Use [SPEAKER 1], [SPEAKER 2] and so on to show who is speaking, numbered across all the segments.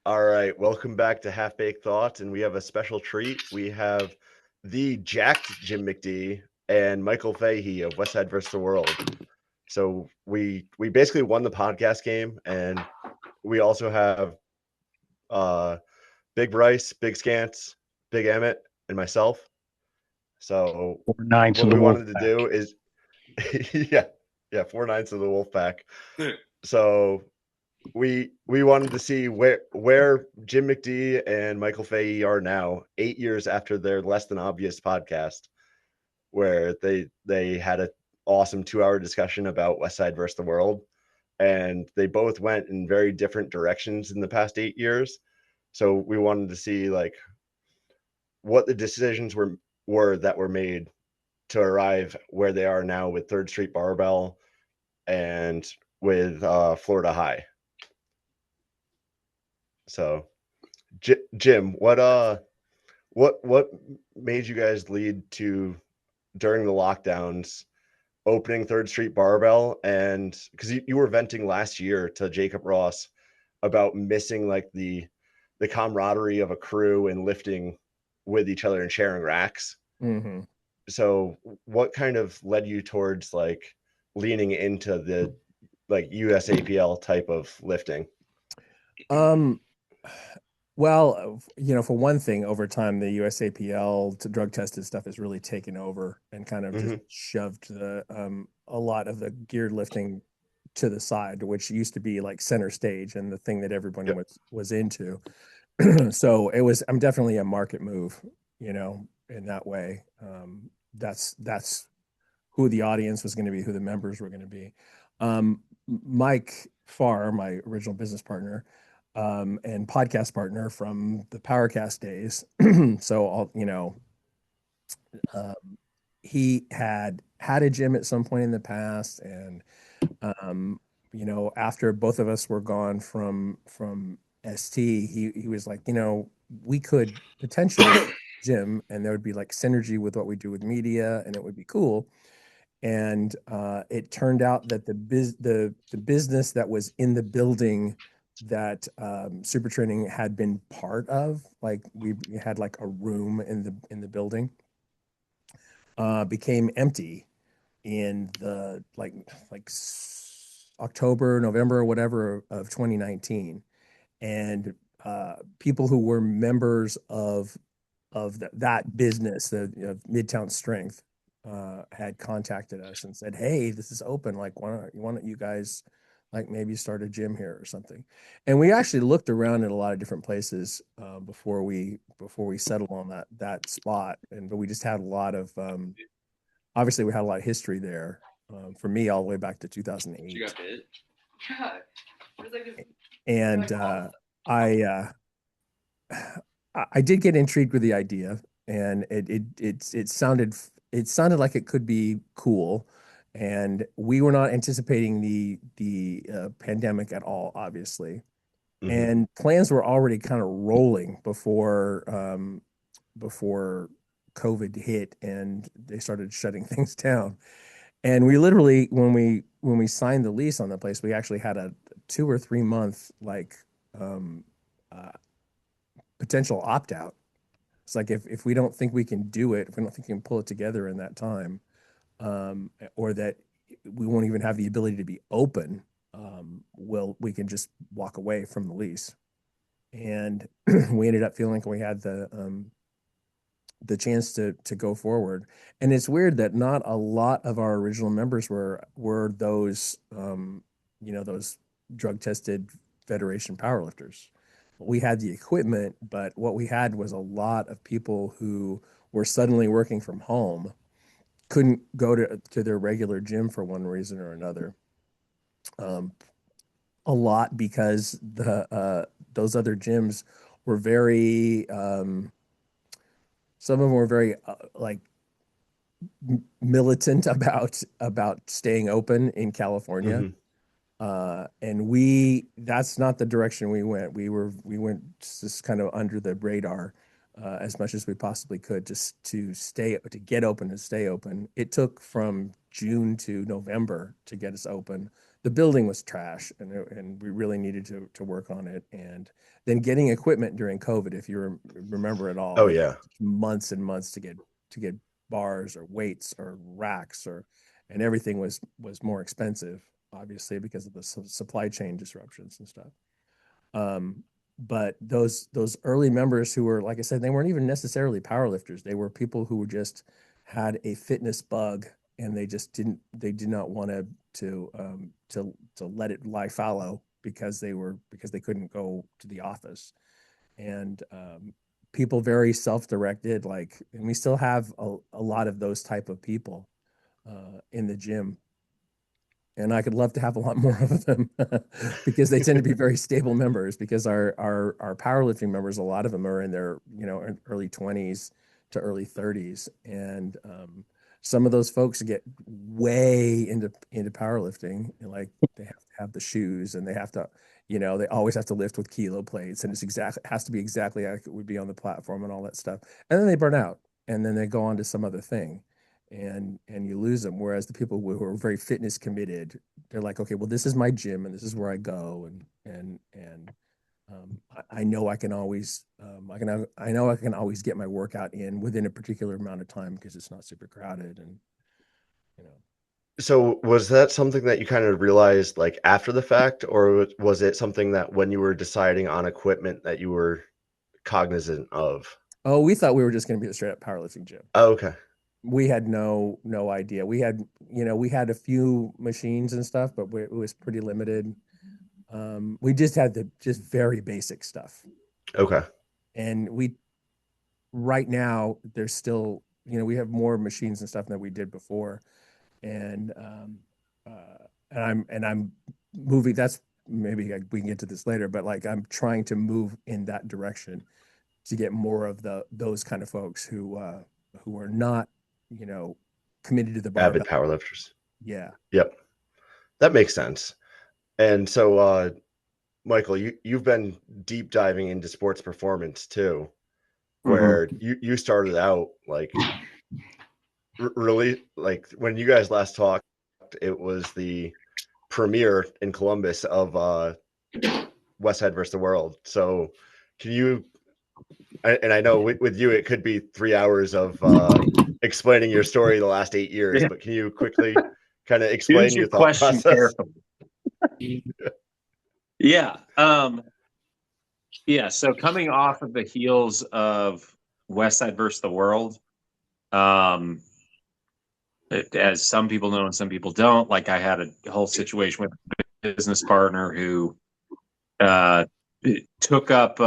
[SPEAKER 1] All right, welcome back to Half Baked Thoughts, and we have a special treat. We have the jacked Jim McD and Michael Fahey of Westside versus the World. So we basically won the podcast game, and we also have uh Big Bryce, Big Scants, Big Emet, and myself. So
[SPEAKER 2] Four ninths
[SPEAKER 1] what
[SPEAKER 2] of the
[SPEAKER 1] we
[SPEAKER 2] wolf
[SPEAKER 1] wanted to
[SPEAKER 2] pack.
[SPEAKER 1] do is yeah, yeah, four ninths of the wolf pack. So we wanted to see where Jim McD and Michael Fahey are now, 8 years after their Less Than Obvious podcast, where they had an awesome 2 hour discussion about Westside versus the World, and they both went in very different directions in the past 8 years. So we wanted to see like what the decisions were that were made to arrive where they are now with Third Street Barbell and with Florida High. So Jim, what made you guys lead to during the lockdowns opening Third Street Barbell? And because you were venting last year to Jacob Ross about missing like the camaraderie of a crew and lifting with each other and sharing racks.
[SPEAKER 2] hmm
[SPEAKER 1] So what kind of led you towards like leaning into the like USAPL type of lifting?
[SPEAKER 2] Um, well, for one thing, over time, the USAPL to drug tested stuff has really taken over and kind of just
[SPEAKER 1] Mm-hmm.
[SPEAKER 2] shoved a lot of the geared lifting to the side, which used to be like center stage and the thing that everyone
[SPEAKER 1] Yep.
[SPEAKER 2] was into. So I'm definitely a market move, in that way. That's who the audience was going to be, who the members were going to be. Mike Farr, my original business partner, and podcast partner from the Powercast days. So um, he had a gym at some point in the past, and after both of us were gone from ST, he was like, we could potentially gym, and there would be like synergy with what we do with media, and it would be cool. And it turned out that the business that was in the building that Super Training had been part of, like we had like a room in the building, became empty in the October, November, or whatever of 2019, and people who were members of that business, the Midtown Strength, had contacted us and said, "Hey, this is open. Like, why don't you guys like maybe start a gym here or something?" And we actually looked around at a lot of different places before we settled on that spot. But we just had a lot of obviously we had a lot of history there. For me, all the way back to 2008, and I I did get intrigued with the idea, and it sounded like it could be cool, and we were not anticipating the pandemic at all, obviously,
[SPEAKER 1] Mm-hmm.
[SPEAKER 2] and plans were already kind of rolling before COVID hit and they started shutting things down. And we literally, when we signed the lease on the place, we actually had a 2 or 3 month um, uh, potential opt out. It's like if we don't think we can do it, if we don't think we can pull it together in that time, or that we won't even have the ability to be open, we can just walk away from the lease. And we ended up feeling like we had the chance to go forward. And it's weird that not a lot of our original members were those drug tested Federation powerlifters. We had the equipment, but what we had was a lot of people who were suddenly working from home, couldn't go to their regular gym for one reason or another. Um, a lot because the those other gyms were very some of them were very militant about staying open in California.
[SPEAKER 1] Mm-hmm.
[SPEAKER 2] And that's not the direction we went. We went just kind of under the radar as much as we possibly could, just to get open and stay open. It took from June to November to get us open the building was trash, and we really needed to work on it. And then getting equipment during COVID, if you remember it all,
[SPEAKER 1] Oh
[SPEAKER 2] like
[SPEAKER 1] yeah.
[SPEAKER 2] months and months to get bars or weights or racks, or and everything was more expensive, obviously because of the supply chain disruptions and stuff. Um, but those early members who were, like I said, they weren't even necessarily powerlifters. They were people who were just had a fitness bug, and they did not want to let it lie fallow because they couldn't go to the office. And people very self-directed, like, and we still have a lot of those type of people in the gym, and I could love to have a lot more of them because they tend to be very stable members. Because our powerlifting members, a lot of them are in their early 20s to early 30s, and some of those folks get way into powerlifting. Like they have to have the shoes, and they have to, they always have to lift with kilo plates, and has to be exactly like it would be on the platform and all that stuff. And then they burn out, and then they go on to some other thing, and you lose them. Whereas the people who are very fitness committed, they're like, okay, well, this is my gym, and this is where I go, and I know I can always I know I can always get my workout in within a particular amount of time because it's not super crowded, and you know.
[SPEAKER 1] So was that something that you kind of realized like after the fact, or was it something that when you were deciding on equipment that you were cognizant of?
[SPEAKER 2] Oh, we thought we were just going to be a straight up powerlifting gym.
[SPEAKER 1] Oh, okay.
[SPEAKER 2] We had no idea. We had a few machines and stuff, but it was pretty limited. We just had the just very basic stuff.
[SPEAKER 1] Okay.
[SPEAKER 2] And we right now there's still, we have more machines and stuff than we did before. And I'm moving. That's maybe we can get to this later, but like I'm trying to move in that direction to get more of those kind of folks who are not, you know, committed to the
[SPEAKER 1] Avid
[SPEAKER 2] barbell.
[SPEAKER 1] powerlifters.
[SPEAKER 2] Yeah.
[SPEAKER 1] Yep. That makes sense. And so Michael, you've been deep diving into sports performance too, where
[SPEAKER 3] Mm-hmm.
[SPEAKER 1] you started out like really like when you guys last talked, it was the premiere in Columbus of Westside versus the World. So can you, and I know with you it could be 3 hours of explaining your story the last 8 years,
[SPEAKER 3] Yeah.
[SPEAKER 1] but can you quickly kind of
[SPEAKER 3] Choose
[SPEAKER 1] explain
[SPEAKER 3] your
[SPEAKER 1] your thought
[SPEAKER 3] question
[SPEAKER 1] process?
[SPEAKER 3] carefully. Yeah. Yeah. So coming off of the heels of Westside versus the World, um, as some people know and some people don't, like I had a whole situation with a business partner who uh, took up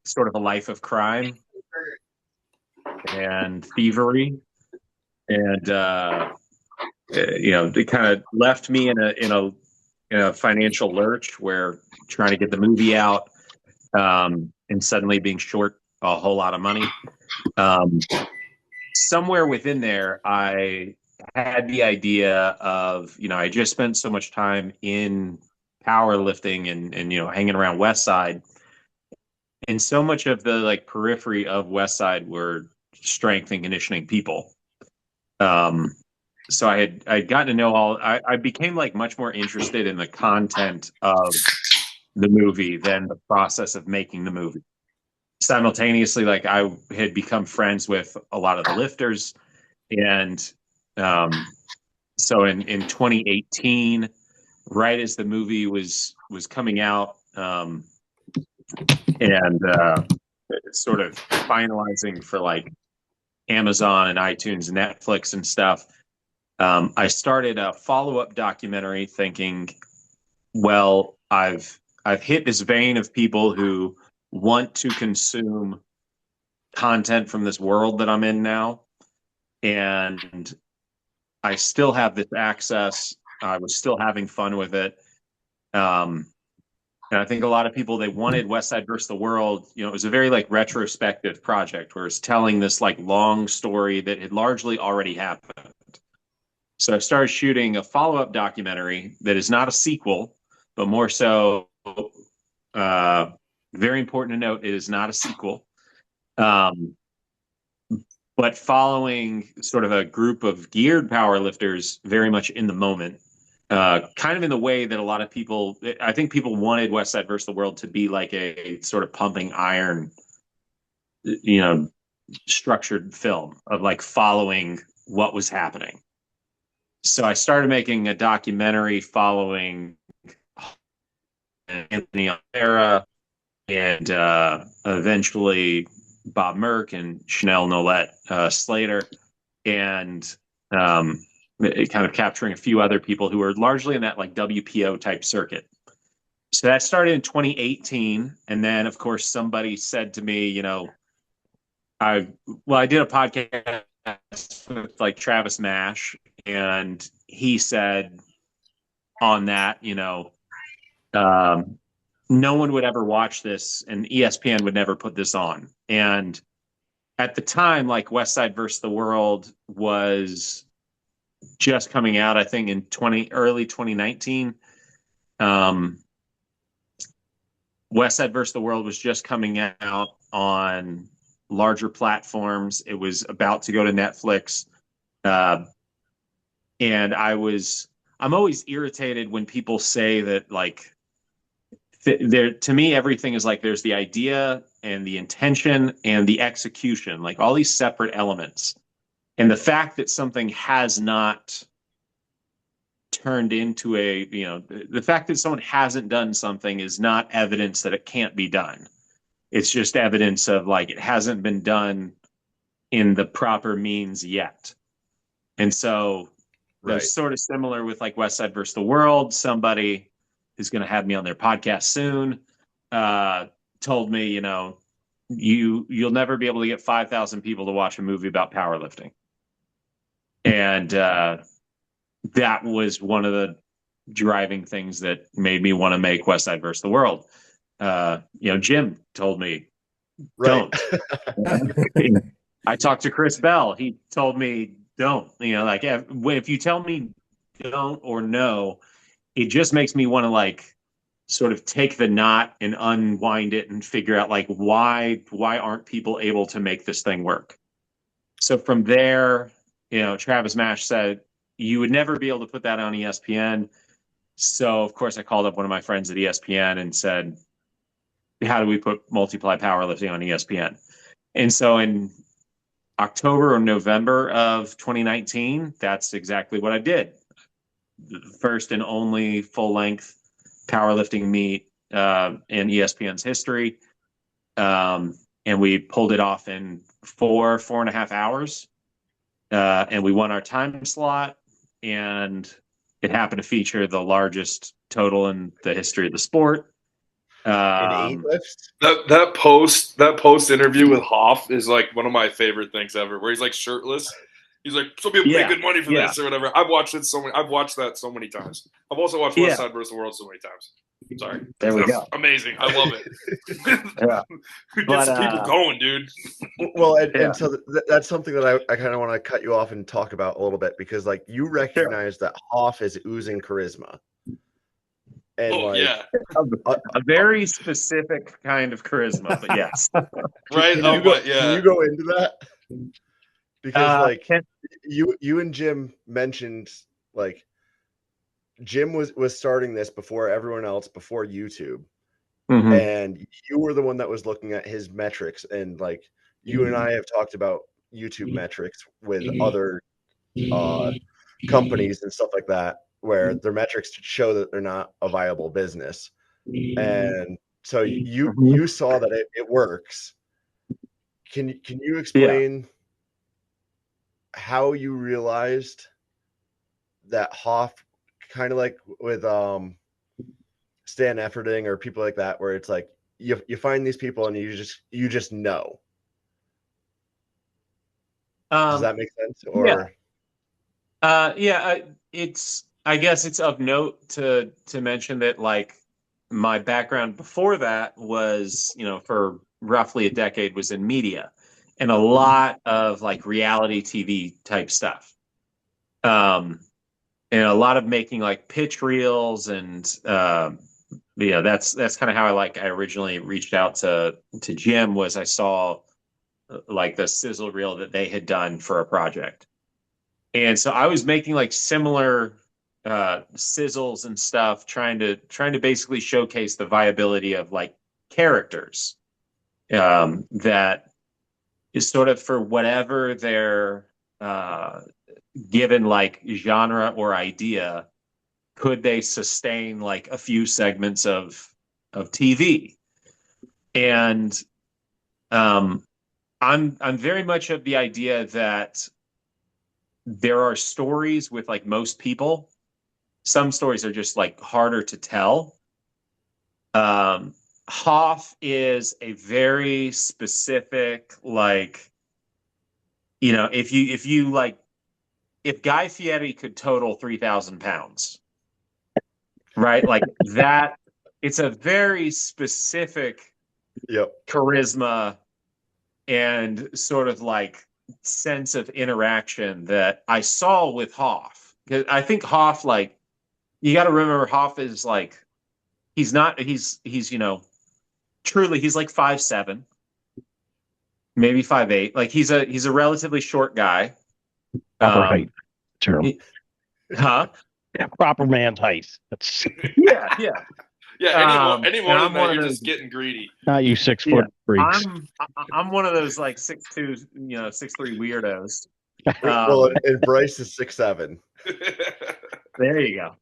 [SPEAKER 3] sort of a life of crime and thievery, and it kind of left me in a financial lurch where trying to get the movie out, and suddenly being short a whole lot of money. Somewhere within there, I had the idea of, I just spent so much time in powerlifting and hanging around Westside, and so much of the like periphery of Westside were strength and conditioning people. So I'd gotten to know I became like much more interested in the content of the movie than the process of making the movie. Simultaneously, like I had become friends with a lot of the lifters, and so in 2018, right as the movie was coming out, and sort of finalizing for like Amazon and iTunes and Netflix and stuff, I started a follow-up documentary thinking, well, I've hit this vein of people who want to consume content from this world that I'm in now, and I still have this access. I was still having fun with it. And I think a lot of people, they wanted Westside versus the World. It was a very like retrospective project where it's telling this like long story that had largely already happened. So I started shooting a follow-up documentary that is not a sequel, but more so, very important to note, it is not a sequel. But following sort of a group of geared powerlifters very much in the moment, kind of in the way that a lot of people, I think people wanted Westside versus the World to be like a sort of pumping iron, you know, structured film of like following what was happening. So I started making a documentary following Anthony O'Hara and eventually Bob Merck and Chanel Nolette Slater, and kind of capturing a few other people who were largely in that like WPO type circuit. So that started in 2018, and then of course somebody said to me, you know, I did a podcast with like Travis Mash, and he said on that, you know, no one would ever watch this, and ESPN would never put this on. And at the time, like Westside versus the World was just coming out, I think in early 2019. Westside versus the World was just coming out on larger platforms. It was about to go to Netflix. And I'm always irritated when people say that like, there, to me, everything is like there's the idea and the intention and the execution, like all these separate elements. And the fact that something has not turned into the fact that someone hasn't done something is not evidence that it can't be done. It's just evidence of like it hasn't been done in the proper means yet. And so there's sort of similar with like Westside versus the World. Somebody who's going to have me on their podcast soon told me, you know, you'll never be able to get 5,000 people to watch a movie about powerlifting. And that was one of the driving things that made me want to make Westside versus the World. You know, Jim told me, don't. I talked to Chris Bell. He told me, don't. You know, like if you tell me don't or no, it just makes me want to like sort of take the knot and unwind it and figure out like why aren't people able to make this thing work? So from there, you know, Travis Mash said you would never be able to put that on ESPN. So of course I called up one of my friends at ESPN and said, how do we put multiply powerlifting on ESPN? And so in October or November of 2019, that's exactly what I did. The first and only full-length powerlifting meet in ESPN's history. And we pulled it off in 4.5 hours. And we won our time slot, and it happened to feature the largest total in the history of the sport.
[SPEAKER 1] In 8 lifts?
[SPEAKER 4] That post interview with Hoff is like one of my favorite things ever, where he's like shirtless. He's like, some people pay good money for this or whatever. I've watched that so many times. I've also watched Westside versus the World so many times. Sorry.
[SPEAKER 3] There we go.
[SPEAKER 4] Amazing. I love it. Get some people going, dude.
[SPEAKER 1] Well, and so that's something that I kind of want to cut you off and talk about a little bit, because like you recognize that Hoff is oozing charisma. And
[SPEAKER 3] a very specific kind of charisma, but yes.
[SPEAKER 4] Right.
[SPEAKER 1] Can you go into that? Because like you and Jim mentioned, like Jim was starting this before everyone else, before YouTube. Mm-hmm. And you were the one that was looking at his metrics, and like you and I have talked about YouTube metrics with other companies and stuff like that, where their metrics show that they're not a viable business. And so you saw that it works. Can you explain how you realized that Hoff, kind of like with Stan Efferding or people like that, where it's like you find these people and you just know? Does that make sense? Or
[SPEAKER 3] I guess it's of note to mention that like my background before that was, you know, for roughly a decade was in media and a lot of like reality TV type stuff. And a lot of making like pitch reels and that's kind of how I originally reached out to Jim. Was I saw like the sizzle reel that they had done for a project. And so I was making like similar sizzles and stuff, trying to basically showcase the viability of like characters that is sort of for whatever their given like genre or idea, could they sustain like a few segments of TV? And I'm very much of the idea that there are stories with like most people. Some stories are just like harder to tell. Hoff is a very specific, like, you know, if you like, if Guy Fieri could total 3,000 pounds, right? Like that, it's a very specific charisma and sort of like sense of interaction that I saw with Hoff. I think Hoff, like, you got to remember, Hoff is like, he's you know, truly, he's like 5'7", maybe 5'8". Like he's a relatively short guy.
[SPEAKER 5] Proper height term.
[SPEAKER 3] Huh?
[SPEAKER 5] Yeah, proper man's height. That's
[SPEAKER 3] yeah.
[SPEAKER 4] Yeah, any more than that, you're just getting greedy.
[SPEAKER 5] Not you 6 foot freaks.
[SPEAKER 3] I'm one of those like 6'2", you know, 6'3" weirdos.
[SPEAKER 1] Well, and Bryce is 6'7".
[SPEAKER 3] There you go.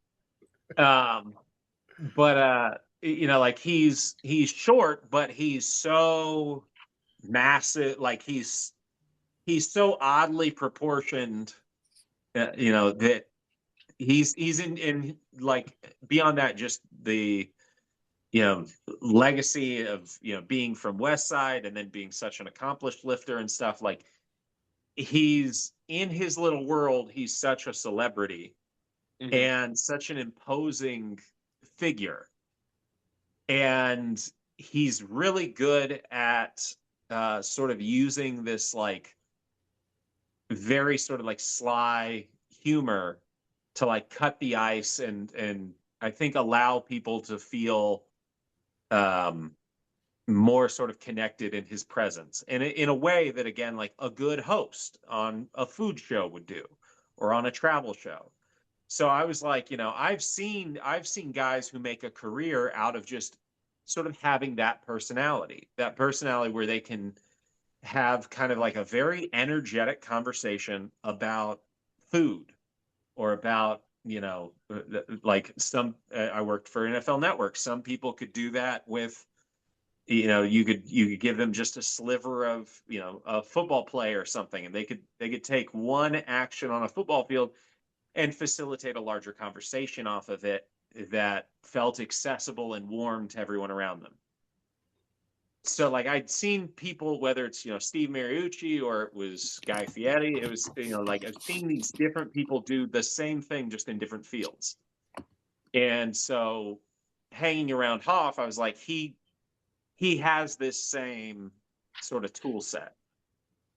[SPEAKER 3] But you know, like he's short, but he's so massive. Like he's so oddly proportioned. You know, that he's in like beyond that, just the, you know, legacy of, you know, being from Westside and then being such an accomplished lifter and stuff. Like he's in his little world, he's such a celebrity and such an imposing figure. And he's really good at sort of using this like very sort of like sly humor to like cut the ice and I think allow people to feel more sort of connected in his presence, and in a way that, again, like a good host on a food show would do, or on a travel show. So I was like, you know, I've seen guys who make a career out of just sort of having that personality where they can have kind of like a very energetic conversation about food or about, you know, like some, I worked for NFL Network. Some people could do that with, you know, you could give them just a sliver of, you know, a football play or something, and they could take one action on a football field and facilitate a larger conversation off of it that felt accessible and warm to everyone around them. So like I'd seen people, whether it's, you know, Steve Mariucci or it was Guy Fieri, it was, you know, like I've seen these different people do the same thing just in different fields. And so hanging around Hoff, I was like, he has this same sort of tool set.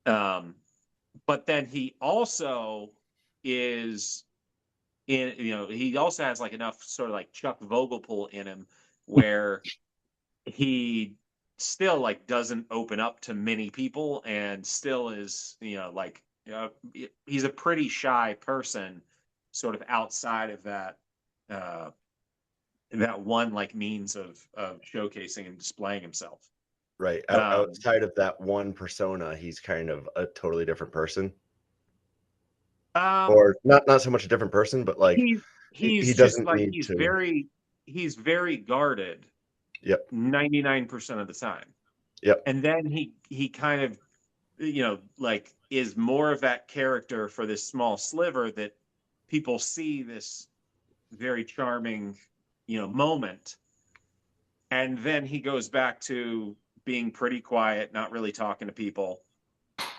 [SPEAKER 3] But then he also is in, you know, he also has like enough sort of like Chuck Vogelpool in him where he still like doesn't open up to many people and still is, you know, like, he's a pretty shy person sort of outside of that, that one like means of showcasing and displaying himself.
[SPEAKER 1] Right. Outside of that one persona, he's kind of a totally different person. Or not so much a different person, but like
[SPEAKER 3] he doesn't like need to. He's very guarded.
[SPEAKER 1] Yep.
[SPEAKER 3] 99% of the time.
[SPEAKER 1] Yep.
[SPEAKER 3] And then he kind of, you know, like is more of that character for this small sliver that people see this very charming, you know, moment. And then he goes back to being pretty quiet, not really talking to people,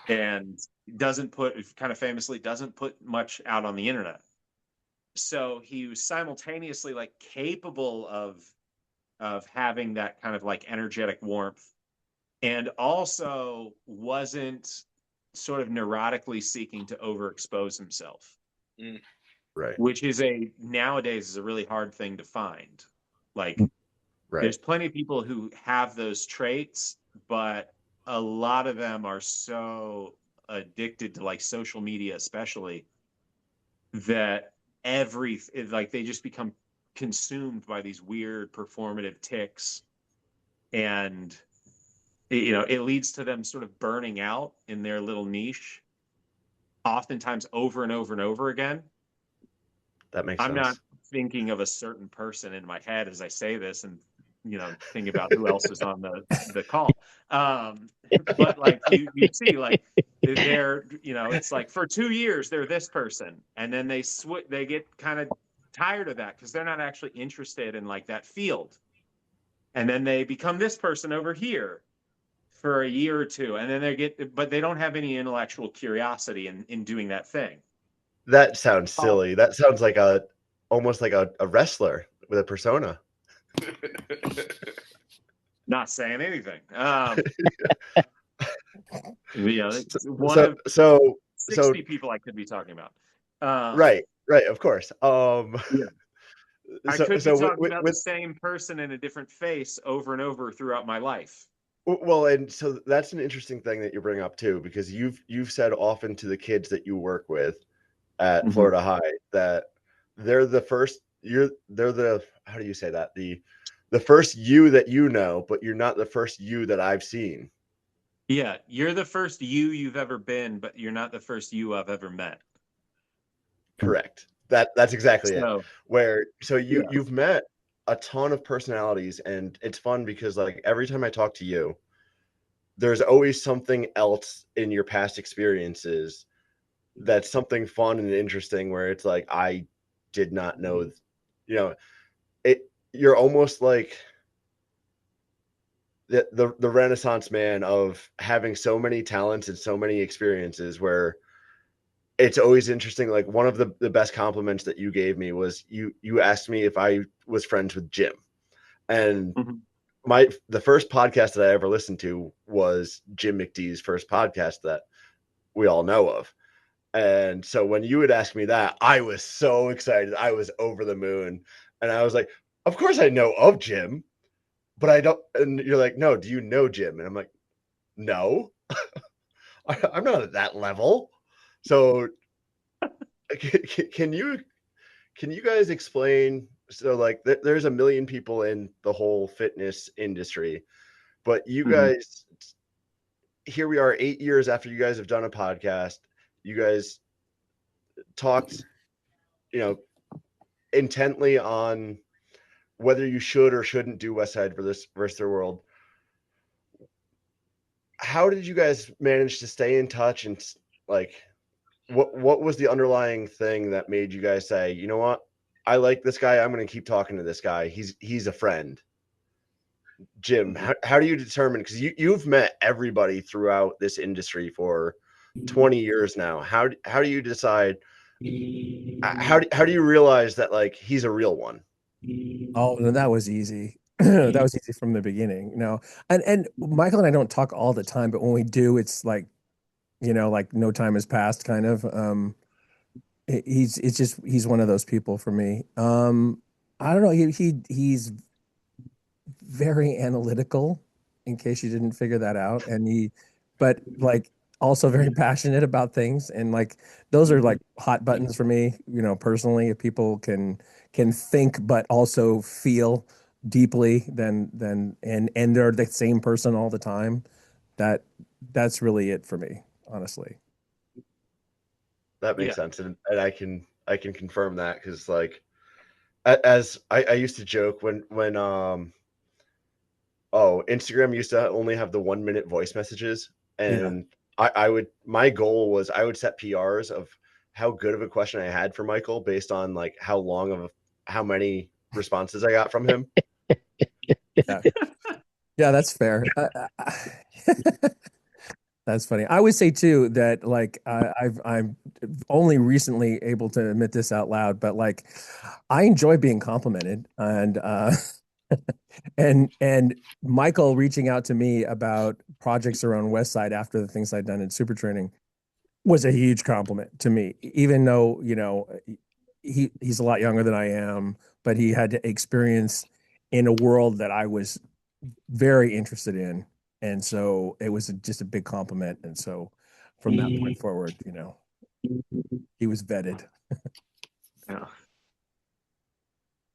[SPEAKER 3] and kind of famously doesn't put much out on the internet. So he was simultaneously like capable of having that kind of like energetic warmth, and also wasn't sort of neurotically seeking to overexpose himself.
[SPEAKER 1] Right.
[SPEAKER 3] Which is nowadays is a really hard thing to find. Like,
[SPEAKER 1] right.
[SPEAKER 3] There's plenty of people who have those traits, but a lot of them are so addicted to like social media, especially, that like they just become consumed by these weird performative tics, and it leads to them sort of burning out in their little niche, oftentimes over and over and over again.
[SPEAKER 1] That makes sense.
[SPEAKER 3] I'm not thinking of a certain person in my head as I say this, and think about who else is on the call. But like you see, like they're it's like for 2 years they're this person, and then they get kind of tired of that because they're not actually interested in like that field, and then they become this person over here for a year or two, and then but they don't have any intellectual curiosity in doing that thing.
[SPEAKER 1] That sounds silly. That sounds like almost like a wrestler with a persona.
[SPEAKER 3] Not saying anything.
[SPEAKER 1] So
[SPEAKER 3] 60 people I could be talking about.
[SPEAKER 1] Right, of course.
[SPEAKER 3] Yeah. I could be talking about the same person in a different face over and over throughout my life.
[SPEAKER 1] Well, and so that's an interesting thing that you bring up too, because you've said often to the kids that you work with at Florida High that they're the first. They're the, how do you say that, the first you that but you're not the first you that I've seen.
[SPEAKER 3] Yeah, you're the first you've ever been, but you're not the first you I've ever met.
[SPEAKER 1] Correct. That's exactly it. You've met a ton of personalities, and it's fun because like every time I talk to you, there's always something else in your past experiences that's something fun and interesting where it's like, I did not know, you're almost like the Renaissance man of having so many talents and so many experiences, where it's always interesting. Like one of the best compliments that you gave me was you asked me if I was friends with Jim, and the first podcast that I ever listened to was Jim McD's first podcast that we all know of. And so when you would ask me that, I was so excited. I was over the moon. And I was like, of course I know of Jim, but I don't. And you're like, no, do you know Jim? And I'm like, no, I'm not at that level. So can you guys explain? So like there's a million people in the whole fitness industry, but you guys, here we are 8 years after you guys have done a podcast. You guys talked, intently on whether you should or shouldn't do Westside versus their world. How did you guys manage to stay in touch, and like, what was the underlying thing that made you guys say, you know what, I like this guy, I'm going to keep talking to this guy, he's a friend? Jim, how do you determine, because you've met everybody throughout this industry for 20 years now, how do you decide, how do you realize that like he's a real one?
[SPEAKER 2] Oh, no, that was easy. That was easy from the beginning, and Michael and I don't talk all the time, but when we do, it's like, like no time has passed kind of. He's one of those people for me. I don't know. He's very analytical, in case you didn't figure that out. But like also very passionate about things. And like, those are like hot buttons for me, personally. If people can think, but also feel deeply, and they're the same person all the time, that's really it for me, honestly.
[SPEAKER 1] That makes sense. And I can confirm that, because like, as I used to joke when Instagram used to only have the 1 minute voice messages, and my goal was I would set PRs of how good of a question I had for Michael based on like how many responses I got from him.
[SPEAKER 2] Yeah, that's fair. That's funny. I would say too that like I'm only recently able to admit this out loud, but like I enjoy being complimented, and Michael reaching out to me about projects around Westside after the things I'd done in super training was a huge compliment to me, even though he's a lot younger than I am, but he had experience in a world that I was very interested in. And so it was just a big compliment. And so from that point forward, he was vetted.
[SPEAKER 3] Yeah.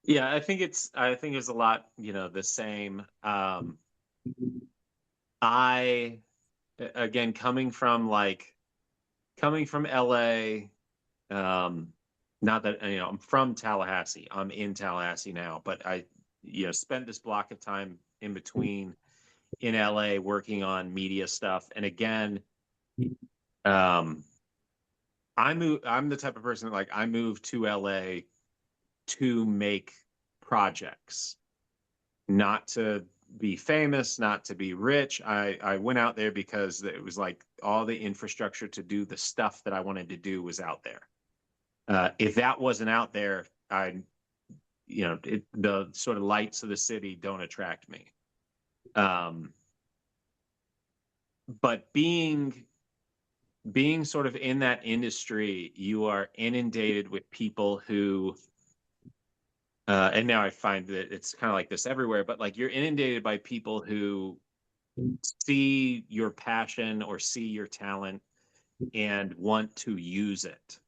[SPEAKER 3] Yeah, I think it's a lot, the same. I again coming from LA, not that I'm from Tallahassee. I'm in Tallahassee now, but I spent this block of time in between in LA working on media stuff. And again, I'm the type of person that I moved to LA to make projects, not to be famous, not to be rich. I went out there because it was all the infrastructure to do the stuff that I wanted to do was out there. If that wasn't out there, the sort of lights of the city don't attract me. But being sort of in that industry, you are inundated with people who, and now I find that it's kind of like this everywhere, but you're inundated by people who see your passion or see your talent and want to use it.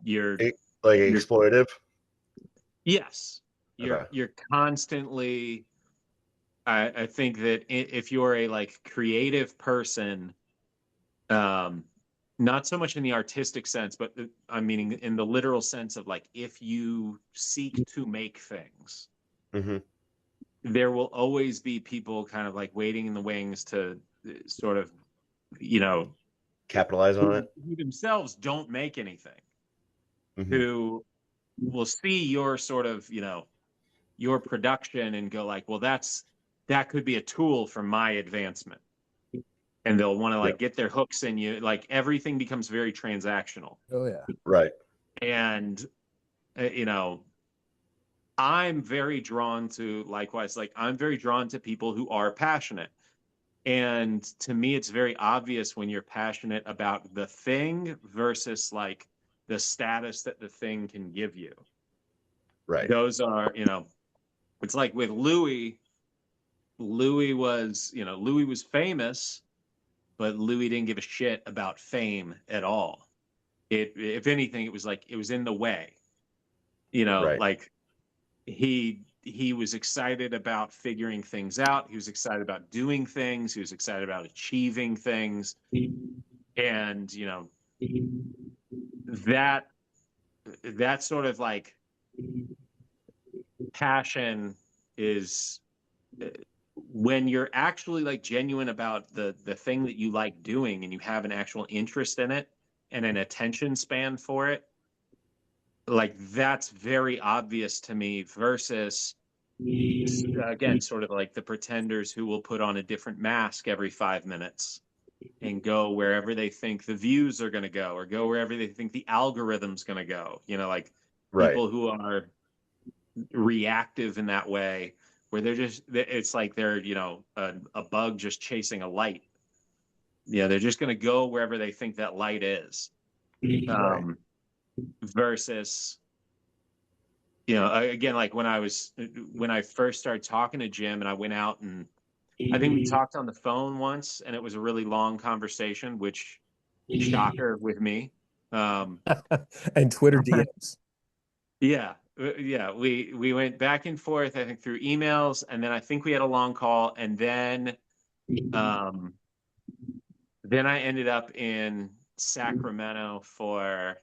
[SPEAKER 3] You're
[SPEAKER 1] exploitive.
[SPEAKER 3] Yes, you're constantly. I think that if you're a creative person, not so much in the artistic sense, but I'm meaning in the literal sense of if you seek to make things, there will always be people kind of waiting in the wings to sort of,
[SPEAKER 1] capitalize on it.
[SPEAKER 3] Who themselves don't make anything, who will see your sort of, your production and go well, that could be a tool for my advancement. And they'll want to get their hooks in you. Everything becomes very transactional.
[SPEAKER 2] Oh yeah.
[SPEAKER 1] Right.
[SPEAKER 3] And, I'm very drawn to I'm very drawn to people who are passionate. And to me, it's very obvious when you're passionate about the thing versus the status that the thing can give you.
[SPEAKER 1] Right.
[SPEAKER 3] Those are, it's with Louis was famous, but Louis didn't give a shit about fame at all. If anything, it was it was in the way,
[SPEAKER 1] right.
[SPEAKER 3] He was excited about figuring things out. He was excited about doing things. He was excited about achieving things. And, that sort of passion is when you're actually genuine about the thing that you like doing and you have an actual interest in it and an attention span for it. That's very obvious to me versus again, sort of the pretenders who will put on a different mask every 5 minutes and go wherever they think the views are going to go or go wherever they think the algorithm's going to go. People who are reactive in that way where they're just, it's they're, a bug just chasing a light. They're just going to go wherever they think that light is. Versus, again, when I first started talking to Jim and I went out and I think we talked on the phone once and it was a really long conversation, which shocker with me.
[SPEAKER 2] And Twitter DMs.
[SPEAKER 3] Yeah. We went back and forth, I think through emails, and then I think we had a long call, and then I ended up in Sacramento for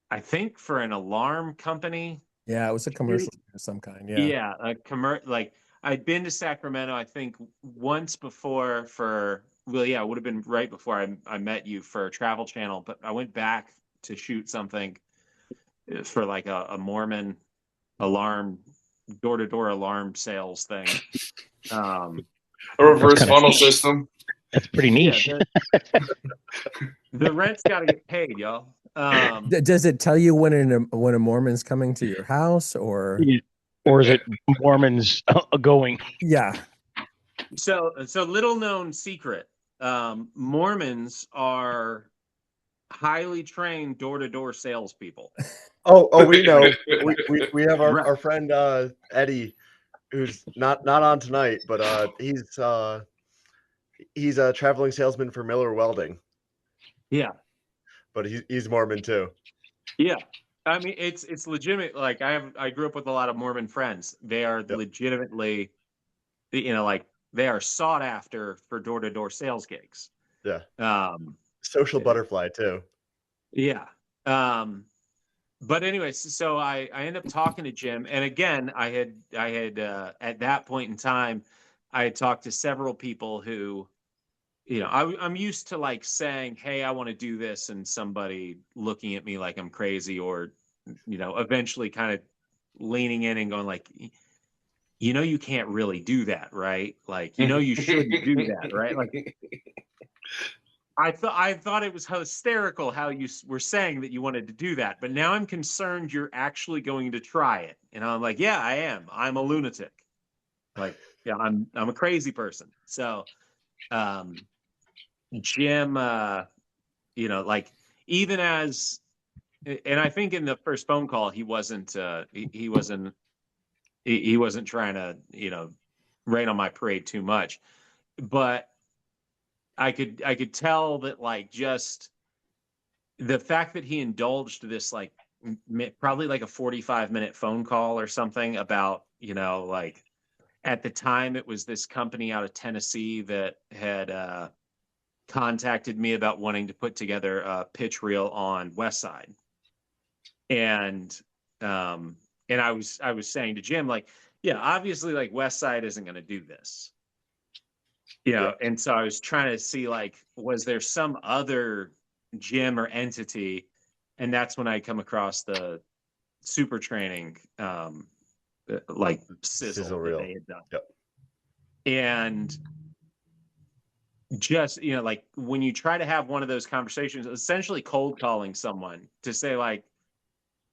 [SPEAKER 3] an alarm company.
[SPEAKER 2] Yeah, it was a commercial of some kind. Yeah.
[SPEAKER 3] Yeah, I'd been to Sacramento, I think once before it would have been right before I met you for Travel Channel, but I went back to shoot something for a Mormon alarm, door-to-door alarm sales thing.
[SPEAKER 4] A reverse funnel system.
[SPEAKER 5] That's pretty niche.
[SPEAKER 3] Yeah, the rent's got to get paid, y'all.
[SPEAKER 2] Does it tell you when a Mormon's coming to your house, or
[SPEAKER 5] is it Mormons going?
[SPEAKER 2] Yeah.
[SPEAKER 3] So little known secret. Mormons are highly trained door-to-door salespeopeople.
[SPEAKER 1] Oh, we know. we have our friend Eddie, who's not on tonight, but he's a traveling salesman for Miller Welding.
[SPEAKER 3] Yeah.
[SPEAKER 1] but he's Mormon too.
[SPEAKER 3] Yeah. I mean, it's legitimate. Like I grew up with a lot of Mormon friends. They are legitimately, like they are sought after for door-to-door sales gigs.
[SPEAKER 1] Yeah. Social butterfly too.
[SPEAKER 3] Yeah. But anyways, so I ended up talking to Jim, and again, I had at that point in time, I had talked to several people who, I'm used to like saying, "Hey, I want to do this," and somebody looking at me like I'm crazy, or eventually kind of leaning in and going like, you can't really do that, right? Like, you shouldn't do that, right? Like, I thought it was hysterical how you were saying that you wanted to do that, but now I'm concerned you're actually going to try it. And I'm like, yeah, I am. I'm a lunatic. Like, yeah, I'm a crazy person. So, Jim, like even as, and I think in the first phone call he wasn't trying to rain on my parade too much, but I could tell that like just the fact that he indulged this like probably like a 45-minute phone call or something about like at the time it was this company out of Tennessee that had contacted me about wanting to put together a pitch reel on Westside, and I was saying to Jim like, yeah, obviously like Westside isn't going to do this, and so I was trying to see like, was there some other gym or entity, and that's when I come across the super training like sizzle that they had done. And just like when you try to have one of those conversations, essentially cold calling someone to say like,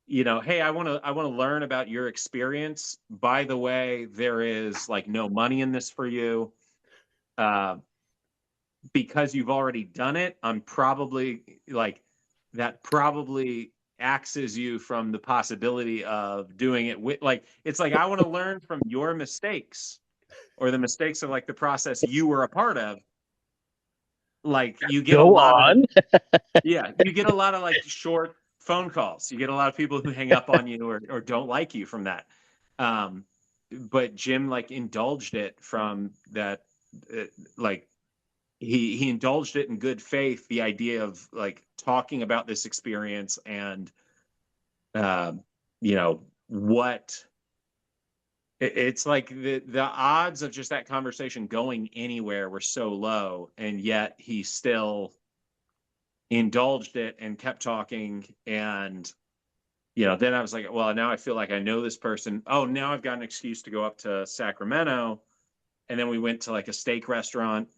[SPEAKER 3] hey, I want to learn about your experience. By the way, there is like no money in this for you. Because you've already done it, I'm probably like, that probably axes you from the possibility of doing it with like, it's like, I want to learn from your mistakes or the mistakes of like the process you were a part of. Like you get
[SPEAKER 5] Go on.
[SPEAKER 3] you get a lot of like short phone calls. You get a lot of people who hang up on you or don't like you from that. But Jim like indulged it from that, like, he indulged it in good faith, the idea of like talking about this experience and what it's like the odds of just that conversation going anywhere were so low, and yet he still indulged it and kept talking. And then I was like, well, now I feel like I know this person. Oh, now I've got an excuse to go up to Sacramento. And then we went to like a steak restaurant,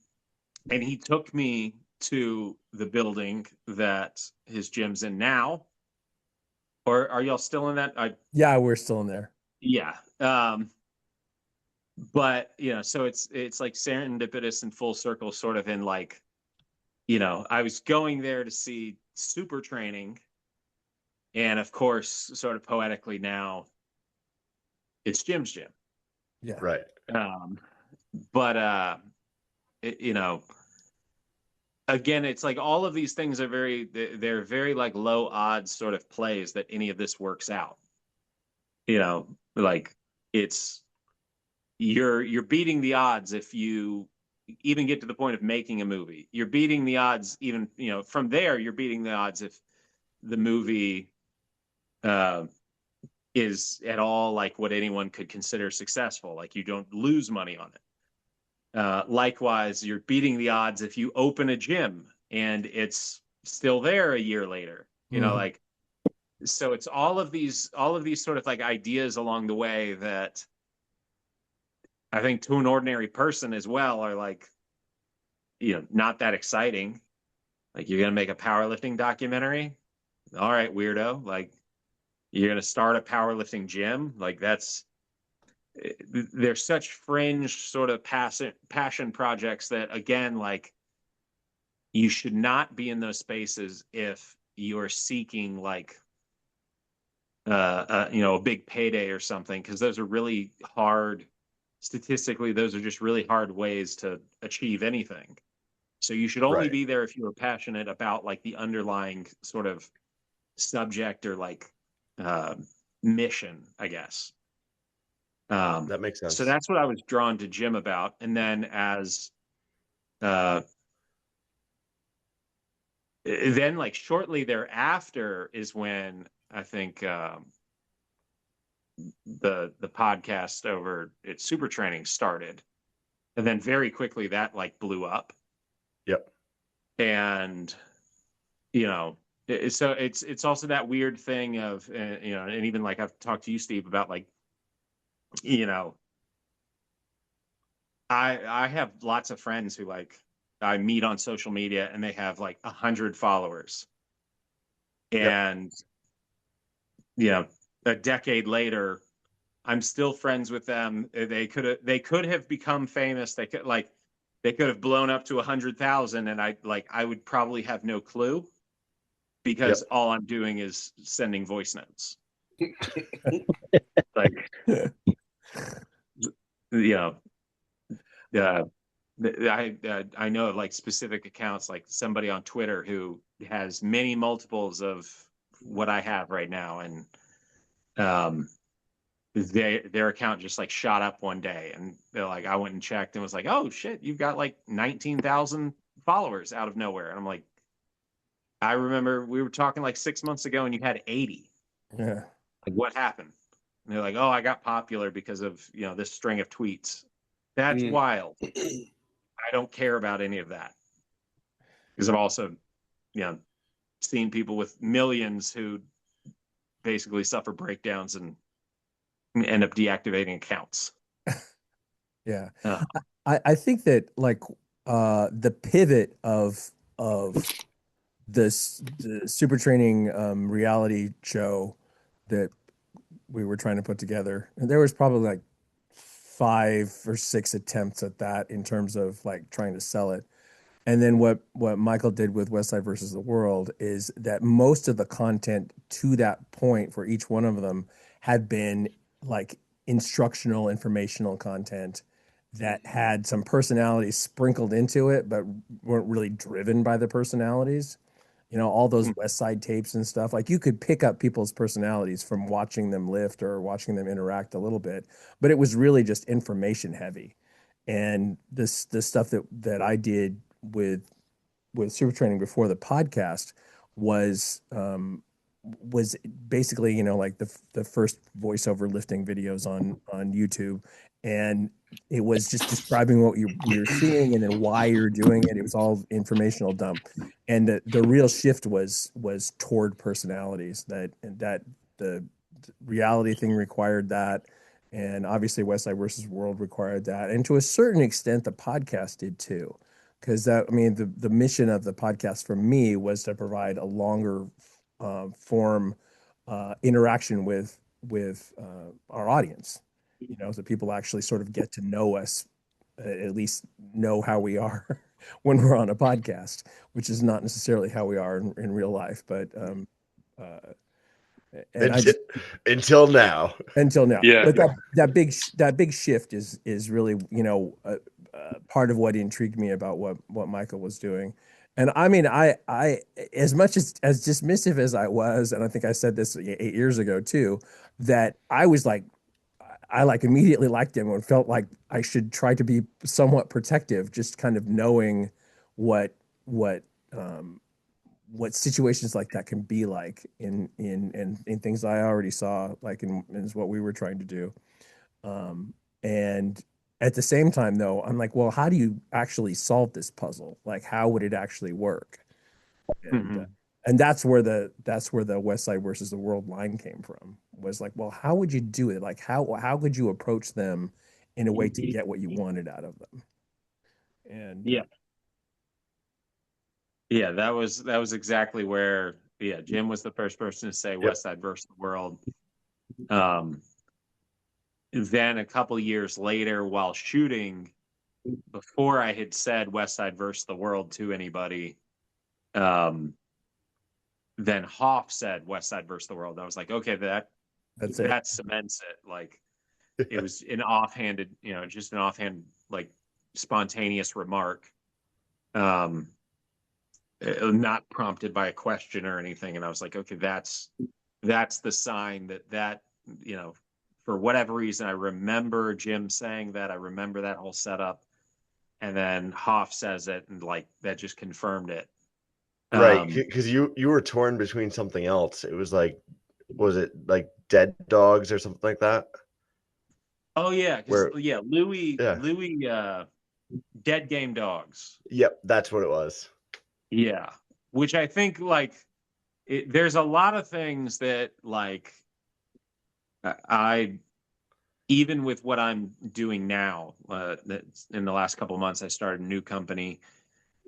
[SPEAKER 3] and he took me to the building that his gym's in now. Or are y'all still in that?
[SPEAKER 2] Yeah, we're still in there.
[SPEAKER 3] Yeah. But, so it's like serendipitous and full circle sort of in like, I was going there to see super training. And of course, sort of poetically now, it's Jim's gym.
[SPEAKER 2] Yeah.
[SPEAKER 1] Right.
[SPEAKER 3] But, again, it's like all of these things are they're very like low odds sort of plays that any of this works out. Like it's you're beating the odds if you even get to the point of making a movie. You're beating the odds even, from there, you're beating the odds if the movie is at all like what anyone could consider successful. Like you don't lose money on it. Likewise, you're beating the odds if you open a gym and it's still there a year later. Like, so it's all of these sort of like ideas along the way that I think to an ordinary person as well are like, not that exciting. Like you're going to make a powerlifting documentary. All right, weirdo. Like you're going to start a powerlifting gym. Like they're such fringe sort of passion projects that, again, like you should not be in those spaces if you're seeking like a big payday or something, because those are really hard. Statistically, those are just really hard ways to achieve anything. So you should only
[SPEAKER 1] Right.
[SPEAKER 3] be there if you are passionate about like the underlying sort of subject or like mission, I guess.
[SPEAKER 1] That makes sense.
[SPEAKER 3] So that's what I was drawn to Jim about. And then then like shortly thereafter is when I think the podcast over at Super Training started. And then very quickly that like blew up.
[SPEAKER 1] Yep.
[SPEAKER 3] And, so it's also that weird thing of, and even like I've talked to you, Steve, about like, I have lots of friends who like I meet on social media and they have like 100 followers. And, a decade later, I'm still friends with them. They could have become famous. They could have blown up to 100,000, and I would probably have no clue because all I'm doing is sending voice notes. Like, I know of like specific accounts, like somebody on Twitter who has many multiples of what I have right now, and their account just like shot up one day, and they're like, I went and checked and was like, oh shit, you've got like 19,000 followers out of nowhere. And I'm like, I remember we were talking like 6 months ago and you had 80.
[SPEAKER 2] Yeah.
[SPEAKER 3] Like, what happened? And they're like, oh, I got popular because of, this string of tweets. That's wild. I don't care about any of that. Because I've also, seen people with millions who basically suffer breakdowns and end up deactivating accounts.
[SPEAKER 2] Yeah. I think that like the pivot of the Super Training reality show that we were trying to put together, and there was probably like 5 or 6 attempts at that in terms of like trying to sell it. And then what Michael did with Westside versus the World is that most of the content to that point for each one of them had been like instructional, informational content that had some personalities sprinkled into it, but weren't really driven by the personalities. All those Westside tapes and stuff, like you could pick up people's personalities from watching them lift or watching them interact a little bit, but it was really just information heavy. And the stuff that I did with Super Training before the podcast was basically like the first voiceover lifting videos on YouTube, and it was just describing what you're seeing and then why you're doing it. It was all informational dump, and the real shift was toward personalities. That the reality thing required that, and obviously Westside versus World required that, and to a certain extent the podcast did too, because the mission of the podcast for me was to provide a longer form interaction with our audience, so people actually sort of get to know us, at least know how we are when we're on a podcast, which is not necessarily how we are in real life, but
[SPEAKER 1] until now.
[SPEAKER 4] Yeah.
[SPEAKER 2] But that big shift is really part of what intrigued me about what Michael was doing. And I as much as dismissive as I was, and I think I said this 8 years ago too, that I was like, I like immediately liked him and felt like I should try to be somewhat protective, just kind of knowing what situations like that can be like in things I already saw, like in what we were trying to do. And at the same time though, I'm like, well, how do you actually solve this puzzle? Like, how would it actually work? And that's where the Westside versus the World line came from, was like, well, how would you do it? Like, how could you approach them in a way to get what you wanted out of them? And
[SPEAKER 3] that was exactly where Jim was the first person to say Westside versus the World. Then a couple years later, while shooting, before I had said Westside versus the World to anybody, then Hoff said Westside versus the World. I was like, okay, that cements it. Like, it was an offhanded, just an offhand, like, spontaneous remark. not prompted by a question or anything. And I was like, okay, that's the sign that, for whatever reason, I remember Jim saying that. I remember that whole setup. And then Hoff says it, and like that just confirmed it.
[SPEAKER 1] Right, because you were torn between something else. It was like, was it like Dead Dogs or something like that?
[SPEAKER 3] Oh yeah, Louis, Dead Game Dogs.
[SPEAKER 1] Yep, that's what it was.
[SPEAKER 3] Yeah, which I think like there's a lot of things that like I even with what I'm doing now. In the last couple of months, I started a new company,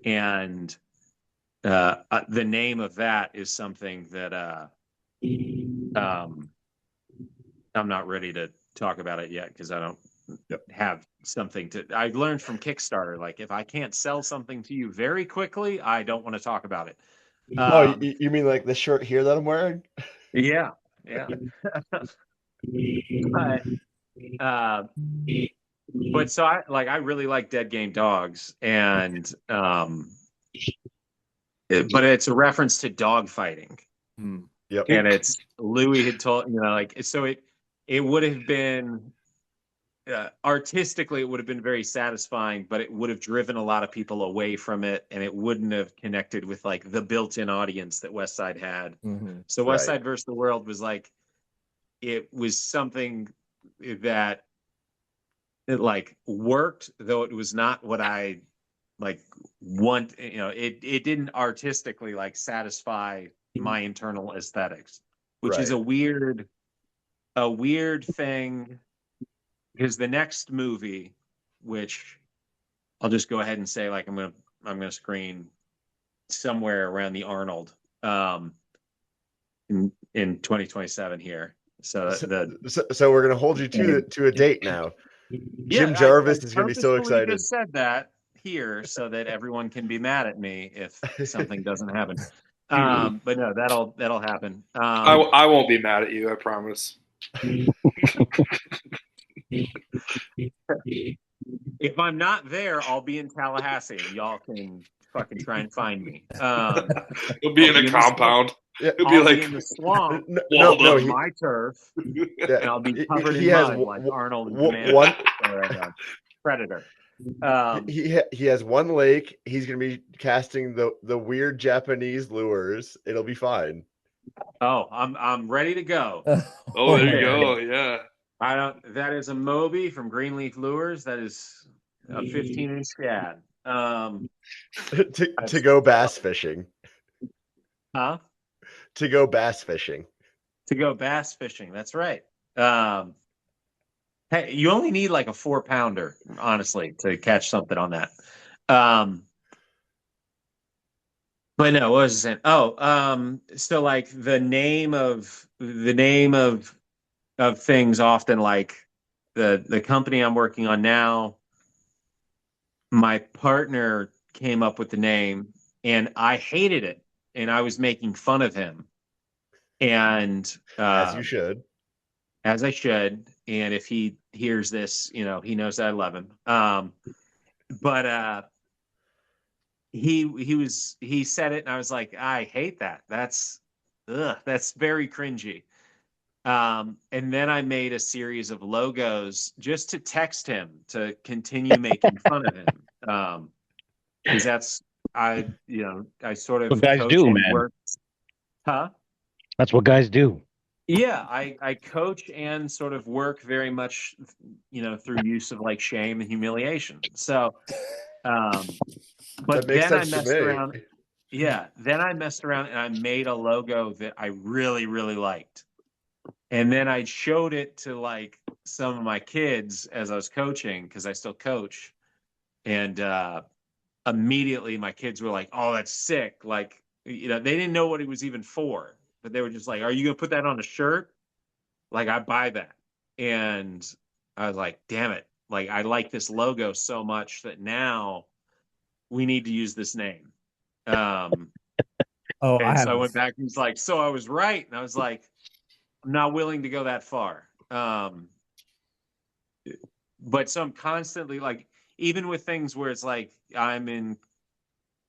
[SPEAKER 3] and the name of that is something that I'm not ready to talk about it yet because I don't have something to. I learned from Kickstarter, like if I can't sell something to you very quickly, I don't want to talk about it.
[SPEAKER 1] You mean like the shirt here that I'm wearing?
[SPEAKER 3] Yeah. But so I really like Dead Game Dogs, and but it's a reference to dog fighting.
[SPEAKER 1] Yep.
[SPEAKER 3] And it's Louis had told, like, so it would have been artistically, it would have been very satisfying, but it would have driven a lot of people away from it, and it wouldn't have connected with like the built-in audience that Westside had. So Westside versus the World was like, it was something that it like worked, though it was not what I like want. It didn't artistically like satisfy my internal aesthetics, which is a weird thing, because the next movie, which I'll just go ahead and say, like, I'm gonna screen somewhere around the Arnold in 2027 here. So
[SPEAKER 1] we're gonna hold you to a date now. Jim Jarvis is gonna be so excited.
[SPEAKER 3] Just said that here so that everyone can be mad at me if something doesn't happen. But no, that'll happen.
[SPEAKER 4] I won't be mad at you, I promise.
[SPEAKER 3] If I'm not there, I'll be in Tallahassee. Y'all can fucking try and find me.
[SPEAKER 4] You'll be in a compound.
[SPEAKER 3] It'll be like in the swamp. No, my turf. And I'll be covered in mud like Arnold and Commando. Predator.
[SPEAKER 1] He has one lake. He's gonna be casting the weird Japanese lures. It'll be fine.
[SPEAKER 3] Oh, I'm ready to go.
[SPEAKER 4] Oh, there you go. Yeah.
[SPEAKER 3] That is a Moby from Greenleaf Lures. That is a 15-inch shad.
[SPEAKER 1] To go bass fishing.
[SPEAKER 3] Huh?
[SPEAKER 1] To go bass fishing.
[SPEAKER 3] To go bass fishing. That's right. Hey, you only need like a 4-pounder, honestly, to catch something on that. But no, what was I saying? Oh, so like the name of things often, like the company I'm working on now, my partner came up with the name and I hated it, and I was making fun of him. And
[SPEAKER 1] as you should.
[SPEAKER 3] As I should. And if he hears this, he knows that I love him. But he said it, and I was like, I hate that. That's very cringy. And then I made a series of logos just to text him to continue making fun of him. Because I sort of
[SPEAKER 5] what guys do, man.
[SPEAKER 3] Huh?
[SPEAKER 5] That's what guys do.
[SPEAKER 3] Yeah, I coach and sort of work very much, through use of like shame and humiliation. So, but then I messed around. Yeah, then I messed around and I made a logo that I really, really liked. And then I showed it to like some of my kids as I was coaching, because I still coach. And immediately my kids were like, "Oh, that's sick." Like, they didn't know what it was even for. But they were just like, "Are you going to put that on a shirt?" Like, I buy that. And I was like, damn it. Like, I like this logo so much that now we need to use this name. I went back and he's like, "So I was right." And I was like, I'm not willing to go that far. But so I'm constantly like, even with things where it's like I'm in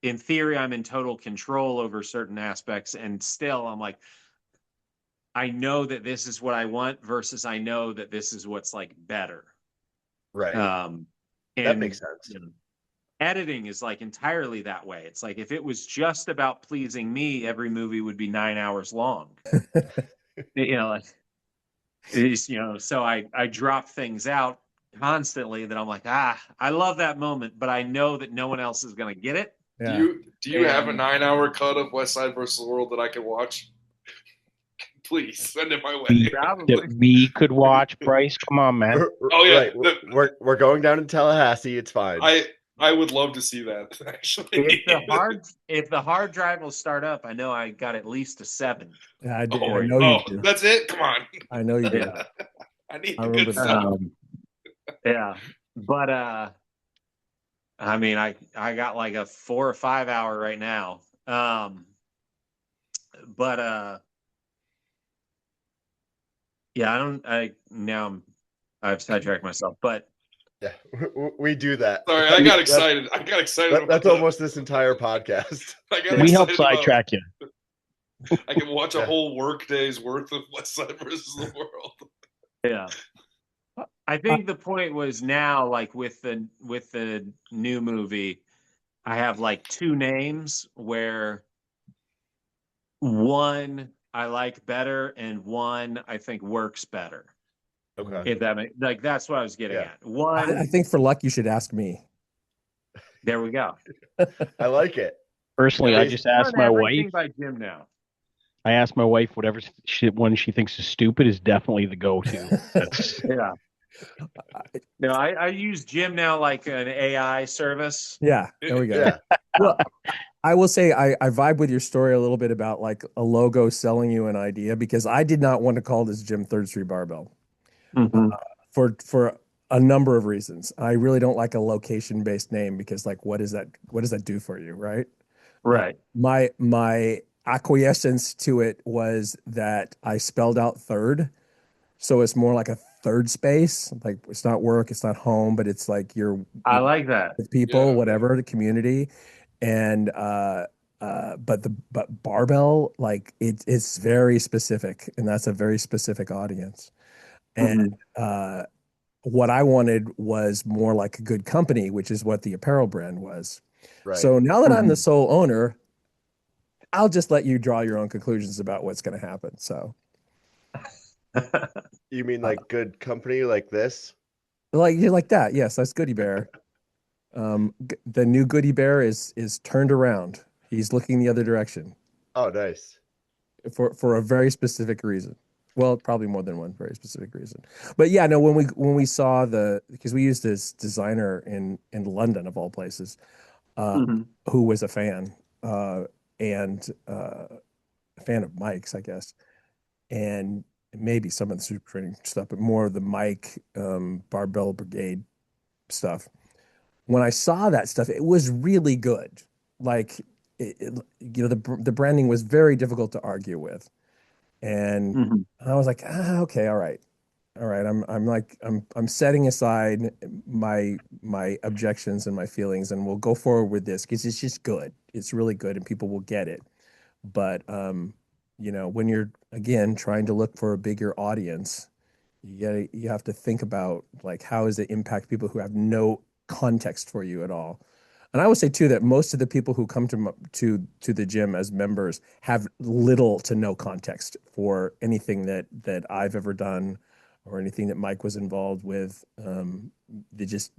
[SPEAKER 3] in theory, I'm in total control over certain aspects, and still I'm like, I know that this is what I want versus I know that this is what's like better.
[SPEAKER 1] Right.
[SPEAKER 3] And
[SPEAKER 1] that makes sense.
[SPEAKER 3] You know, editing is like entirely that way. It's like if it was just about pleasing me, every movie would be 9 hours long. You know, like it's, you know, so I drop things out constantly that I'm like, I love that moment, but I know that no one else is going to get it.
[SPEAKER 2] Yeah.
[SPEAKER 4] Do you have a 9-hour cut of Westside versus the World that I can watch? Please send it my way.
[SPEAKER 5] That we could watch, Bryce. Come on, man.
[SPEAKER 4] Oh yeah,
[SPEAKER 1] right. We're going down to Tallahassee. It's fine.
[SPEAKER 4] I would love to see that. Actually,
[SPEAKER 3] if the hard drive will start up, I know I got at least a 7.
[SPEAKER 2] Yeah, I did.
[SPEAKER 4] Oh,
[SPEAKER 2] I know you do.
[SPEAKER 4] That's it. Come on.
[SPEAKER 2] I know you did.
[SPEAKER 4] I need the good
[SPEAKER 2] that.
[SPEAKER 4] stuff.
[SPEAKER 3] Yeah, but I mean, I got like a 4 or 5 hour right now. But yeah, I've sidetracked myself, but
[SPEAKER 1] yeah, we do that.
[SPEAKER 4] Sorry, I got excited.
[SPEAKER 1] That's almost this entire podcast.
[SPEAKER 5] We help sidetrack you.
[SPEAKER 4] I can watch a whole work day's worth of Westside versus the World.
[SPEAKER 3] Yeah. I think the point was now, like with the new movie, I have like 2 names where one I like better and one I think works better.
[SPEAKER 1] Okay.
[SPEAKER 3] If that makes, like, that's what I was getting at. One,
[SPEAKER 2] I think for luck you should ask me.
[SPEAKER 3] There we go.
[SPEAKER 1] I like it.
[SPEAKER 5] Personally, I just asked my wife.
[SPEAKER 3] By Jim now.
[SPEAKER 5] I asked my wife whatever one she thinks is stupid is definitely the go-to.
[SPEAKER 3] Yeah. No, I use Jim now like an AI service.
[SPEAKER 2] Yeah, there we go.
[SPEAKER 1] Yeah.
[SPEAKER 2] Well, I will say I vibe with your story a little bit about like a logo selling you an idea, because I did not want to call this Jim Third Street Barbell for a number of reasons. I really don't like a location-based name because, like, what does that do for you, right?
[SPEAKER 3] Right.
[SPEAKER 2] My acquiescence to it was that I spelled out third, so it's more like a third space. Like, it's not work, it's not home, but it's like
[SPEAKER 3] I like that.
[SPEAKER 2] with people, whatever, the community, and but barbell, like it's very specific, and that's a very specific audience. And what I wanted was more like a good company, which is what the apparel brand was.
[SPEAKER 1] Right.
[SPEAKER 2] So now that I'm the sole owner, I'll just let you draw your own conclusions about what's going to happen. So,
[SPEAKER 1] you mean like good company like this?
[SPEAKER 2] Like you like that? Yes, that's Goodie Bear. The new Goodie Bear is turned around. He's looking the other direction.
[SPEAKER 1] Oh, nice.
[SPEAKER 2] For a very specific reason. Well, probably more than one very specific reason. But yeah, no, when we saw because we used this designer in London of all places, who was a fan and a fan of Mike's, I guess, and maybe some of the super training stuff, but more of the Mike Barbell Brigade stuff. When I saw that stuff, it was really good. Like, the branding was very difficult to argue with. And I was like, okay, all right. I'm setting aside my objections and my feelings, and we'll go forward with this because it's just good. It's really good, and people will get it. But when you're again trying to look for a bigger audience, you have to think about, like, how does it impact people who have no context for you at all. And I would say too that most of the people who come to the gym as members have little to no context for anything that I've ever done or anything that Mike was involved with. They just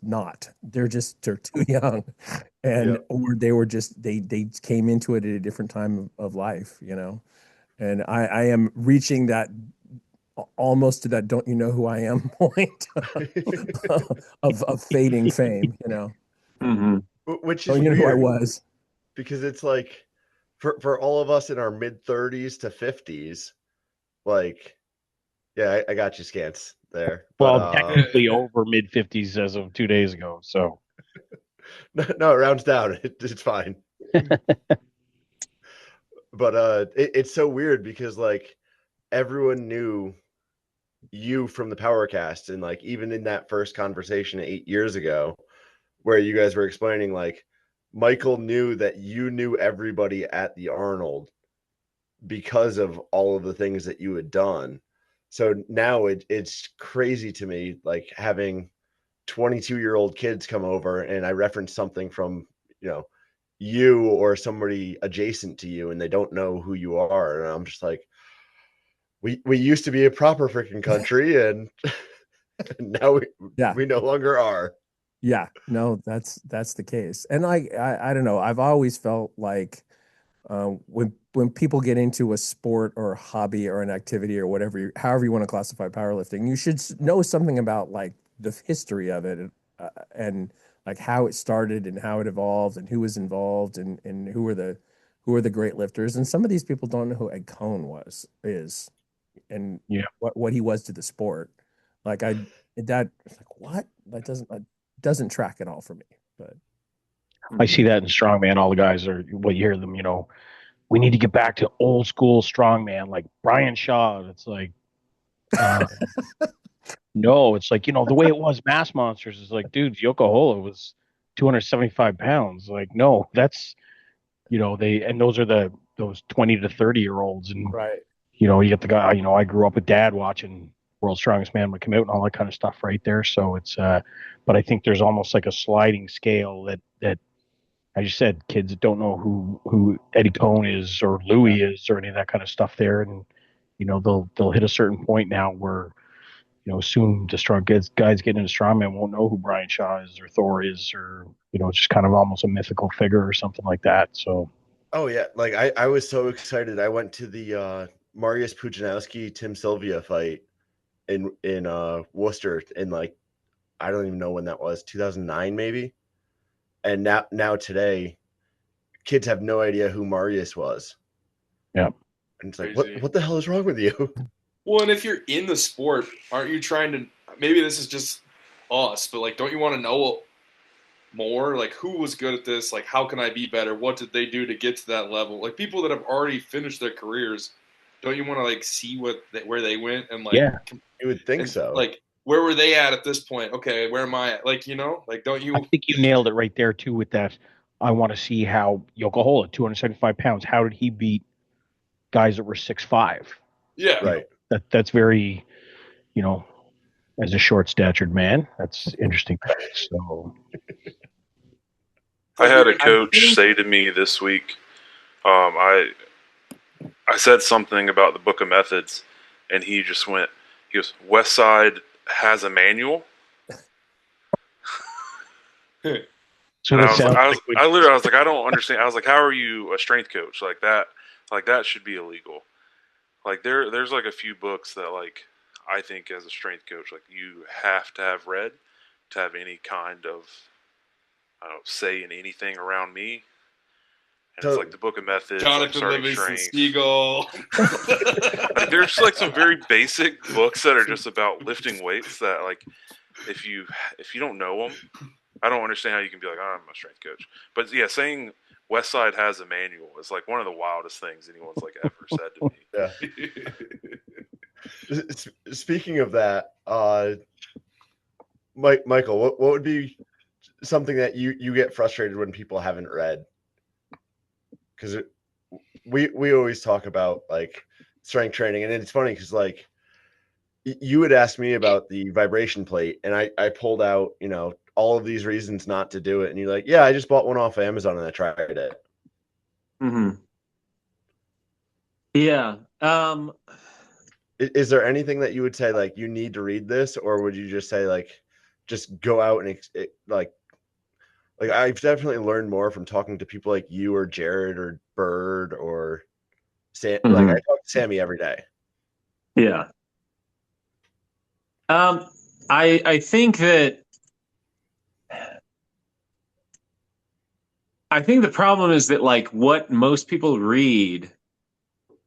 [SPEAKER 2] not. They're too young, and or they were just they came into it at a different time of life, And I am reaching that almost to that "don't you know who I am" point of fading fame,
[SPEAKER 1] Which is
[SPEAKER 2] you know
[SPEAKER 1] weird,
[SPEAKER 2] who I was,
[SPEAKER 1] because it's like for all of us in our mid 30s to 50s, like, yeah, I got you, Scants there.
[SPEAKER 5] Well, technically over mid 50s as of 2 days ago. So
[SPEAKER 1] no, it rounds down. It's fine. But it's so weird because, like, everyone knew you from the Powercast, and, like, even in that first conversation 8 years ago, where you guys were explaining, like, Michael knew that you knew everybody at the Arnold because of all of the things that you had done. So now it's crazy to me, like having 22-year-old kids come over and I reference something from, you or somebody adjacent to you and they don't know who you are. And I'm just like, we used to be a proper freaking country and now we no longer are.
[SPEAKER 2] Yeah, no, that's the case. And I don't know. I've always felt like when people get into a sport or a hobby or an activity or whatever, however you want to classify powerlifting, you should know something about like the history of it and like how it started and how it evolved and who was involved and who are the great lifters. And some of these people don't know who Ed Cohn is and what he was to the sport. Like that like what? That doesn't track at all for me. But
[SPEAKER 5] I see that in strongman. All the guys are what you hear them, we need to get back to old school strongman, like Brian Shaw. It's like, no, it's like, the way it was Mass Monsters is like, dude, Yokohama was 275 pounds. Like, no, that's, those are those 20 to 30-year-olds. And,
[SPEAKER 2] right.
[SPEAKER 5] You get the guy, I grew up with Dad watching World's Strongest Man would come out and all that kind of stuff right there. So it's, but I think there's almost like a sliding scale that, as you said, kids don't know who Eddie Cohn is or Louis is or any of that kind of stuff there. And, they'll hit a certain point now where, soon the guys getting into strongman won't know who Brian Shaw is or Thor is, or, it's just kind of almost a mythical figure or something like that. So.
[SPEAKER 1] Oh yeah. Like I was so excited. I went to the Mariusz Pudzianowski, Tim Sylvia fight in Worcester in like, I don't even know when that was, 2009 maybe. And now today, kids have no idea who Mariusz was.
[SPEAKER 5] Yeah.
[SPEAKER 1] And it's like, what the hell is wrong with you?
[SPEAKER 4] Well, and if you're in the sport, aren't you trying to, maybe this is just us, but like, don't you want to know more? Like, who was good at this? Like, how can I be better? What did they do to get to that level? Like, people that have already finished their careers, don't you want to like see where they went and like?
[SPEAKER 5] Yeah,
[SPEAKER 1] you would think so.
[SPEAKER 4] Like, where were they at this point? Okay, where am I at? Like, like, don't you?
[SPEAKER 5] I think you nailed it right there too with that. I want to see how Yokohama, 275 pounds, how did he beat guys that were 6'5"?
[SPEAKER 4] Yeah,
[SPEAKER 1] right.
[SPEAKER 5] That's very, as a short-statured man, that's interesting. So,
[SPEAKER 6] I had a coach say to me this week, I said something about the Book of Methods, and he goes, Westside has a manual.
[SPEAKER 5] So
[SPEAKER 6] I was like, I don't understand. I was like, how are you a strength coach like that? Like that should be illegal. Like there's like a few books that like I think as a strength coach, like you have to have read to have any kind of say in anything around me. And it's like the Book of Methods,
[SPEAKER 4] Jonathan
[SPEAKER 6] like
[SPEAKER 4] Livingston Seagull.
[SPEAKER 6] Like, there's like some very basic books that are just about lifting weights that like if you don't know them, I don't understand how you can be like, I'm a strength coach. But yeah, saying Westside has a manual is like one of the wildest things anyone's like ever said to
[SPEAKER 1] me. Yeah. Speaking of that, Michael, what would be something that you get frustrated when people haven't read? Because we always talk about like strength training, and it's funny because like you would ask me about the vibration plate, and I pulled out all of these reasons not to do it, and you're like, yeah, I just bought one off Amazon and I tried it.
[SPEAKER 3] Mm-hmm. Yeah.
[SPEAKER 1] Is there anything that you would say like you need to read this, or would you just say like just go out and like I've definitely learned more from talking to people like you or Jared or Bird or Sam. Mm-hmm. Like I talk to Sammy every day.
[SPEAKER 3] Yeah. I think that the problem is that like what most people read,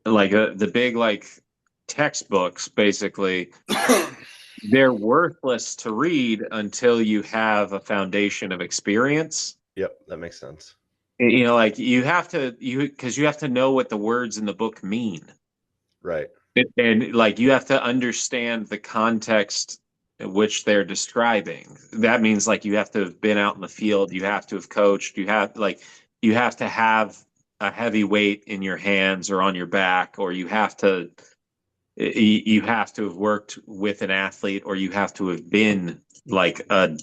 [SPEAKER 3] like the big like textbooks, basically, they're worthless to read until you have a foundation of experience.
[SPEAKER 1] Yep, that makes sense.
[SPEAKER 3] Like you have to know what the words in the book mean.
[SPEAKER 1] Right.
[SPEAKER 3] And like you have to understand the context which they're describing. That means like you have to have been out in the field, you have to have coached, you have to have a heavy weight in your hands or on your back, or you have to have worked with an athlete, or you have to have been like a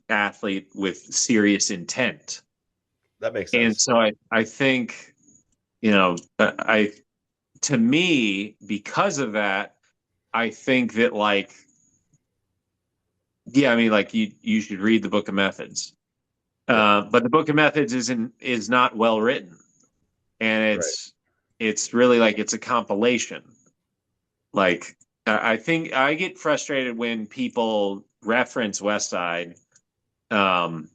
[SPEAKER 3] athlete with serious intent.
[SPEAKER 1] That makes sense.
[SPEAKER 3] And so I think, to me, because of that, I think that like, yeah, I mean, like you should read the Book of Methods. But the Book of Methods is not well written, and it's really like it's a compilation. Like I think I get frustrated when people reference Westside, and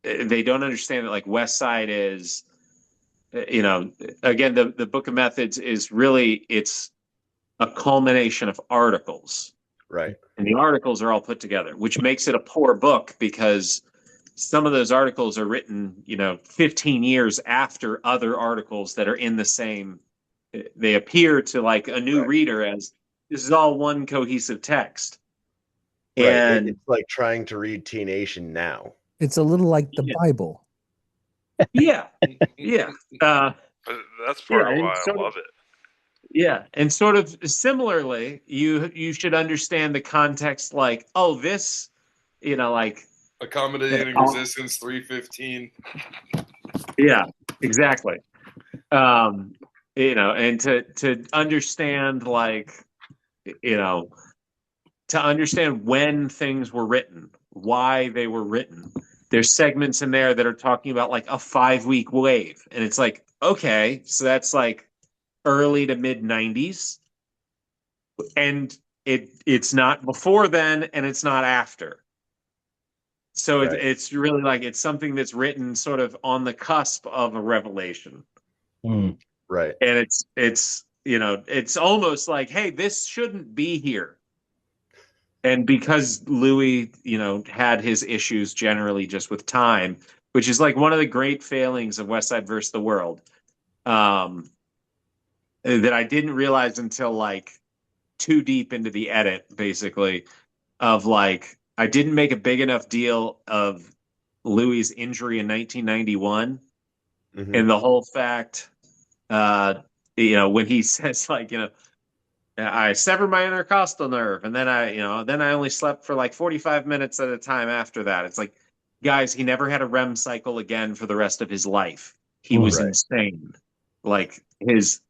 [SPEAKER 3] they don't understand that like Westside is, again, the Book of Methods is really, it's a culmination of articles.
[SPEAKER 1] Right.
[SPEAKER 3] And the articles are all put together, which makes it a poor book because some of those articles are written, 15 years after other articles that are in the same. They appear to like a new reader as this is all one cohesive text.
[SPEAKER 1] Right.
[SPEAKER 3] And
[SPEAKER 1] it's like trying to read T Nation now.
[SPEAKER 2] It's a little like the Bible.
[SPEAKER 3] Yeah. Yeah.
[SPEAKER 6] That's part of why I love it.
[SPEAKER 3] Yeah, and sort of similarly, you should understand the context. Like, oh, this, like
[SPEAKER 4] accommodating resistance 315.
[SPEAKER 3] Yeah, exactly. And to understand, like, to understand when things were written, why they were written. There's segments in there that are talking about like a 5-week wave, and it's like, okay, so that's like early to mid 90s, and it's not before then and it's not after, so it's really like it's something that's written sort of on the cusp of a revelation.
[SPEAKER 1] Right.
[SPEAKER 3] And it's almost like, hey, this shouldn't be here. And because Louis had his issues generally just with time, which is like one of the great failings of Westside versus the World, that I didn't realize until like too deep into the edit, basically, of like, I didn't make a big enough deal of Louis' injury in 1991. And the whole fact, when he says like, I severed my intercostal nerve, and then I only slept for like 45 minutes at a time after that. It's like, guys, he never had a REM cycle again for the rest of his life. He was insane. Like his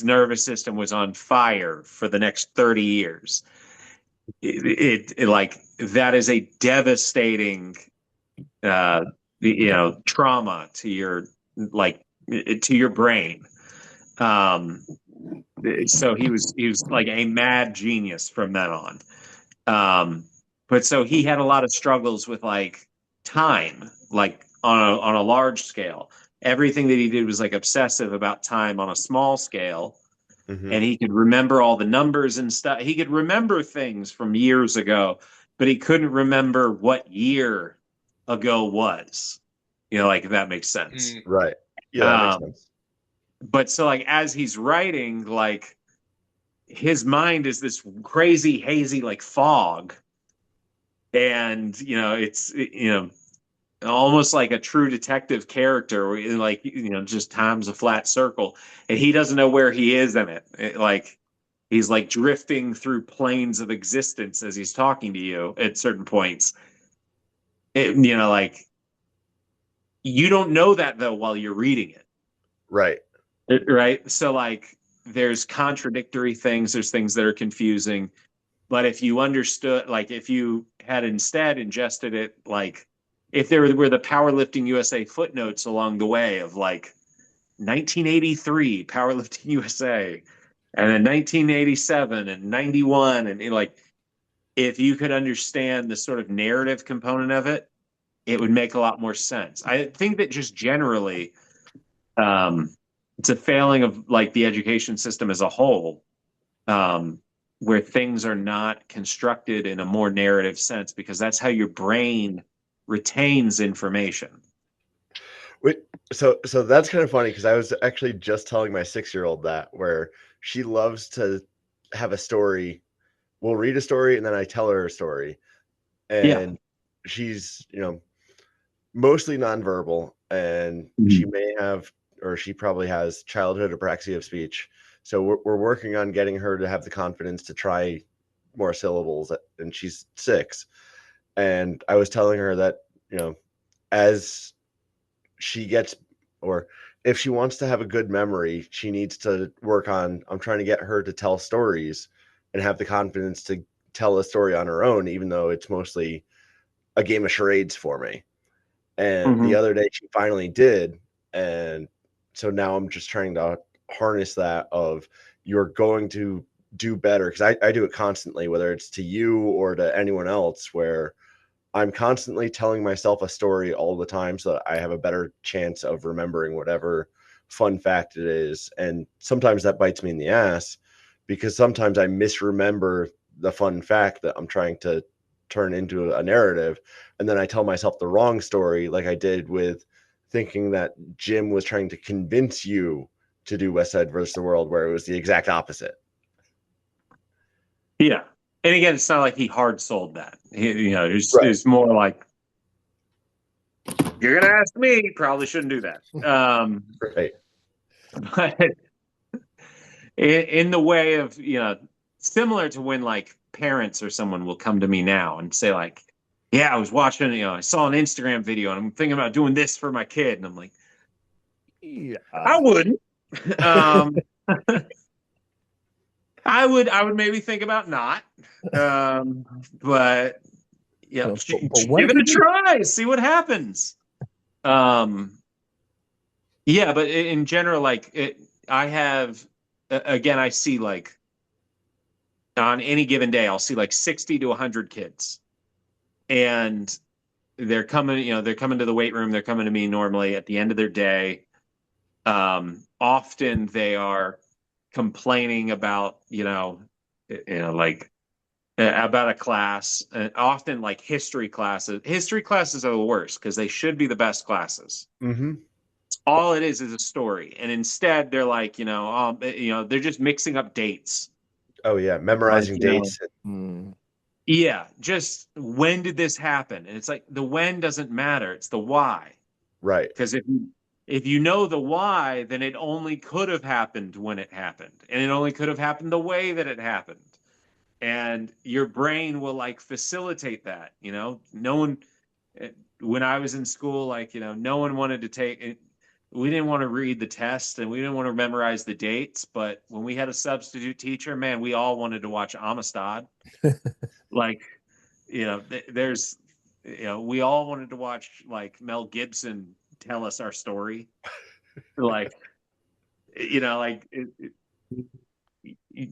[SPEAKER 3] nervous system was on fire for the next 30 years. It like, that is a devastating, trauma to your, like, to your brain. So he was like a mad genius from then on. But so he had a lot of struggles with like time, like on a large scale. Everything that he did was like obsessive about time on a small scale. And he could remember all the numbers and stuff. He could remember things from years ago, but he couldn't remember what year ago was. Like, if that makes sense.
[SPEAKER 1] Right. Yeah, that makes sense.
[SPEAKER 3] But so like, as he's writing, like, his mind is this crazy, hazy, like fog. And, it's, almost like a true detective character, where, like, just time's a flat circle and he doesn't know where he is in it. Like, he's like drifting through planes of existence as he's talking to you at certain points. Like, you don't know that though while you're reading it.
[SPEAKER 1] Right.
[SPEAKER 3] Right. So like, there's contradictory things. There's things that are confusing. But if you understood, like, if you had instead ingested it, like, if there were the Powerlifting USA footnotes along the way of like 1983 Powerlifting USA, and then 1987 and 91, and like, if you could understand the sort of narrative component of it, it would make a lot more sense. I think that just generally, it's a failing of like the education system as a whole, where things are not constructed in a more narrative sense, because that's how your brain retains information.
[SPEAKER 1] So that's kind of funny, because I was actually just telling my 6-year-old that, where she loves to have a story. We'll read a story and then I tell her a story. And she's, mostly nonverbal, and she may have, or she probably has childhood apraxia of speech. So we're working on getting her to have the confidence to try more syllables, and she's 6. And I was telling her that, as she gets, or if she wants to have a good memory, she needs to work on, I'm trying to get her to tell stories and have the confidence to tell a story on her own, even though it's mostly a game of charades for me. And the other day she finally did. And so now I'm just trying to harness that of, you're going to do better. Cause I do it constantly, whether it's to you or to anyone else, where I'm constantly telling myself a story all the time so that I have a better chance of remembering whatever fun fact it is. And sometimes that bites me in the ass, because sometimes I misremember the fun fact that I'm trying to turn into a narrative. And then I tell myself the wrong story, like I did with thinking that Jim was trying to convince you to do Westside versus the World, where it was the exact opposite.
[SPEAKER 3] Yeah. And again, it's not like he hard sold that. It's more like, you're going to ask me, probably shouldn't do that.
[SPEAKER 1] Right.
[SPEAKER 3] But in the way of, similar to when like parents or someone will come to me now and say like, yeah, I was watching, I saw an Instagram video and I'm thinking about doing this for my kid. And I'm like, yeah, I wouldn't. I would maybe think about not. But yeah, give it a try, see what happens. Yeah, but in general, like I have, again, I see like on any given day, I'll see like 60 to 100 kids, and they're coming, they're coming to the weight room. They're coming to me normally at the end of their day. Often they are complaining about, like about a class, and often like history classes. History classes are the worst because they should be the best classes. All it is a story, and instead they're like, they're just mixing up dates.
[SPEAKER 1] Oh yeah, memorizing dates.
[SPEAKER 3] Yeah, just when did this happen? And it's like the when doesn't matter; it's the why.
[SPEAKER 1] Right.
[SPEAKER 3] Because if you know the why, then it only could have happened when it happened, and it only could have happened the way that it happened. And your brain will like facilitate that. No one, when I was in school, like, no one wanted to take it. We didn't want to read the test and we didn't want to memorize the dates. But when we had a substitute teacher, man, we all wanted to watch Amistad. Like, there's, we all wanted to watch like Mel Gibson tell us our story. Like,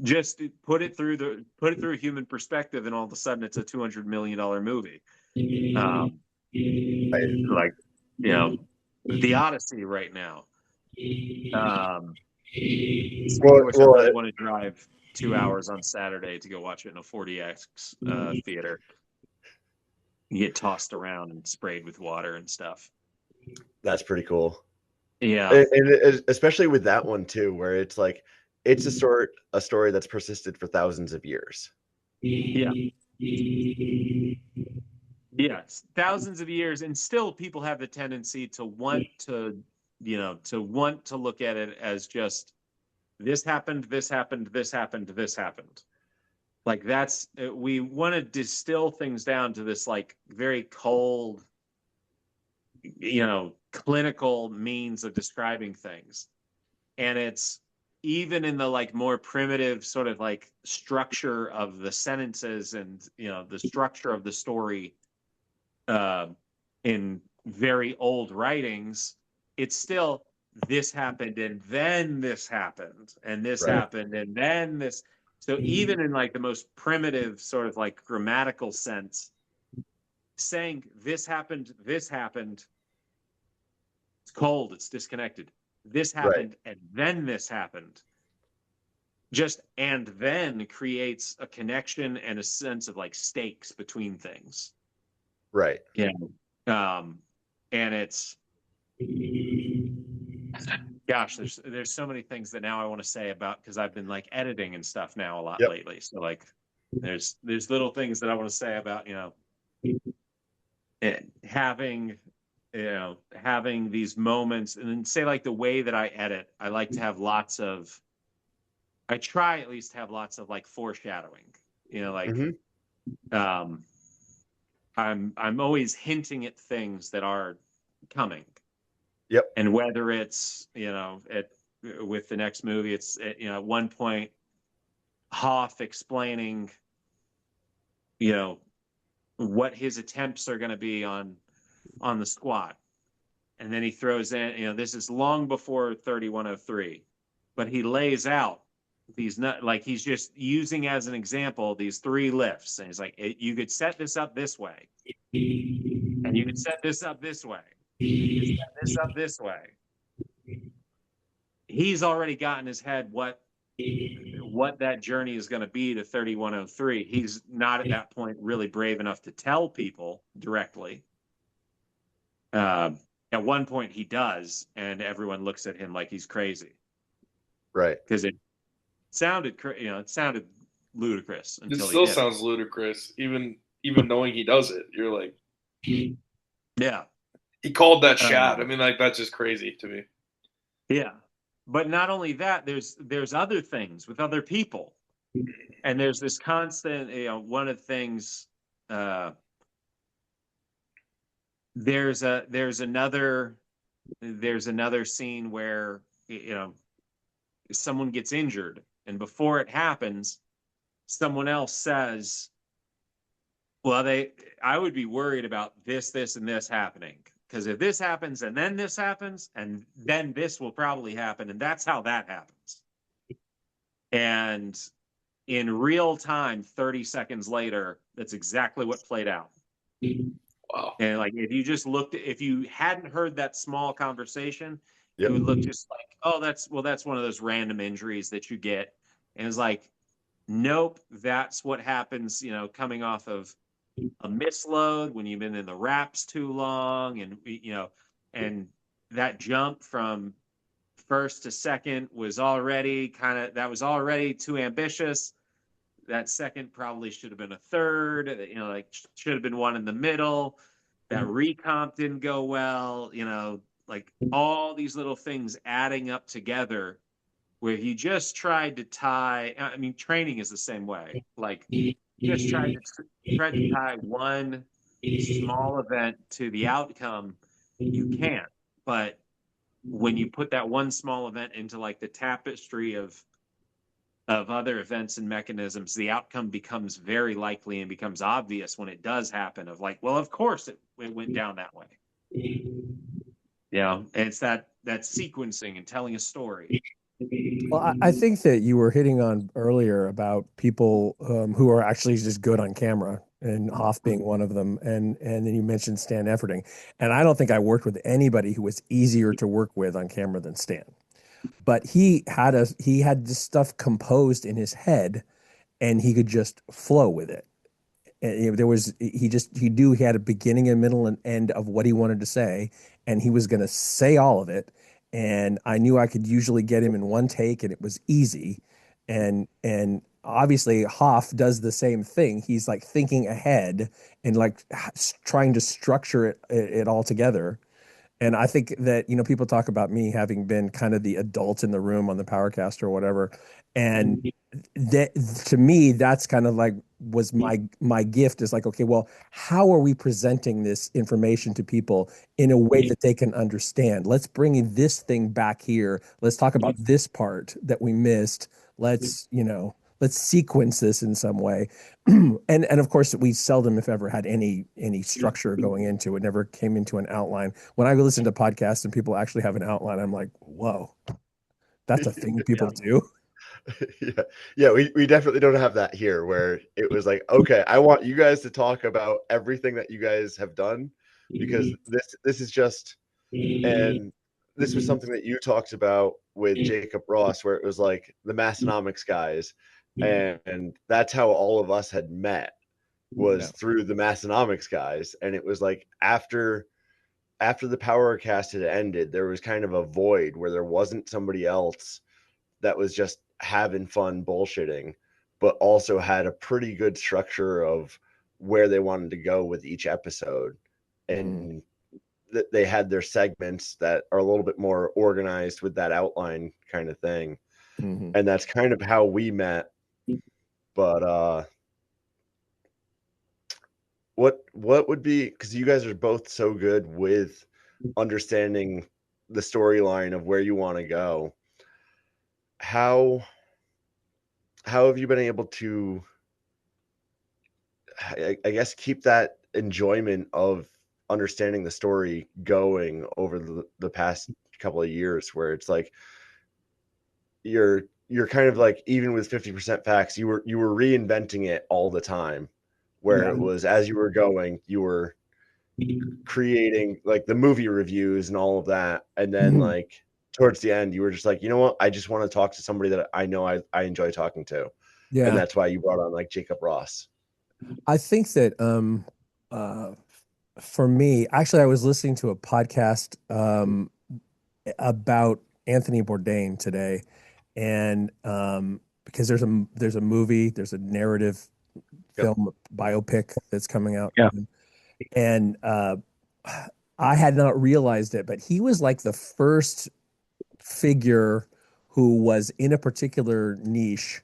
[SPEAKER 3] just put it through a human perspective, and all of a sudden it's a $200 million movie. Like, the Odyssey right now. I really want to drive 2 hours on Saturday to go watch it in a 40X theater. You get tossed around and sprayed with water and stuff.
[SPEAKER 1] That's pretty cool.
[SPEAKER 3] Yeah,
[SPEAKER 1] and especially with that one too, where it's like it's a story that's persisted for thousands of years.
[SPEAKER 3] Yeah. Yes, thousands of years, and still people have the tendency to want to, to look at it as just this happened, this happened, this happened, this happened. Like we want to distill things down to this like very cold, clinical means of describing things. And it's even in the like more primitive sort of like structure of the sentences and, the structure of the story, in very old writings, it's still this happened and then this happened and this happened and then this. So even in like the most primitive sort of like grammatical sense, saying this happened, it's cold, it's disconnected. This happened and then this happened. Just and then creates a connection and a sense of like stakes between things.
[SPEAKER 1] Right.
[SPEAKER 3] Yeah. And it's Gosh, there's so many things that now I want to say about, because I've been like editing and stuff now a lot
[SPEAKER 1] Yep.
[SPEAKER 3] lately. So like there's little things that I want to say about, having having these moments, and then say like the way that I edit, I like to have I try at least to have lots of like foreshadowing, like I'm always hinting at things that are coming.
[SPEAKER 1] Yep.
[SPEAKER 3] And whether it's, with the next movie, it's, at one point, Hoff explaining, what his attempts are going to be on the squat. And then he throws in, this is long before 3103, but he lays out these, like he's just using as an example these 3 lifts. And he's like, you could set this up this way. And you could set this up this way. You could set this up this way. He's already got in his head what that journey is going to be to 3103. He's not at that point really brave enough to tell people directly. At one point he does, and everyone looks at him like he's crazy.
[SPEAKER 1] Right.
[SPEAKER 3] Because it sounded ludicrous.
[SPEAKER 4] It still sounds ludicrous, even knowing he does it. You're like,
[SPEAKER 3] yeah.
[SPEAKER 4] He called that shot. I mean, like, that's just crazy to me.
[SPEAKER 3] Yeah. But not only that, there's other things with other people. And there's this constant, one of the things, there's another scene where, someone gets injured, and before it happens, someone else says, well, I would be worried about this, and this happening. Because if this happens, and then this happens, and then this will probably happen, and that's how that happens. And in real time, 30 seconds later, that's exactly what played out.
[SPEAKER 4] Wow.
[SPEAKER 3] And like, if you hadn't heard that small conversation,
[SPEAKER 1] yep.
[SPEAKER 3] It would look just like, oh, that's one of those random injuries that you get. And it's like, nope, that's what happens, coming off of a misload when you've been in the wraps too long, and and that jump from first to second was already too ambitious. That second probably should have been a third, should have been one in the middle. That recomp didn't go well, like all these little things adding up together, where he just tried to tie, I mean, training is the same way. Like, just tried to tie one small event to the outcome. You can't. But when you put that one small event into like the tapestry of other events and mechanisms, the outcome becomes very likely and becomes obvious when it does happen, of like, well, of course it went down that way. And it's that sequencing and telling a story.
[SPEAKER 2] Well, I think that you were hitting on earlier about people who are actually just good on camera, and Hoff being one of them. And then you mentioned Stan Efferding. And I don't think I worked with anybody who was easier to work with on camera than Stan. But he had this stuff composed in his head, and he could just flow with it. And he knew he had a beginning, a middle, and end of what he wanted to say, and he was going to say all of it. And I knew I could usually get him in one take, and it was easy. And obviously Hoff does the same thing. He's like thinking ahead and like trying to structure it all together. And I think that, people talk about me having been kind of the adult in the room on the Powercast or whatever. And that, to me, that's kind of like was my gift, is like, okay, well, how are we presenting this information to people in a way that they can understand? Let's bring this thing back here. Let's talk about this part that we missed. Let's sequence this in some way. And of course, we seldom, if ever, had any structure going into it. Never came into an outline. When I listen to podcasts and people actually have an outline, I'm like, whoa, that's a thing people do.
[SPEAKER 1] Yeah. We definitely don't have that here, where it was like, okay, I want you guys to talk about everything that you guys have done, because this is just, and this was something that you talked about with Jacob Ross, where it was like the Massonomics guys. And that's how all of us had met, was through the Massonomics guys. And it was like, after after the Power Cast had ended, there was kind of a void where there wasn't somebody else that was just having fun bullshitting, but also had a pretty good structure of where they wanted to go with each episode. And they had their segments that are a little bit more organized with that outline kind of thing. And that's kind of how we met. But what would be, because you guys are both so good with understanding the storyline of where you want to go, how have you been able to, I guess, keep that enjoyment of understanding the story going over the past couple of years, where it's like you're kind of like, even with 50% facts, you were reinventing it all the time, where it was, as you were going, you were creating like the movie reviews and all of that, and then like towards the end you were just like, you know what, I just want to talk to somebody that I know I enjoy talking to. And that's why you brought on like Jacob Ross.
[SPEAKER 2] I think that for me, actually, I was listening to a podcast about Anthony Bourdain today, and because there's a movie, there's a narrative film biopic that's coming out, and I had not realized it, but he was like the first figure who was in a particular niche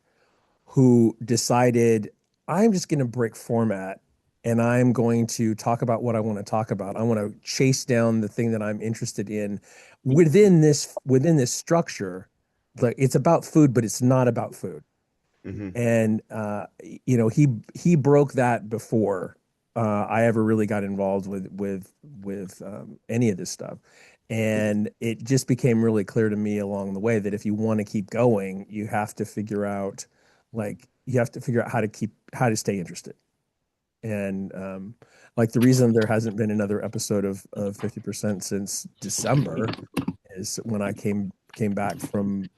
[SPEAKER 2] who decided, I'm just going to break format and I'm going to talk about what I want to talk about. I want to chase down the thing that I'm interested in within this structure. Like, it's about food, but it's not about food. And you know, he broke that before I ever really got involved with any of this stuff. And it just became really clear to me along the way that if you want to keep going, you have to figure out how to stay interested. And like, the reason there hasn't been another episode of 50% since December is when I came back from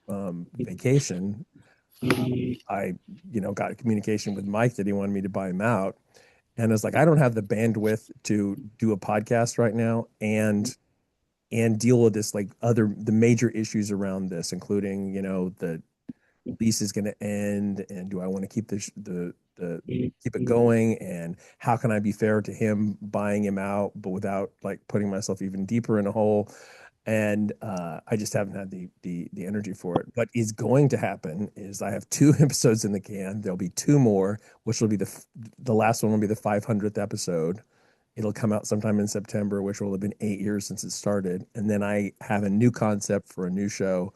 [SPEAKER 2] vacation. I, got a communication with Mike that he wanted me to buy him out. And I was like, I don't have the bandwidth to do a podcast right now and deal with this, like, the major issues around this, including, the lease is going to end, and do I want to keep keep it going, and how can I be fair to him buying him out, but without like putting myself even deeper in a hole. And I just haven't had the energy for it. What is going to happen is I have 2 episodes in the can. There'll be 2 more, which will be the last one will be the 500th episode. It'll come out sometime in September, which will have been 8 years since it started. And then I have a new concept for a new show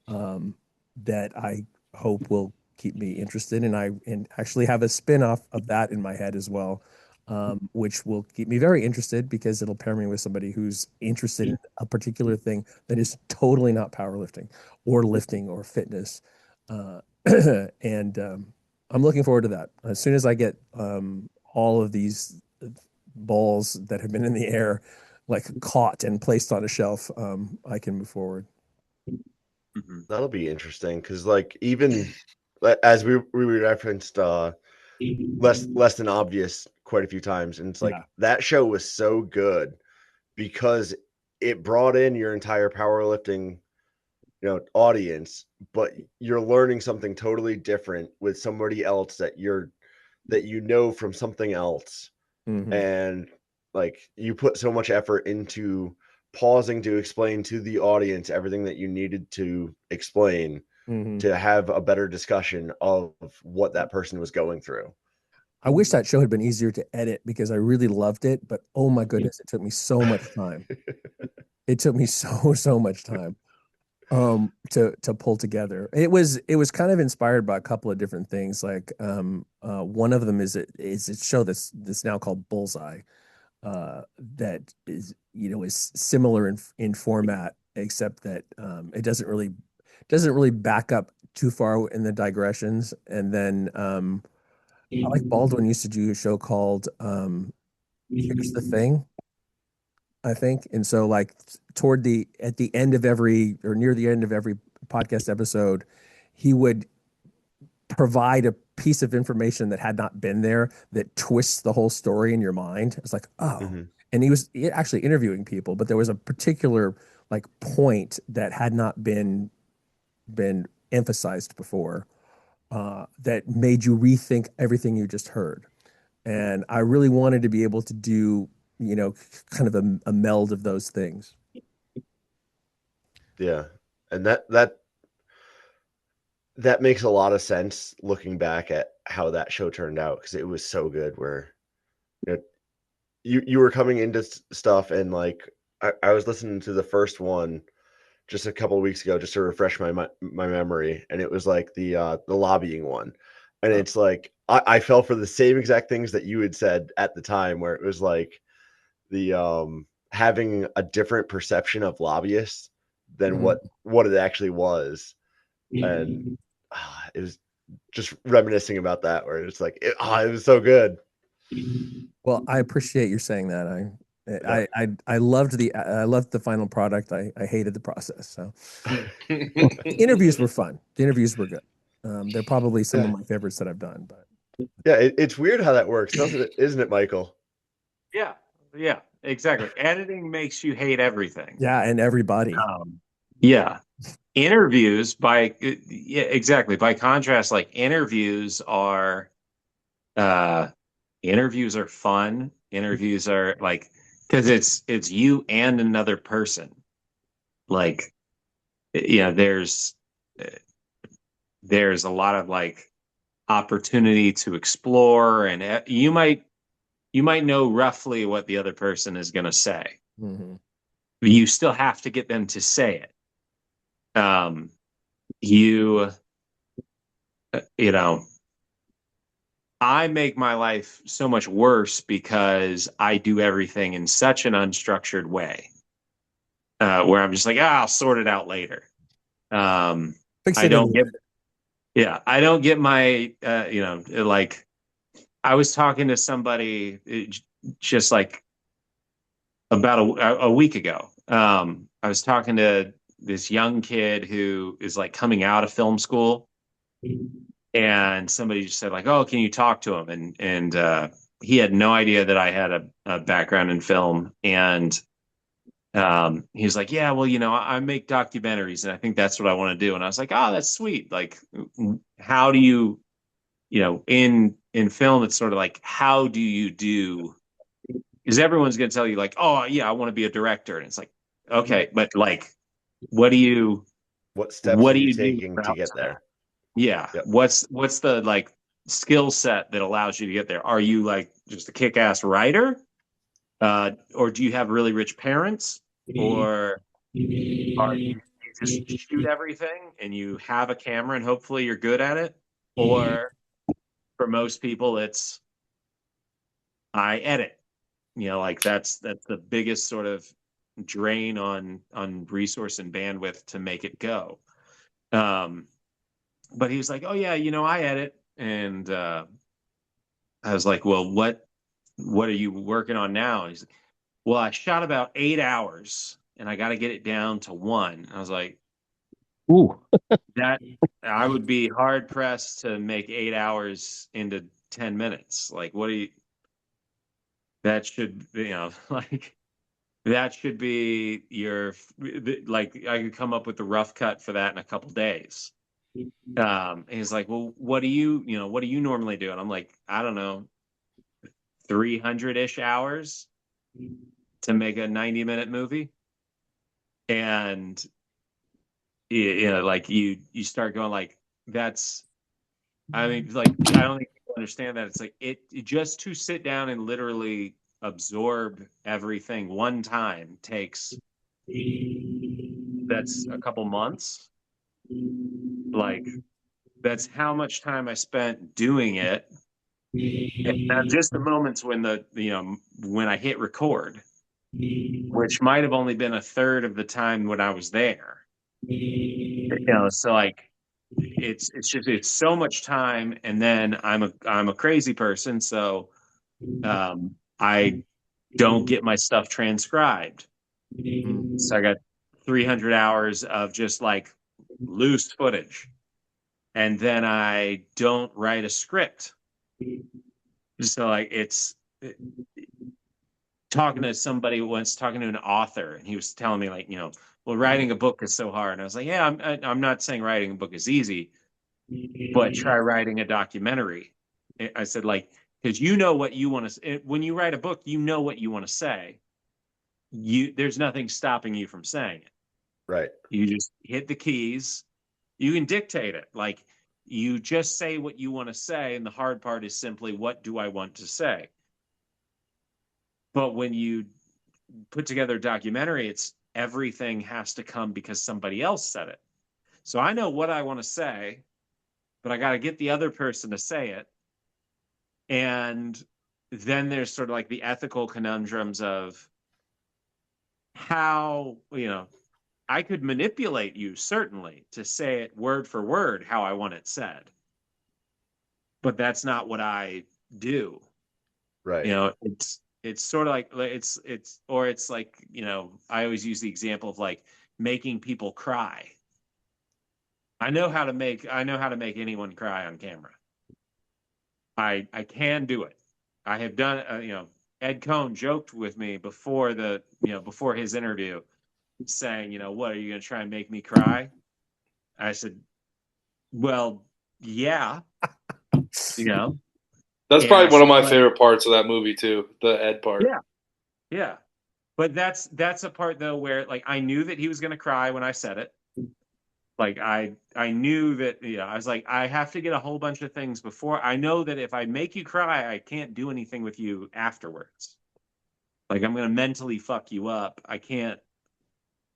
[SPEAKER 2] that I hope will keep me interested. And actually have a spin-off of that in my head as well, which will keep me very interested because it'll pair me with somebody who's interested in a particular thing that is totally not powerlifting or lifting or fitness. And I'm looking forward to that. As soon as I get all of these balls that have been in the air, like, caught and placed on a shelf, I can move forward.
[SPEAKER 1] That'll be interesting, because like, even as we referenced less than obvious quite a few times, and it's like, that show was so good because it brought in your entire powerlifting audience, but you're learning something totally different with somebody else that from something else. And like, you put so much effort into pausing to explain to the audience everything that you needed to explain to have a better discussion of what that person was going through.
[SPEAKER 2] I wish that show had been easier to edit because I really loved it, but oh my goodness, it took me so much time. It took me so much time to pull together. It was kind of inspired by a couple of different things. Like one of them is a show that's now called Bullseye, that is similar in format, except that it doesn't really back up too far in the digressions. And then Alec Baldwin used to do a show called Here's the Thing, I think. And so, like, at the end of every, or near the end of every podcast episode, he would provide a piece of information that had not been there that twists the whole story in your mind. It's like, oh. and he was actually interviewing people, but there was a particular like point that had not been emphasized before, that made you rethink everything you just heard. And I really wanted to be able to do, kind of a meld of those things.
[SPEAKER 1] Yeah. And that makes a lot of sense looking back at how that show turned out, because it was so good. Where you were coming into stuff, and like I was listening to the first one just a couple of weeks ago just to refresh my memory, and it was like the lobbying one, and it's like I fell for the same exact things that you had said at the time, where it was like the having a different perception of lobbyists than what it actually was. And it was just reminiscing about that, where it's like it was so good.
[SPEAKER 2] Well, I appreciate you saying that. I loved the final product. I hated the process. So the interviews were fun. The interviews were good. They're probably some of my favorites that I've done. But
[SPEAKER 1] yeah, it's weird how that works, doesn't it? Isn't it, Michael?
[SPEAKER 3] Yeah, exactly. Editing makes you hate everything.
[SPEAKER 2] Yeah, and everybody.
[SPEAKER 3] Yeah. Interviews exactly. By contrast, like interviews are fun. Interviews are like, because it's you and another person. Like, there's a lot of like opportunity to explore, and you might know roughly what the other person is going to say.
[SPEAKER 2] Mm-hmm.
[SPEAKER 3] You still have to get them to say it. I make my life so much worse because I do everything in such an unstructured way, where I'm just like, I'll sort it out later. I don't get my, like, I was talking to somebody just like about a week ago. I was talking to this young kid who is like coming out of film school, and somebody just said like, "Oh, can you talk to him?" And he had no idea that I had a background in film, and he was like, "Yeah, well, I make documentaries, and I think that's what I want to do." And I was like, "Oh, that's sweet. Like, how do you, in film, it's sort of like, how do you do?" Because everyone's going to tell you like, "Oh, yeah, I want to be a director," and it's like, okay, but like, what
[SPEAKER 1] steps are you
[SPEAKER 3] do
[SPEAKER 1] taking to get there?
[SPEAKER 3] Yeah. Yep. What's the like skill set that allows you to get there? Are you like just a kick-ass writer? Or do you have really rich parents? Or are you just shoot everything and you have a camera and hopefully you're good at it? Or for most people, it's I edit. Like that's the biggest sort of drain on resource and bandwidth to make it go. But he was like, "Oh yeah, I edit," and I was like, "Well, what are you working on now?" And he's like, "Well, I shot about 8 hours, and I got to get it down to one." I was like,
[SPEAKER 5] "Ooh,
[SPEAKER 3] that I would be hard pressed to make 8 hours into 10 minutes. Like, what do you? That should, like." That should be your, like, I could come up with the rough cut for that in a couple days. And he's like, "Well, what do you normally do?" And I'm like, "I don't know, 300-ish hours to make a 90-minute movie." And like you start going like, that's, I mean, like, I don't think people understand that. It's like it just to sit down and literally absorb everything one time takes, that's a couple months. Like, that's how much time I spent doing it. And now just the moments when when I hit record, which might have only been a third of the time when I was there. So like it's so much time, and then I'm a crazy person, so I don't get my stuff transcribed. So I got 300 hours of just like loose footage, and then I don't write a script. So like talking to somebody once, talking to an author, and he was telling me like, well, writing a book is so hard. And I was like, yeah, I'm not saying writing a book is easy, but try writing a documentary. I said, like, because you know what you want to, when you write a book, you know what you want to say. There's nothing stopping you from saying it.
[SPEAKER 1] Right.
[SPEAKER 3] You just hit the keys. You can dictate it. Like, you just say what you want to say. And the hard part is simply, what do I want to say? But when you put together a documentary, it's everything has to come because somebody else said it. So I know what I want to say, but I got to get the other person to say it. And then there's sort of like the ethical conundrums of how, I could manipulate you certainly to say it word for word how I want it said. But that's not what I do.
[SPEAKER 1] Right.
[SPEAKER 3] It's sort of like it's like, I always use the example of like making people cry. I know how to make anyone cry on camera. I can do it. I have done Ed Cohn joked with me before before his interview saying, what, are you going to try and make me cry? I said, well, yeah.
[SPEAKER 4] That's probably one of my favorite parts of that movie too, the Ed part.
[SPEAKER 3] Yeah. But that's a part though where like I knew that he was going to cry when I said it. Like I knew that, I was like, I have to get a whole bunch of things before. I know that if I make you cry, I can't do anything with you afterwards. Like, I'm going to mentally fuck you up. I can't,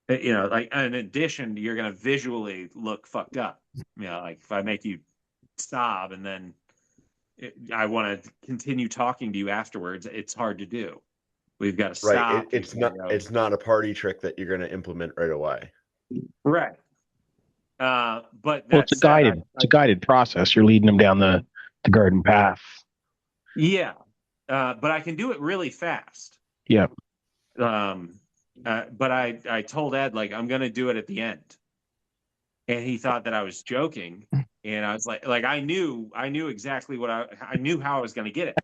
[SPEAKER 3] like, in addition, you're going to visually look fucked up. Like if I make you sob and then I want to continue talking to you afterwards, it's hard to do. We've got to stop.
[SPEAKER 1] Right. It's not a party trick that you're going to implement right away.
[SPEAKER 3] Right. But
[SPEAKER 5] it's a guided process. You're leading them down the garden path.
[SPEAKER 3] Yeah. But I can do it really fast.
[SPEAKER 5] Yeah.
[SPEAKER 3] But I told Ed, like, I'm going to do it at the end. And he thought that I was joking. And I was like I knew exactly I knew how I was going to get it.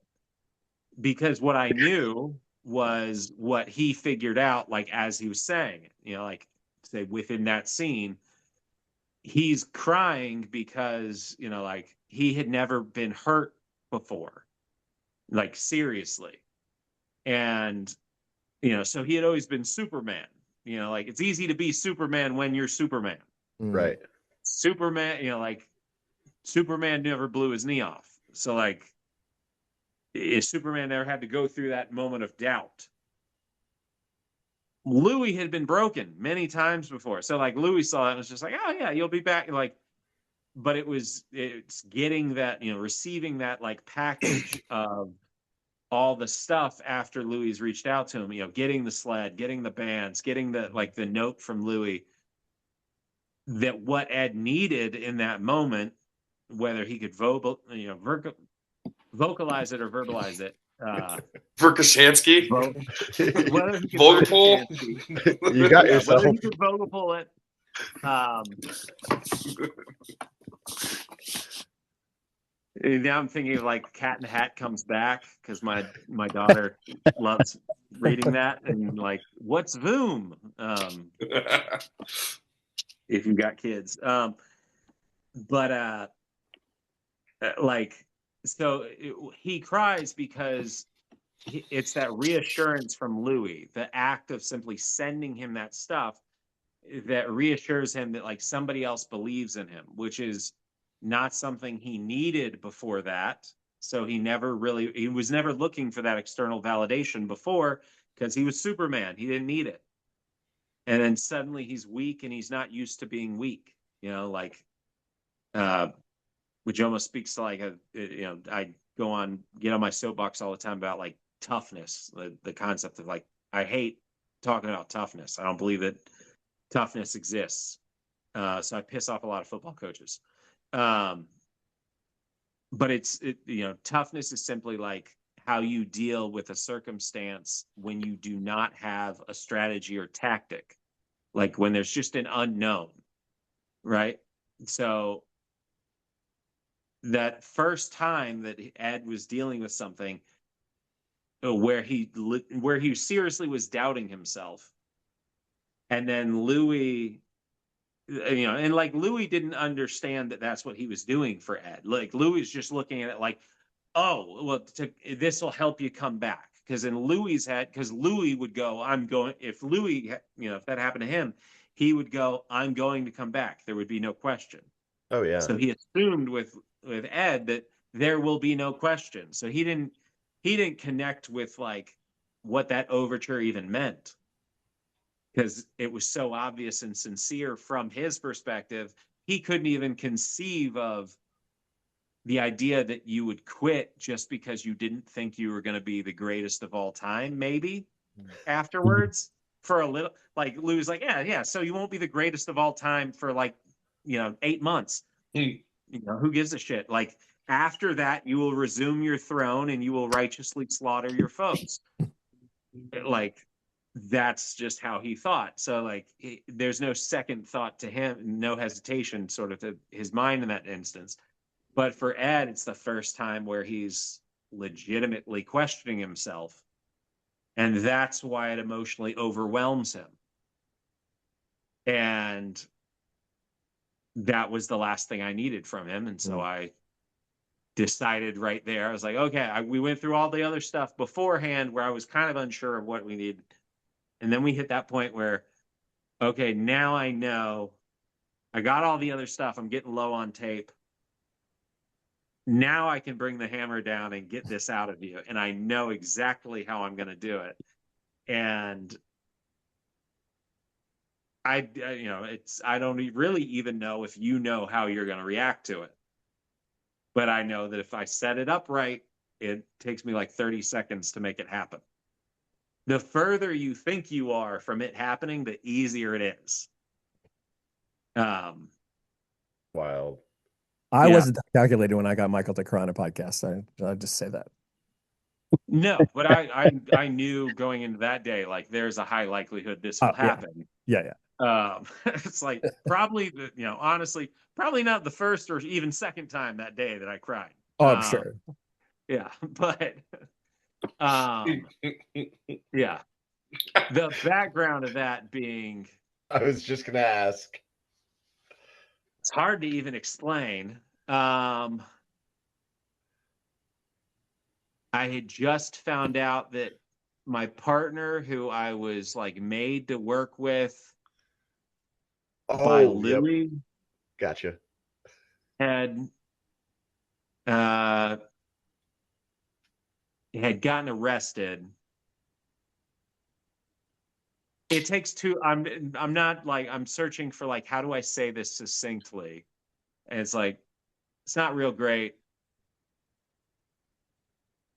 [SPEAKER 3] Because what I knew was what he figured out, like, as he was saying it, like, say, within that scene, he's crying because, like, he had never been hurt before, like, seriously. And, so he had always been Superman, like, it's easy to be Superman when you're Superman.
[SPEAKER 1] Right.
[SPEAKER 3] Superman, like, Superman never blew his knee off. So, like, Superman never had to go through that moment of doubt. Louis had been broken many times before. So, like, Louis saw that and was just like, oh, yeah, you'll be back. Like, but it's getting that, receiving that, like, package of all the stuff after Louis reached out to him, getting the sled, getting the bands, getting the, like, the note from Louis, that what Ed needed in that moment, whether he could vocalize it or verbalize it.
[SPEAKER 4] Verkashansky?
[SPEAKER 1] Vogapol? You got yourself.
[SPEAKER 3] Whether he could Vogapol it. Now I'm thinking of, like, Cat in the Hat Comes Back, because my daughter loves reading that, and, like, what's Voom? If you got kids. Like, so he cries because it's that reassurance from Louis, the act of simply sending him that stuff that reassures him that, like, somebody else believes in him, which is not something he needed before that. So he was never looking for that external validation before, because he was Superman. He didn't need it. And then suddenly he's weak and he's not used to being weak, like, which almost speaks to, like, I get on my soapbox all the time about, like, toughness, the concept of, like, I hate talking about toughness. I don't believe that toughness exists. So I piss off a lot of football coaches. But toughness is simply, like, how you deal with a circumstance when you do not have a strategy or tactic, like when there's just an unknown, right? So that first time that Ed was dealing with something, where he seriously was doubting himself. And then Louis, and like Louis didn't understand that that's what he was doing for Ed. Like Louis is just looking at it like, oh, well, this will help you come back. Because in Louis's head, because Louis would go, I'm going, if Louis, if that happened to him, he would go, I'm going to come back. There would be no question.
[SPEAKER 1] Oh, yeah.
[SPEAKER 3] So he assumed with Ed that there will be no question. So he didn't connect with like what that overture even meant, because it was so obvious and sincere from his perspective. He couldn't even conceive of the idea that you would quit just because you didn't think you were going to be the greatest of all time, maybe afterwards for a little. Like Lou's like, yeah. So you won't be the greatest of all time for like, 8 months. Who gives a shit? Like after that, you will resume your throne and you will righteously slaughter your foes. Like that's just how he thought. So like there's no second thought to him, no hesitation sort of to his mind in that instance. But for Ed, it's the first time where he's legitimately questioning himself. And that's why it emotionally overwhelms him. And that was the last thing I needed from him. And so I decided right there, I was like, okay, we went through all the other stuff beforehand where I was kind of unsure of what we needed. And then we hit that point where, okay, now I know I got all the other stuff. I'm getting low on tape. Now I can bring the hammer down and get this out of you. And I know exactly how I'm going to do it. And I don't really even know if you know how you're going to react to it. But I know that if I set it up right, it takes me like 30 seconds to make it happen. The further you think you are from it happening, the easier it is.
[SPEAKER 1] Wild.
[SPEAKER 2] I wasn't calculating when I got Michael to Corona podcast. I'll just say that.
[SPEAKER 3] No, but I knew going into that day, like there's a high likelihood this will happen.
[SPEAKER 2] Yeah.
[SPEAKER 3] It's like probably, honestly, probably not the first or even second time that day that I cried.
[SPEAKER 2] Oh, I'm sure.
[SPEAKER 3] Yeah, but yeah. The background of that being,
[SPEAKER 1] I was just gonna ask.
[SPEAKER 3] It's hard to even explain. I had just found out that my partner, who I was like made to work with by Louis,
[SPEAKER 1] yep. Gotcha,
[SPEAKER 3] had gotten arrested. It takes two. I'm not like, I'm searching for like, how do I say this succinctly? And it's like, it's not real great.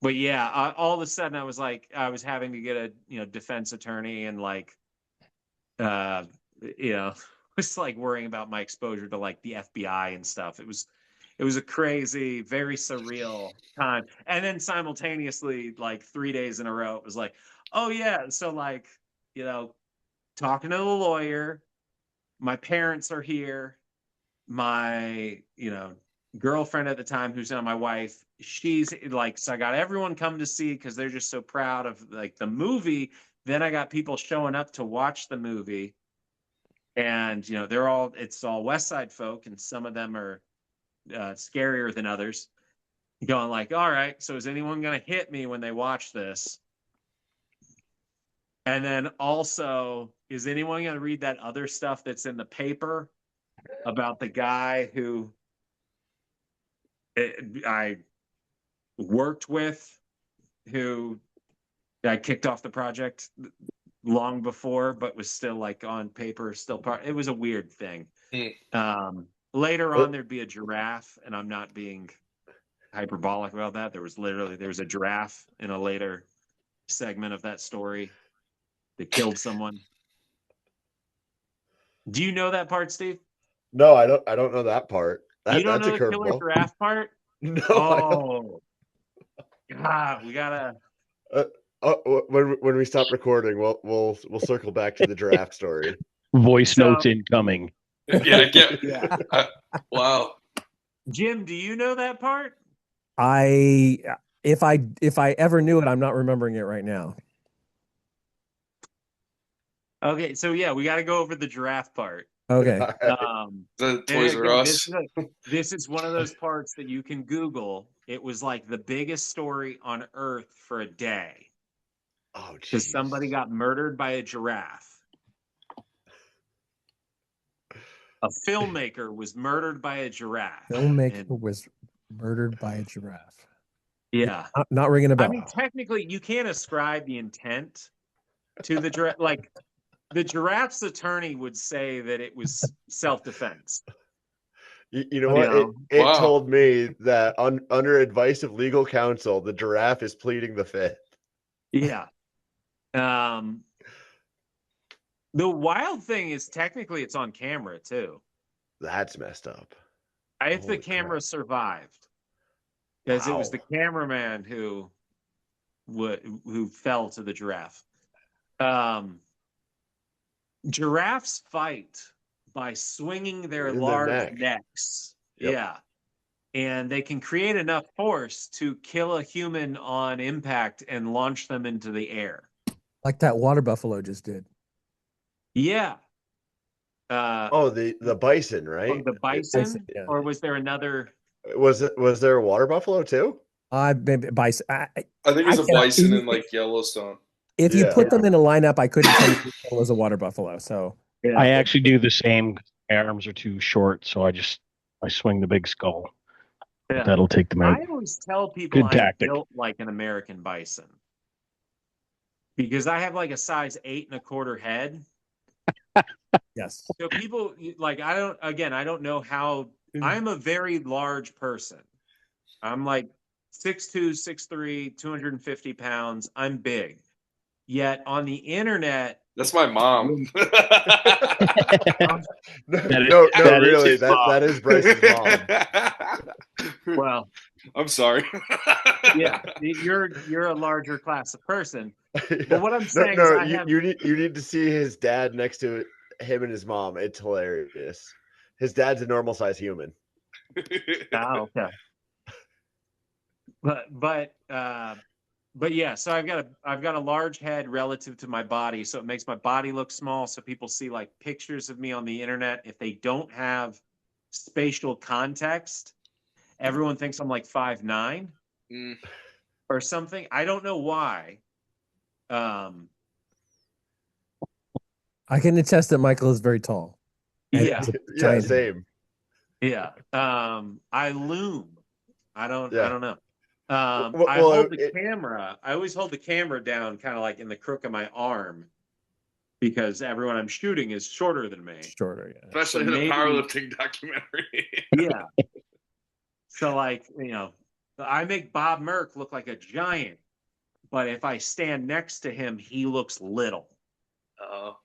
[SPEAKER 3] But yeah, all of a sudden I was like, I was having to get a defense attorney and like, was like worrying about my exposure to like the FBI and stuff. It was a crazy, very surreal time. And then simultaneously, like 3 days in a row, it was like, oh yeah. So like, talking to the lawyer, my parents are here, my, girlfriend at the time, who's now my wife, she's like, so I got everyone come to see because they're just so proud of like the movie. Then I got people showing up to watch the movie, and it's all Westside folk, and some of them are scarier than others, going like, all right, so is anyone going to hit me when they watch this? And then also, is anyone going to read that other stuff that's in the paper about the guy who I worked with, who I kicked off the project long before, but was still like on paper, still part. It was a weird thing. Later on, there'd be a giraffe, and I'm not being hyperbolic about that. There's a giraffe in a later segment of that story that killed someone. Do you know that part, Steve?
[SPEAKER 1] No, I don't know that part.
[SPEAKER 3] You don't
[SPEAKER 1] that's
[SPEAKER 3] know
[SPEAKER 1] a
[SPEAKER 3] the killer
[SPEAKER 1] curveball.
[SPEAKER 3] giraffe part?
[SPEAKER 1] No.
[SPEAKER 3] Oh, God, we gotta.
[SPEAKER 1] When we stop recording, we'll circle back to the giraffe story.
[SPEAKER 5] Voice notes incoming.
[SPEAKER 4] Wow.
[SPEAKER 3] Jim, do you know that part?
[SPEAKER 2] I If I ever knew it, I'm not remembering it right now.
[SPEAKER 3] Okay, so yeah, we got to go over the giraffe part.
[SPEAKER 2] Okay.
[SPEAKER 4] The Toys R Us.
[SPEAKER 3] This is one of those parts that you can Google. It was like the biggest story on Earth for a day.
[SPEAKER 1] Oh,
[SPEAKER 3] because somebody got murdered by a giraffe. A filmmaker was murdered by a giraffe.
[SPEAKER 2] Filmmaker was murdered by a giraffe.
[SPEAKER 3] Yeah.
[SPEAKER 2] Not ringing a bell.
[SPEAKER 3] I mean, technically, you can't ascribe the intent to the giraffe. Like, the giraffe's attorney would say that it was self-defense.
[SPEAKER 1] You know what? It told me that under advice of legal counsel, the giraffe is pleading the fifth.
[SPEAKER 3] Yeah. The wild thing is technically it's on camera too.
[SPEAKER 1] That's messed up.
[SPEAKER 3] If the camera survived, because it was the cameraman who fell to the giraffe. Giraffes fight by swinging their large necks. Yep. Yeah. And they can create enough force to kill a human on impact and launch them into the air.
[SPEAKER 2] Like that water buffalo just did.
[SPEAKER 3] Yeah.
[SPEAKER 1] The bison, right?
[SPEAKER 3] Oh, the bison? Yeah. Or was there another?
[SPEAKER 1] Was there a water buffalo too?
[SPEAKER 2] Bison.
[SPEAKER 4] I think it's a bison in like Yellowstone.
[SPEAKER 2] If you put them in a lineup, I couldn't tell you which one was a water buffalo. So
[SPEAKER 5] I actually do the same. My arms are too short, so I swing the big skull. Yeah. That'll take them out.
[SPEAKER 3] I always tell people I'm built like an American bison because I have like a size 8 1/4 head.
[SPEAKER 2] Yes.
[SPEAKER 3] So people like I don't know how. I'm a very large person. I'm like 6'2", 6'3", 250 pounds. I'm big. Yet on the internet,
[SPEAKER 4] that's my mom.
[SPEAKER 1] No, really, that is Bryce's mom.
[SPEAKER 3] Well,
[SPEAKER 4] I'm sorry.
[SPEAKER 3] Yeah, you're a larger class of person. But what I'm saying is,
[SPEAKER 1] you need to see his dad next to him and his mom. It's hilarious. His dad's a normal size human.
[SPEAKER 3] Oh, okay. But yeah, so I've got a large head relative to my body, so it makes my body look small. So people see like pictures of me on the internet. If they don't have spatial context, everyone thinks I'm like 5'9" or something. I don't know why.
[SPEAKER 2] I can attest that Michael is very tall.
[SPEAKER 3] Yeah,
[SPEAKER 1] same.
[SPEAKER 3] Yeah, I loom. I don't know. I hold the camera. I always hold the camera down kind of like in the crook of my arm because everyone I'm shooting is shorter than me.
[SPEAKER 2] Shorter, yeah.
[SPEAKER 4] Especially in a powerlifting documentary.
[SPEAKER 3] Yeah. So like, I make Bob Merck look like a giant, but if I stand next to him, he looks little.
[SPEAKER 4] Oh.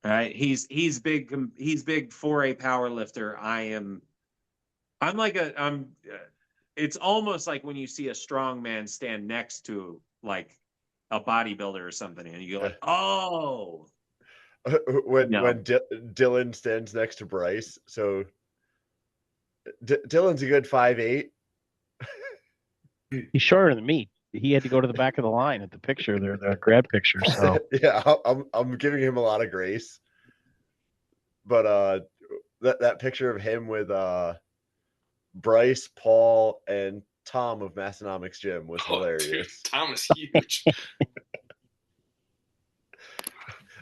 [SPEAKER 3] Right? He's big 4A powerlifter. It's almost like when you see a strong man stand next to like a bodybuilder or something, and you go like, "Oh."
[SPEAKER 1] When Dylan stands next to Bryce, so Dylan's a good 5'8".
[SPEAKER 5] He's shorter than me. He had to go to the back of the line at the picture there, the grad picture. So
[SPEAKER 1] yeah, I'm giving him a lot of grace. But that picture of him with Bryce, Paul, and Tom of Massonomics Gym was hilarious.
[SPEAKER 4] Dude, Tom is huge.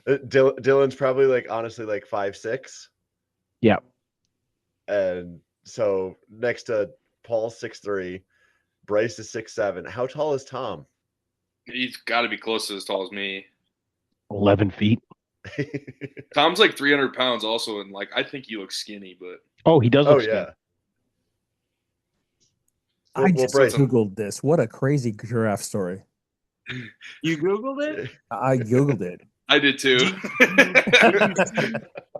[SPEAKER 1] Dylan's probably like honestly like 5'6".
[SPEAKER 5] Yeah.
[SPEAKER 1] And so next to Paul 6'3", Bryce is 6'7". How tall is Tom?
[SPEAKER 4] He's got to be close to as tall as me.
[SPEAKER 5] 11 feet.
[SPEAKER 4] Tom's like 300 pounds also, and like I think he looks skinny, but
[SPEAKER 5] he does look skinny.
[SPEAKER 2] I just Googled this. What a crazy giraffe story.
[SPEAKER 3] You Googled it?
[SPEAKER 2] I Googled it.
[SPEAKER 4] I did too.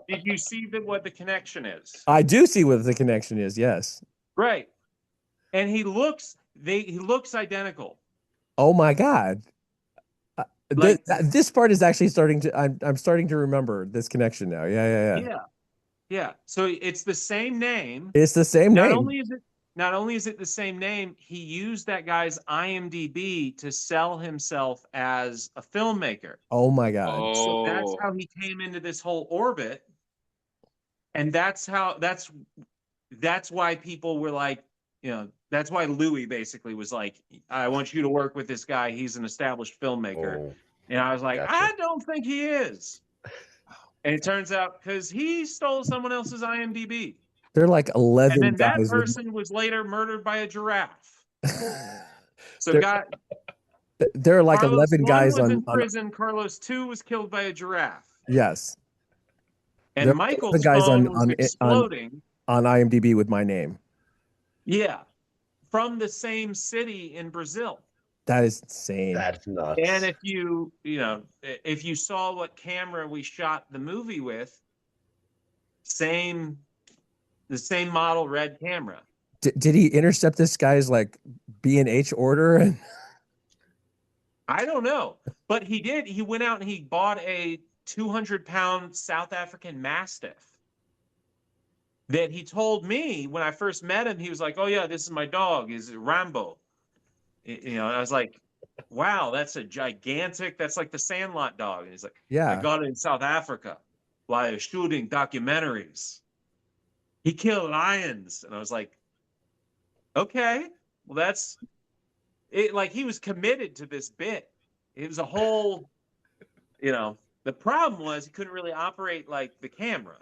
[SPEAKER 3] Did you see what the connection is?
[SPEAKER 2] I do see what the connection is, yes.
[SPEAKER 3] Right. And he looks identical.
[SPEAKER 2] Oh my God. This part is actually starting to I'm starting to remember this connection now. Yeah.
[SPEAKER 3] So it's the same name.
[SPEAKER 2] It's the same name.
[SPEAKER 3] not only is it the same name, he used that guy's IMDb to sell himself as a filmmaker.
[SPEAKER 2] Oh my God.
[SPEAKER 3] So that's how he came into this whole orbit. And that's why people were like, that's why Louis basically was like, I want you to work with this guy. He's an established filmmaker.
[SPEAKER 1] Oh,
[SPEAKER 3] and I was like,
[SPEAKER 1] gotcha.
[SPEAKER 3] I don't think he is. And it turns out because he stole someone else's IMDb.
[SPEAKER 2] They're like 11
[SPEAKER 3] and then
[SPEAKER 2] guys.
[SPEAKER 3] That person was later murdered by a giraffe. So
[SPEAKER 2] there are like
[SPEAKER 3] Carlos
[SPEAKER 2] 11
[SPEAKER 3] 1
[SPEAKER 2] guys
[SPEAKER 3] was
[SPEAKER 2] on
[SPEAKER 3] in prison. Carlos 2 was killed by a giraffe.
[SPEAKER 2] Yes.
[SPEAKER 3] And Michael's
[SPEAKER 2] guys
[SPEAKER 3] phone was exploding
[SPEAKER 2] on IMDb with my name.
[SPEAKER 3] Yeah, from the same city in Brazil.
[SPEAKER 2] That is insane.
[SPEAKER 1] That's nuts.
[SPEAKER 3] And if you saw what camera we shot the movie with, the same model red camera.
[SPEAKER 2] Did he intercept this guy's like B&H order?
[SPEAKER 3] I don't know, but he did. He went out and he bought a 200-pound South African Mastiff that he told me when I first met him. He was like, "Oh yeah, this is my dog. Is Rambo?" And I was like, "Wow, that's a gigantic. That's like the Sandlot dog." And he's like,
[SPEAKER 2] "Yeah,
[SPEAKER 3] I got it in South Africa while I was shooting documentaries. He killed lions." And I was like, "Okay, well that's it." Like he was committed to this bit. It was a whole, The problem was he couldn't really operate like the camera.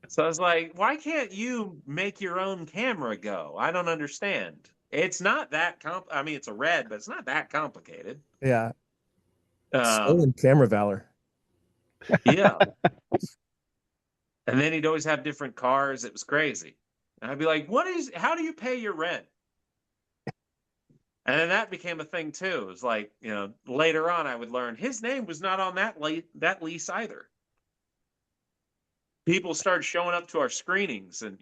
[SPEAKER 3] So I was like, why can't you make your own camera go? I don't understand. It's not that I mean, it's a red, but it's not that complicated.
[SPEAKER 2] Yeah. Stolen camera valor.
[SPEAKER 3] Yeah. And then he'd always have different cars. It was crazy. And I'd be like, how do you pay your rent? And then that became a thing too. It was like, later on I would learn his name was not on that lease either. People started showing up to our screenings and,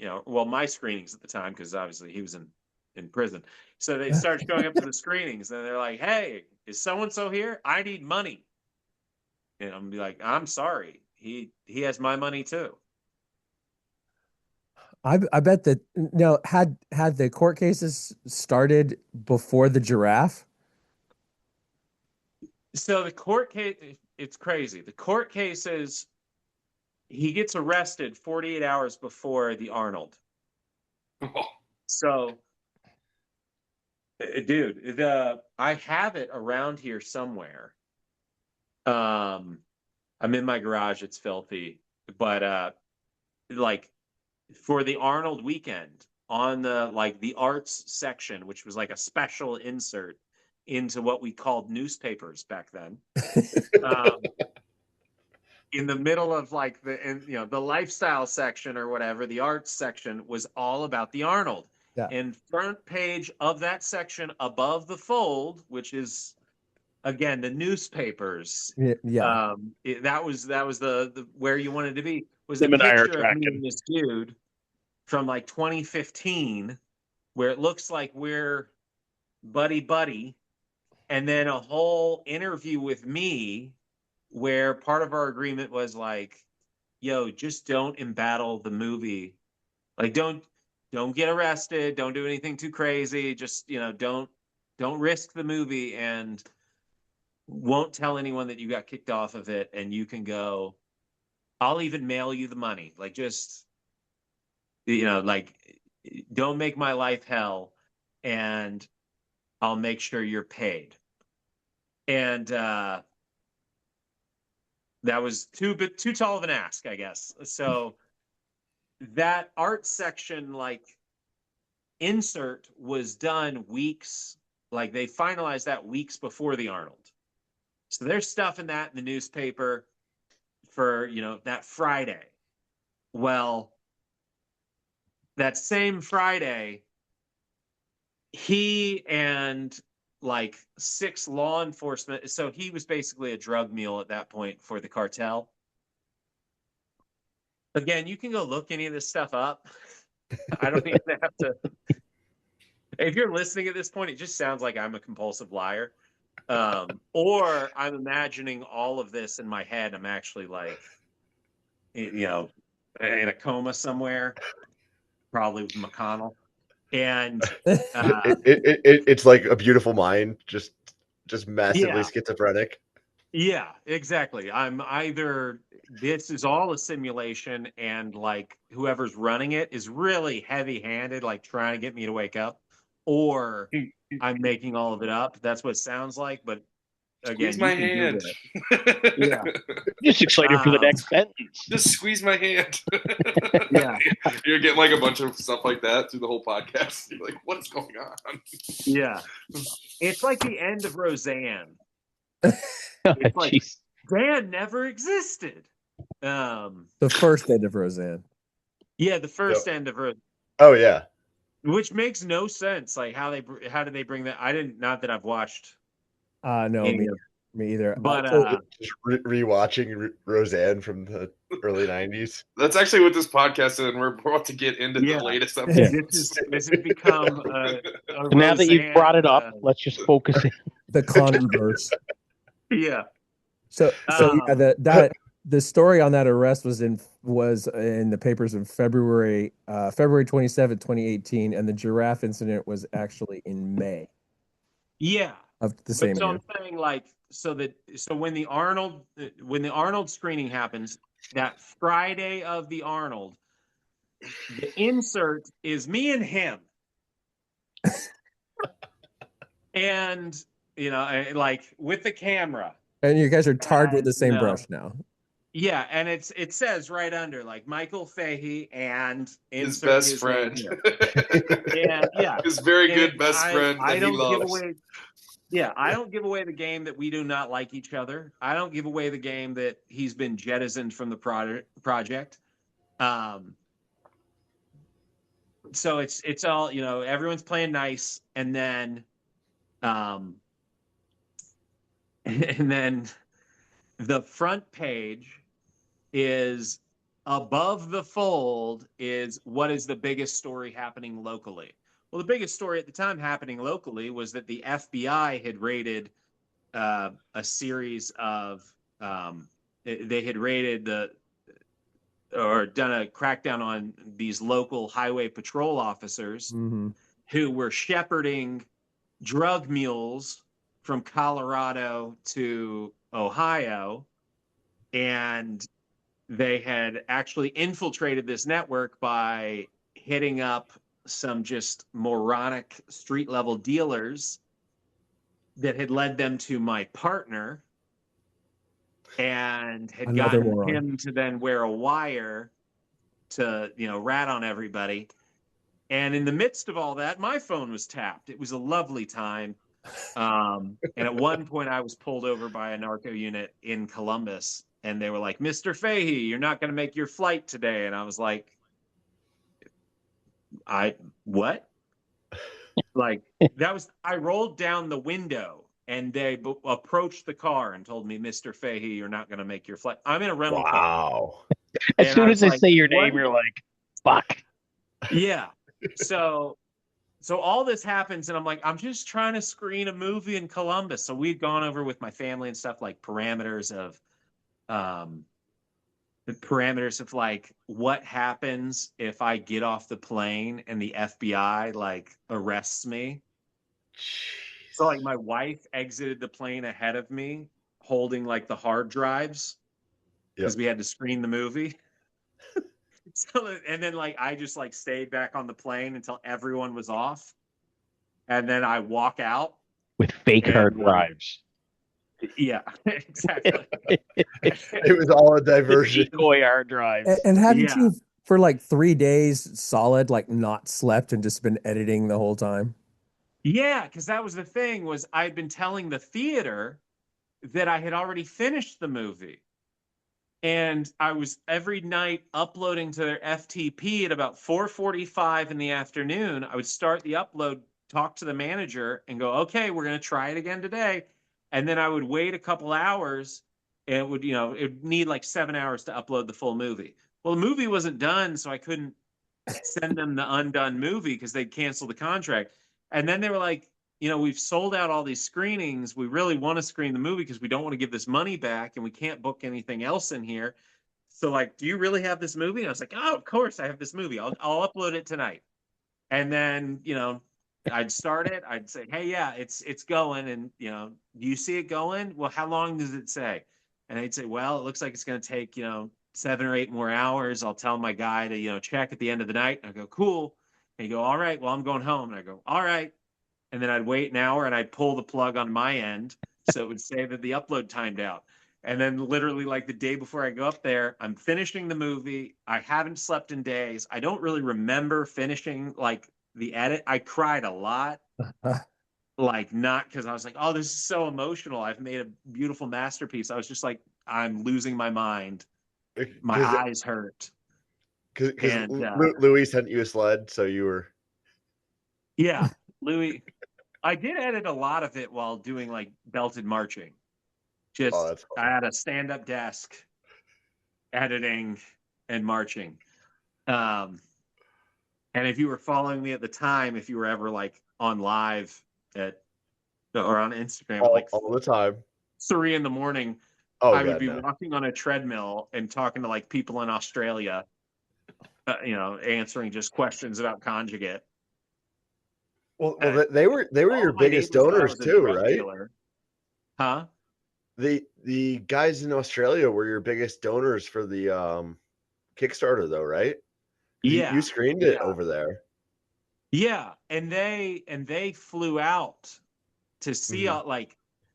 [SPEAKER 3] my screenings at the time, because obviously he was in prison. So they started showing up to the screenings and they're like, "Hey, is so-and-so here? I need money." And I'm gonna be like, "I'm sorry. He has my money too."
[SPEAKER 2] I bet that had the court cases started before the giraffe.
[SPEAKER 3] So the court case, it's crazy. The court cases, he gets arrested 48 hours before the Arnold.
[SPEAKER 4] Oh.
[SPEAKER 3] So, dude, I have it around here somewhere. I'm in my garage. It's filthy, but like for the Arnold weekend on the arts section, which was like a special insert into what we called newspapers back then. In the middle of the lifestyle section or whatever, the arts section was all about the Arnold.
[SPEAKER 2] Yeah.
[SPEAKER 3] And front page of that section above the fold, which is again the newspapers.
[SPEAKER 2] Yeah.
[SPEAKER 3] That was the where you wanted to be, was
[SPEAKER 5] Tim
[SPEAKER 3] a
[SPEAKER 5] and I are
[SPEAKER 3] picture of me
[SPEAKER 5] tracking.
[SPEAKER 3] and this dude from like 2015, where it looks like we're buddy, and then a whole interview with me where part of our agreement was like, "Yo, just don't embattle the movie. Like, don't get arrested. Don't do anything too crazy. Just, don't risk the movie, and won't tell anyone that you got kicked off of it. And you can go, I'll even mail you the money. Like, just, don't make my life hell, and I'll make sure you're paid." And that was too tall of an ask, I guess. So that art section, insert was done weeks, they finalized that weeks before the Arnold. So there's stuff in that in the newspaper for, that Friday. Well, that same Friday, he and 6 law enforcement. So he was basically a drug mule at that point for the cartel. Again, you can go look any of this stuff up. I don't even have to. If you're listening at this point, it just sounds like I'm a compulsive liar. Or I'm imagining all of this in my head. I'm actually in a coma somewhere. probably with McConnell. And
[SPEAKER 1] it's like A Beautiful Mind, just massively schizophrenic.
[SPEAKER 3] Yeah, exactly. I'm either this is all a simulation and like whoever's running it is really heavy-handed, like trying to get me to wake up, or I'm making all of it up. That's what it sounds like. But again,
[SPEAKER 4] squeeze my hand.
[SPEAKER 3] Yeah.
[SPEAKER 5] Just excited for the next sentence.
[SPEAKER 4] Just squeeze my hand.
[SPEAKER 3] Yeah.
[SPEAKER 4] You're getting like a bunch of stuff like that through the whole podcast. You're like, what's going on?
[SPEAKER 3] Yeah. It's like the end of Roseanne. It's like Dan never existed.
[SPEAKER 2] The first end of Roseanne.
[SPEAKER 3] Yeah, the first end of Roseanne.
[SPEAKER 1] Oh yeah.
[SPEAKER 3] Which makes no sense. Like how did they bring that? I didn't. Not that I've watched.
[SPEAKER 2] No, me either.
[SPEAKER 3] But
[SPEAKER 1] just rewatching Roseanne from the early '90s.
[SPEAKER 4] That's actually what this podcast is, and we're about to get into the latest episode.
[SPEAKER 3] This has become
[SPEAKER 5] now that you've brought it up, let's just focus in.
[SPEAKER 2] The Converse.
[SPEAKER 3] Yeah.
[SPEAKER 2] So the story on that arrest was in the papers in February 27, 2018, and the giraffe incident was actually in May.
[SPEAKER 3] Yeah.
[SPEAKER 2] Of the same year.
[SPEAKER 3] I'm saying, like, so when the Arnold screening happens, that Friday of the Arnold, the insert is me and him. And like with the camera.
[SPEAKER 2] And you guys are tarred with the same brush now.
[SPEAKER 3] Yeah, and it says right under, like, Michael Fahey and
[SPEAKER 4] his best friend.
[SPEAKER 3] And
[SPEAKER 4] his very good best friend that he loves.
[SPEAKER 3] I don't give away the game that we do not like each other. I don't give away the game that he's been jettisoned from the project. So it's all, everyone's playing nice, and then the front page is above the fold is what is the biggest story happening locally. Well, the biggest story at the time happening locally was that the FBI had raided a series of they had raided or done a crackdown on these local highway patrol officers who were shepherding drug mules from Colorado to Ohio, and they had actually infiltrated this network by hitting up some just moronic street level dealers that had led them to my partner, and had gotten him to then wear a wire to, rat on everybody. And in the midst of all that, my phone was tapped. It was a lovely time. And at one point I was pulled over by a narco unit in Columbus, and they were like, "Mr. Fahey, you're not going to make your flight today." And I was like, what? Like, I rolled down the window, and they approached the car and told me, "Mr. Fahey, you're not going to make your flight." I'm in a rental car.
[SPEAKER 1] Wow.
[SPEAKER 5] As soon as they say your name, you're like, fuck.
[SPEAKER 3] Yeah. So all this happens, and I'm like, I'm just trying to screen a movie in Columbus. So we'd gone over with my family and stuff, like parameters of like what happens if I get off the plane and the FBI like arrests me. So like my wife exited the plane ahead of me, holding like the hard drives because we had to screen the movie. So, and then like I just like stayed back on the plane until everyone was off, and then I walk out
[SPEAKER 5] with fake hard drives.
[SPEAKER 3] Yeah, exactly.
[SPEAKER 1] It was all a diversion.
[SPEAKER 5] Decoy hard drives.
[SPEAKER 2] And haven't you for like 3 days solid, like not slept and just been editing the whole time?
[SPEAKER 3] Yeah, because that was the thing, was I'd been telling the theater that I had already finished the movie. And I was every night uploading to their FTP at about 4:45 in the afternoon. I would start the upload, talk to the manager, and go, "Okay, we're going to try it again today." And then I would wait a couple hours, and it would need like 7 hours to upload the full movie. Well, the movie wasn't done, so I couldn't send them the undone movie because they'd cancel the contract. And then they were like, "We've sold out all these screenings. We really want to screen the movie because we don't want to give this money back, and we can't book anything else in here. So like, do you really have this movie? And I was like, oh, of course I have this movie. I'll upload it tonight. And then, I'd start it. I'd say, hey, yeah, it's going. And, do you see it going? Well, how long does it say? And they'd say, well, it looks like it's going to take, 7 or 8 more hours. I'll tell my guy to, check at the end of the night. And I go, cool. And he'd go, all right, well, I'm going home. And I go, all right. And then I'd wait an hour and I'd pull the plug on my end. So it would say that the upload timed out. And then literally like the day before I go up there, I'm finishing the movie. I haven't slept in days. I don't really remember finishing like the edit. I cried a lot. Like not because I was like, oh, this is so emotional. I've made a beautiful masterpiece. I was just like, I'm losing my mind. My eyes hurt.
[SPEAKER 1] Because Louis sent you a sled, so you were.
[SPEAKER 3] Yeah, Louis. I did edit a lot of it while doing like belted marching. Just awesome. I had a stand-up desk, editing and marching. And if you were following me at the time, if you were ever like on live or on Instagram,
[SPEAKER 1] all the time,
[SPEAKER 3] 3 a.m, I would be walking on a treadmill and talking to like people in Australia, answering just questions about conjugate.
[SPEAKER 1] Well, they were your biggest donors too, right?
[SPEAKER 3] Dealer. Huh?
[SPEAKER 1] The guys in Australia were your biggest donors for the Kickstarter, though, right?
[SPEAKER 3] Yeah,
[SPEAKER 1] you screened it over there.
[SPEAKER 3] Yeah, and they flew out to see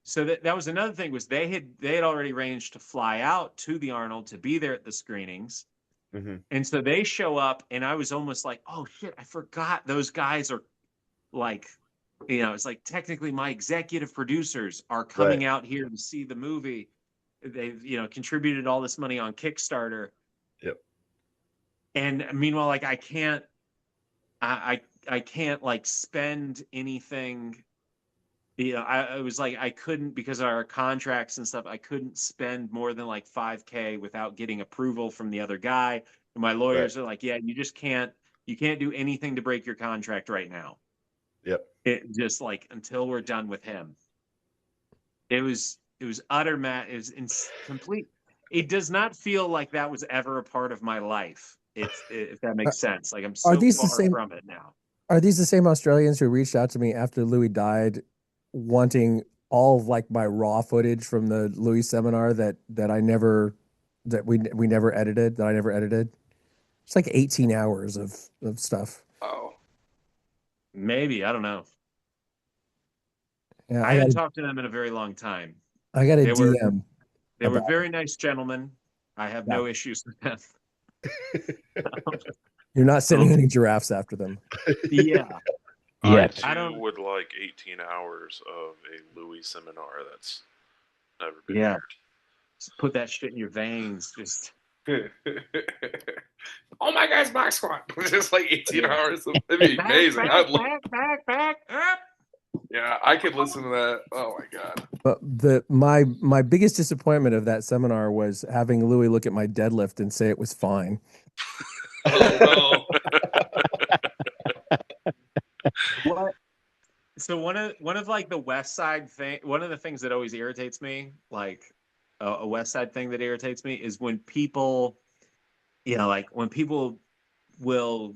[SPEAKER 3] so that was another thing was they had already arranged to fly out to the Arnold to be there at the screenings, and so they show up, and I was almost like, oh shit, I forgot those guys are like. It's like technically my executive producers are coming out here to see the movie. They've, contributed all this money on Kickstarter.
[SPEAKER 1] Yep.
[SPEAKER 3] And meanwhile, like I can't like spend anything. I was like, I couldn't because of our contracts and stuff. I couldn't spend more than like $5,000 without getting approval from the other guy. And my lawyers are like, yeah, you can't do anything to break your contract right now.
[SPEAKER 1] Yep.
[SPEAKER 3] It just like until we're done with him. It was utter it was complete. It does not feel like that was ever a part of my life. If that makes sense. Like I'm so far from it now.
[SPEAKER 2] Are these the same Australians who reached out to me after Louis died, wanting all of like my raw footage from the Louis seminar that we never edited, that I never edited? It's like 18 hours of stuff.
[SPEAKER 4] Oh.
[SPEAKER 3] Maybe, I don't know.
[SPEAKER 2] Yeah,
[SPEAKER 3] I hadn't talked to them in a very long time.
[SPEAKER 2] I got a DM.
[SPEAKER 3] They were very nice gentlemen. I have no issues with them.
[SPEAKER 2] You're not sending any giraffes after them.
[SPEAKER 3] Yeah.
[SPEAKER 6] I would like 18 hours of a Louis seminar. That's never been heard.
[SPEAKER 3] Just put that shit in your veins. Just.
[SPEAKER 4] Oh my guy's back squat. Just like 18 hours. It'd be amazing.
[SPEAKER 3] Back up.
[SPEAKER 4] Yeah, I could listen to that. Oh my god.
[SPEAKER 2] But my biggest disappointment of that seminar was having Louis look at my deadlift and say it was fine.
[SPEAKER 4] Oh
[SPEAKER 3] no. What? So one of like the Westside thing, one of the things that always irritates me, like a Westside thing that irritates me is when people, like when people will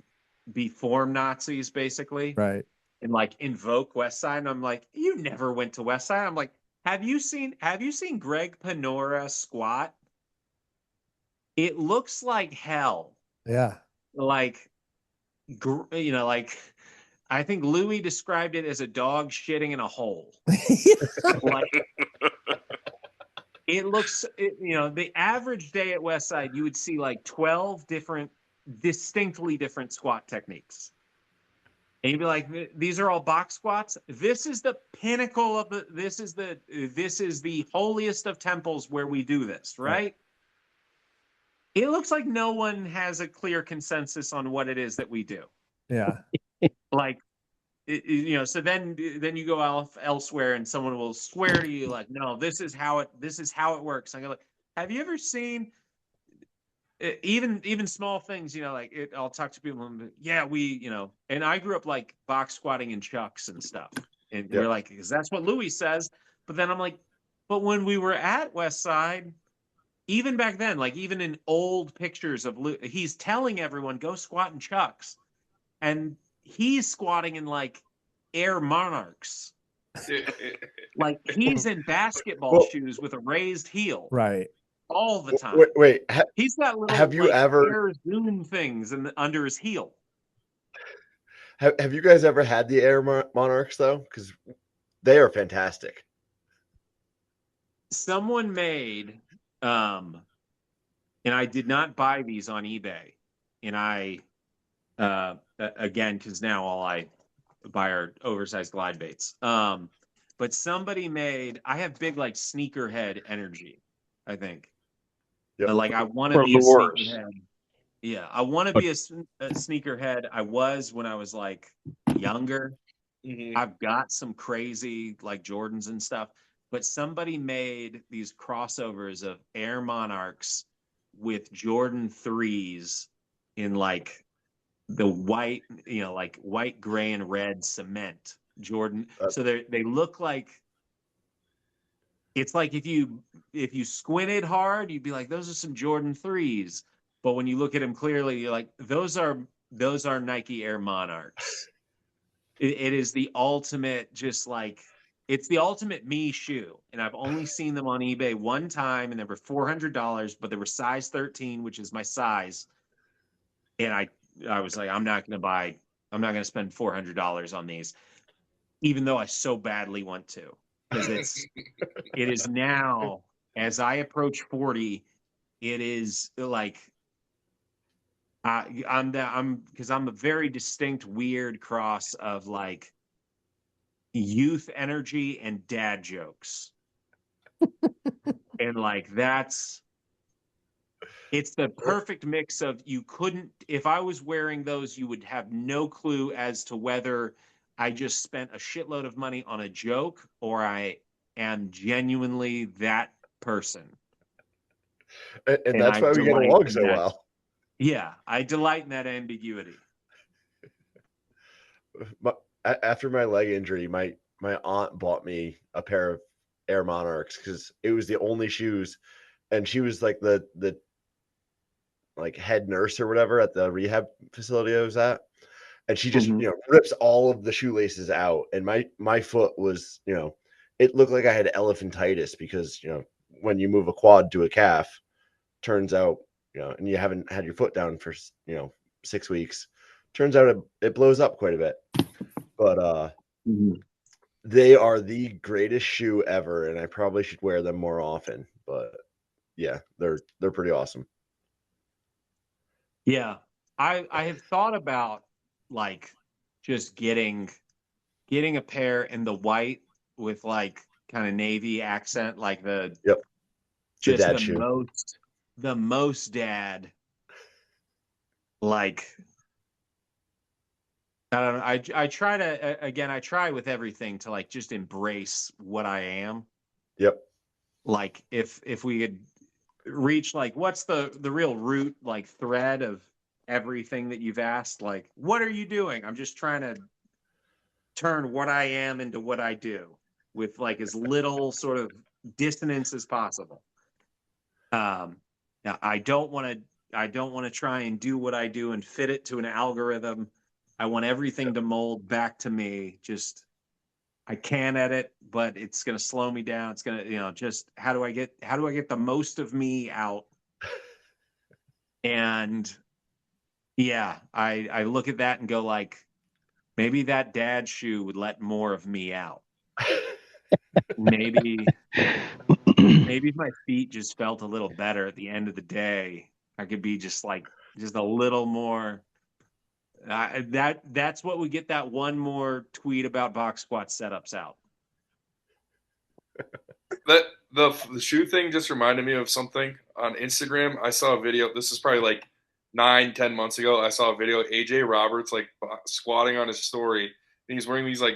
[SPEAKER 3] be form Nazis basically.
[SPEAKER 2] Right.
[SPEAKER 3] And like invoke Westside, and I'm like, you never went to Westside. I'm like, have you seen Greg Panora squat? It looks like hell.
[SPEAKER 2] Yeah.
[SPEAKER 3] Like, like I think Louis described it as a dog shitting in a hole. Like, it looks, the average day at Westside, you would see like 12 distinctly different squat techniques. And you'd be like, these are all box squats. This is the pinnacle of this is the holiest of temples where we do this, right? It looks like no one has a clear consensus on what it is that we do.
[SPEAKER 2] Yeah.
[SPEAKER 3] Like, so then you go elsewhere and someone will swear to you like, no, this is how it works. I go like, have you ever seen even small things, I'll talk to people and and I grew up like box squatting in chucks and stuff. And we're like, because that's what Louis says. But then I'm like, but when we were at Westside, even back then, like even in old pictures of Luke, he's telling everyone go squat in chucks, and he's squatting in like Air Monarchs. Like he's in basketball shoes with a raised heel,
[SPEAKER 2] right,
[SPEAKER 3] all the time.
[SPEAKER 1] Wait,
[SPEAKER 3] he's got little
[SPEAKER 1] have you ever
[SPEAKER 3] Air Zoom things under his heel.
[SPEAKER 1] Have you guys ever had the Air Monarchs though? Because they are fantastic.
[SPEAKER 3] Someone made, and I did not buy these on eBay, and I, again, because now all I buy are oversized glide baits. But somebody made, I have big like sneakerhead energy, I think.
[SPEAKER 1] Yep.
[SPEAKER 3] Like I want to be a sneakerhead. Yeah, I want to be a sneakerhead. I was when I was like younger. Mm-hmm. I've got some crazy like Jordans and stuff, but somebody made these crossovers of Air Monarchs with Jordan 3s in like the white, like white, gray, and red cement Jordan. So they look like, it's like if you squinted hard, you'd be like, those are some Jordan 3s. But when you look at them clearly, you're like, those are Nike Air Monarchs. It is the ultimate, just like, it's the ultimate me shoe. And I've only seen them on eBay one time, and they were $400, but they were size 13, which is my size. And I was like, I'm not going to spend $400 on these, even though I so badly want to. Because it is now, as I approach 40, it is like, I'm a very distinct weird cross of like youth energy and dad jokes. And like it's the perfect mix of, if I was wearing those, you would have no clue as to whether I just spent a shitload of money on a joke or I am genuinely that person.
[SPEAKER 1] And that's why we get along so well.
[SPEAKER 3] Yeah, I delight in that ambiguity.
[SPEAKER 1] After my leg injury, my aunt bought me a pair of Air Monarchs because it was the only shoes, and she was like the like head nurse or whatever at the rehab facility I was at, and she just rips all of the shoelaces out, and my foot was it looked like I had elephantitis because when you move a quad to a calf, turns out and you haven't had your foot down for 6 weeks, turns out it blows up quite a bit. But they are the greatest shoe ever, and I probably should wear them more often. But yeah, they're pretty awesome.
[SPEAKER 3] Yeah, I have thought about like just getting a pair in the white with like kind of navy accent, like the most dad. Like, I don't know. I try to, again, I try with everything to like just embrace what I am.
[SPEAKER 1] Yep.
[SPEAKER 3] Like if we could reach like, what's the real root like thread of everything that you've asked? Like, what are you doing? I'm just trying to turn what I am into what I do with like as little sort of dissonance as possible. Now I don't want to try and do what I do and fit it to an algorithm. I want everything to mold back to me. Just, I can edit, but it's going to slow me down. It's going to, just how do I get the most of me out? And yeah, I look at that and go like, maybe that dad shoe would let more of me out. Maybe if my feet just felt a little better at the end of the day, I could be just a little more. That's what we get that one more tweet about box squat setups out.
[SPEAKER 4] That the shoe thing just reminded me of something on Instagram. I saw a video. This is probably like 9-10 months ago. I saw a video of AJ Roberts like squatting on his story, and he's wearing these like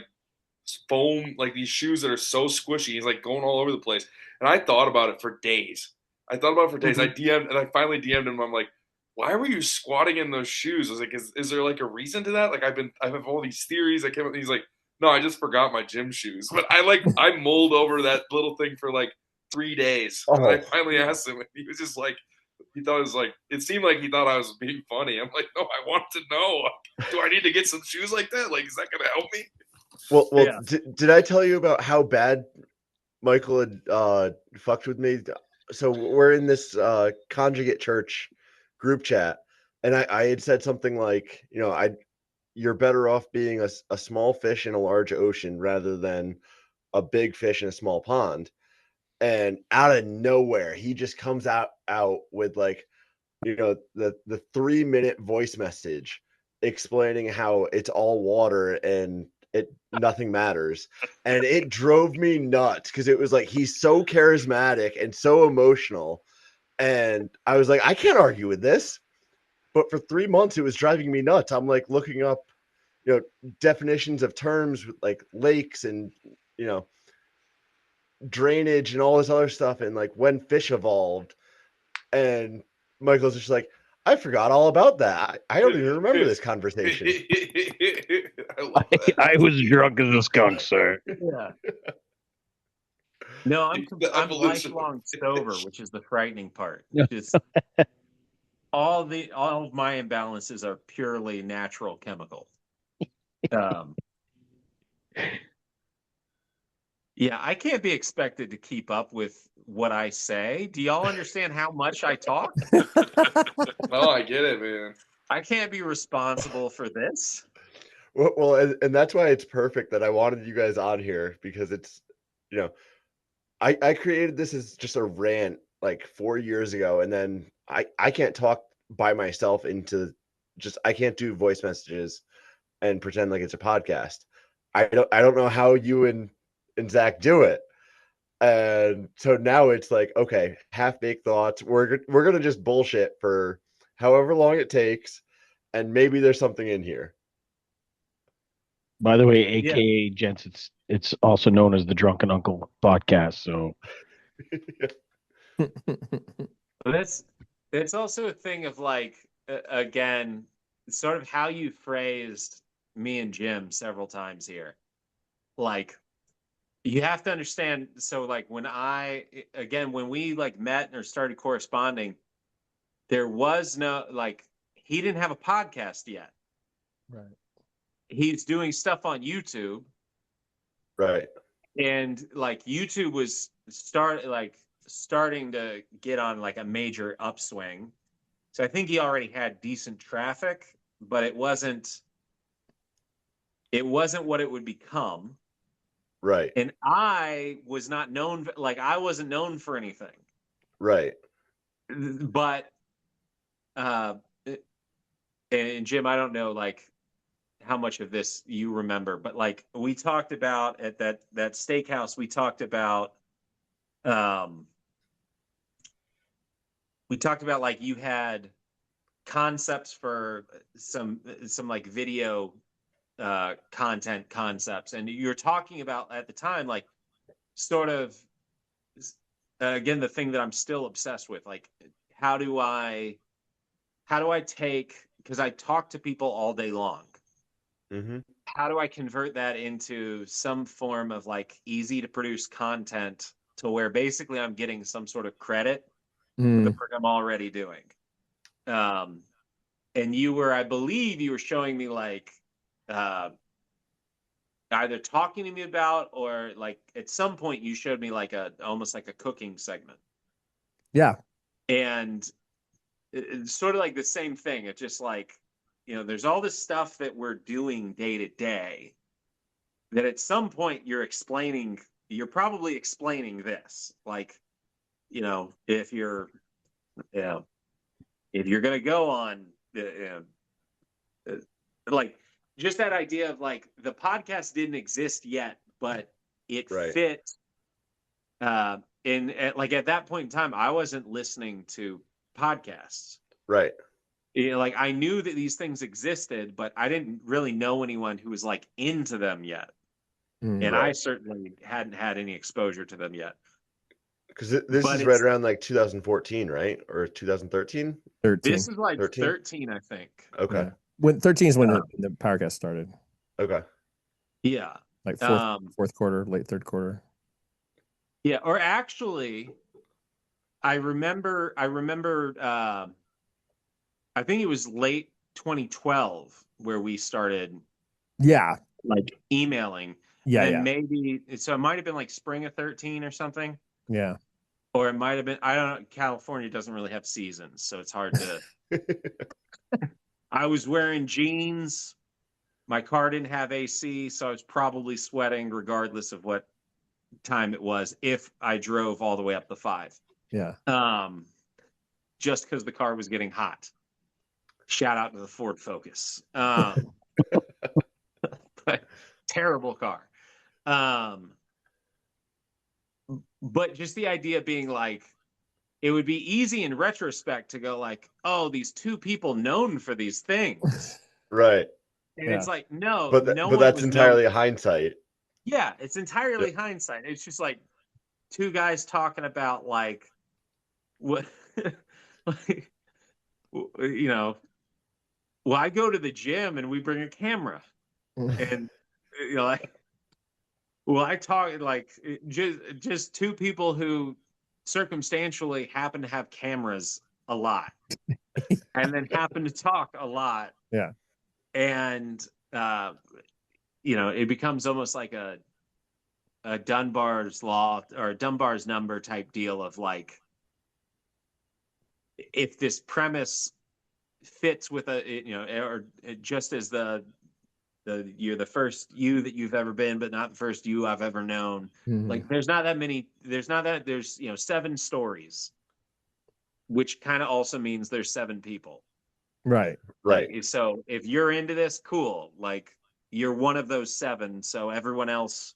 [SPEAKER 4] foam, like these shoes that are so squishy. He's like going all over the place. And I thought about it for days. I DM'd, and I finally DM'd him. I'm like, why were you squatting in those shoes? I was like, is there like a reason to that? Like I have all these theories. I came up, and he's like, no, I just forgot my gym shoes. But I mold over that little thing for like 3 days.
[SPEAKER 1] Oh.
[SPEAKER 4] And I finally asked him, and he was just like, he thought it was like, it seemed like he thought I was being funny. I'm like, no, I want to know. Do I need to get some shoes like that? Like, is that going to help me?
[SPEAKER 1] Well, yeah. Did I tell you about how bad Michael had fucked with me? So we're in this conjugate church group chat, and I had said something like, you know, you're better off being a small fish in a large ocean rather than a big fish in a small pond. And out of nowhere, he just comes out with like, you know, the 3-minute voice message explaining how it's all water and nothing matters. And it drove me nuts because it was like, he's so charismatic and so emotional. And I was like, I can't argue with this. But for 3 months, it was driving me nuts. I'm like looking up, you know, definitions of terms like lakes and, you know, drainage and all this other stuff, and like when fish evolved. And Michael's just like, I forgot all about that. I don't even remember this conversation.
[SPEAKER 5] I was drunk as a skunk, sir.
[SPEAKER 3] Yeah. No, I'm lifelong sober, which is the frightening part. Just all of my imbalances are purely natural chemical. Yeah, I can't be expected to keep up with what I say. Do y'all understand how much I talk?
[SPEAKER 4] Oh, I get it, man.
[SPEAKER 3] I can't be responsible for this.
[SPEAKER 1] Well, and that's why it's perfect that I wanted you guys on here, because it's, you know, I created this as just a rant like 4 years ago, and then I can't talk by myself into just, I can't do voice messages and pretend like it's a podcast. I don't know how you and Zach do it. And so now it's like, okay, half-baked thoughts. We're gonna just bullshit for however long it takes, and maybe there's something in here.
[SPEAKER 5] By the way, AKA gents, it's also known as the Drunken Uncle podcast. So
[SPEAKER 3] it's also a thing of like, again, sort of how you phrased me and Jim several times here. Like, you have to understand. So like when we like met or started corresponding, there was no, like, he didn't have a podcast yet.
[SPEAKER 2] Right.
[SPEAKER 3] He's doing stuff on YouTube.
[SPEAKER 1] Right.
[SPEAKER 3] And like YouTube was starting to get on like a major upswing. So I think he already had decent traffic, but it wasn't what it would become.
[SPEAKER 1] Right.
[SPEAKER 3] And I was not known, like I wasn't known for anything.
[SPEAKER 1] Right.
[SPEAKER 3] But and Jim, I don't know like how much of this you remember, but like we talked about at that steakhouse, we talked about like you had concepts for some like video content concepts, and you're talking about at the time like sort of again the thing that I'm still obsessed with, like how do I take, because I talk to people all day long.
[SPEAKER 1] Mm-hmm.
[SPEAKER 3] How do I convert that into some form of like easy to produce content to where basically I'm getting some sort of credit for the work I'm already doing? And I believe you were showing me like either talking to me about, or like at some point you showed me like almost like a cooking segment.
[SPEAKER 2] Yeah.
[SPEAKER 3] And it's sort of like the same thing. It's just like, you know, there's all this stuff that we're doing day to day that at some point you're probably explaining this. Like, you know, if you're going to go on, like just that idea of like the podcast didn't exist yet, but it fit. Like at that point in time, I wasn't listening to podcasts.
[SPEAKER 1] Right.
[SPEAKER 3] You know, like I knew that these things existed, but I didn't really know anyone who was like into them yet. And I certainly hadn't had any exposure to them yet.
[SPEAKER 1] Because this is right around like 2014, right? Or 2013?
[SPEAKER 2] 13.
[SPEAKER 3] This is like 13, I think.
[SPEAKER 1] Okay.
[SPEAKER 2] Yeah. When 13 is when the podcast started.
[SPEAKER 1] Okay.
[SPEAKER 3] Yeah.
[SPEAKER 2] Like fourth quarter, late third quarter.
[SPEAKER 3] Yeah, or actually, I remember. I think it was late 2012 where we started.
[SPEAKER 2] Yeah.
[SPEAKER 3] Like emailing.
[SPEAKER 2] Yeah.
[SPEAKER 3] And then
[SPEAKER 2] Yeah.
[SPEAKER 3] maybe so it might have been like spring of 13 or something.
[SPEAKER 2] Yeah.
[SPEAKER 3] Or it might have been, I don't know. California doesn't really have seasons, so it's hard to. I was wearing jeans. My car didn't have AC, so I was probably sweating regardless of what time it was if I drove all the way up the 5.
[SPEAKER 2] Yeah.
[SPEAKER 3] Just because the car was getting hot. Shout out to the Ford Focus. But terrible car. But just the idea being like, it would be easy in retrospect to go like, oh, these two people known for these things.
[SPEAKER 1] Right.
[SPEAKER 3] And it's like, no,
[SPEAKER 1] but
[SPEAKER 3] no
[SPEAKER 1] but
[SPEAKER 3] one
[SPEAKER 1] that's
[SPEAKER 3] was
[SPEAKER 1] entirely
[SPEAKER 3] known.
[SPEAKER 1] hindsight.
[SPEAKER 3] Yeah, it's entirely hindsight. It's just like two guys talking about like what like, you know, well, I go to the gym and we bring a camera. And you know, like, well, I talk like just two people who circumstantially happen to have cameras a lot and then happen to talk a lot.
[SPEAKER 2] Yeah.
[SPEAKER 3] And you know, it becomes almost like a Dunbar's law or a Dunbar's number type deal of like, if this premise fits with or just as you're the first you that you've ever been, but not the first you I've ever known.
[SPEAKER 2] Mm-hmm.
[SPEAKER 3] Like there's 7 stories, which kind of also means there's 7 people.
[SPEAKER 2] Right.
[SPEAKER 1] Right.
[SPEAKER 3] Like, so if you're into this, cool. Like you're one of those 7. So everyone else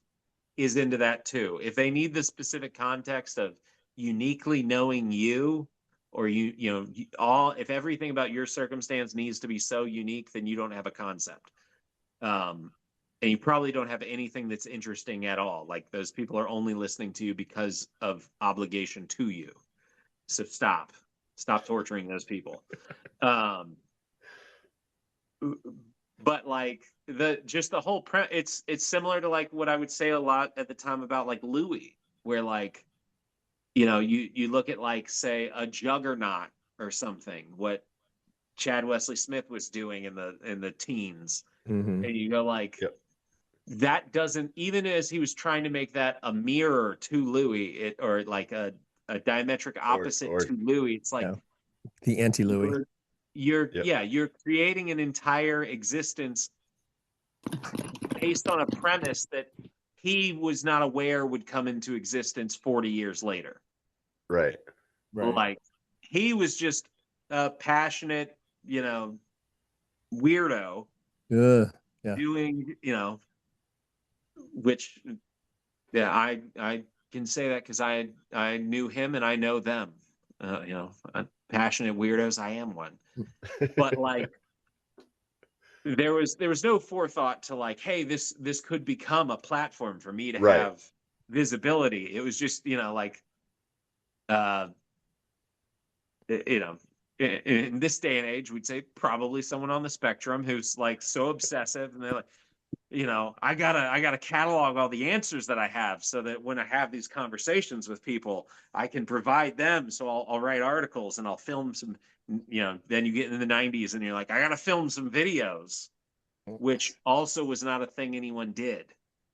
[SPEAKER 3] is into that too. If they need the specific context of uniquely knowing you, or if everything about your circumstance needs to be so unique, then you don't have a concept. And you probably don't have anything that's interesting at all. Like those people are only listening to you because of obligation to you. So stop torturing those people. But like the whole it's similar to like what I would say a lot at the time about like Louis, where like, you know, you look at like, say, a Juggernaut or something, what Chad Wesley Smith was doing in the teens.
[SPEAKER 2] Mm-hmm.
[SPEAKER 3] And you go like, that doesn't, even as he was trying to make that a mirror to Louis, or like a diametric opposite to Louis, it's like
[SPEAKER 2] the anti-Louis.
[SPEAKER 3] You're creating an entire existence based on a premise that he was not aware would come into existence 40 years later.
[SPEAKER 1] Right.
[SPEAKER 3] Like he was just a passionate, you know, weirdo doing, you know, which, yeah, I can say that because I knew him and I know them. You know, passionate weirdos. I am one. But like, there was no forethought to like, hey, this could become a platform for me to have visibility. It was just, you know, like, you know, in this day and age, we'd say probably someone on the spectrum who's like so obsessive, and they're like, you know, I gotta catalog all the answers that I have, so that when I have these conversations with people, I can provide them. So I'll write articles and I'll film some, you know, then you get into the 90s and you're like, I gotta film some videos, which also was not a thing anyone did.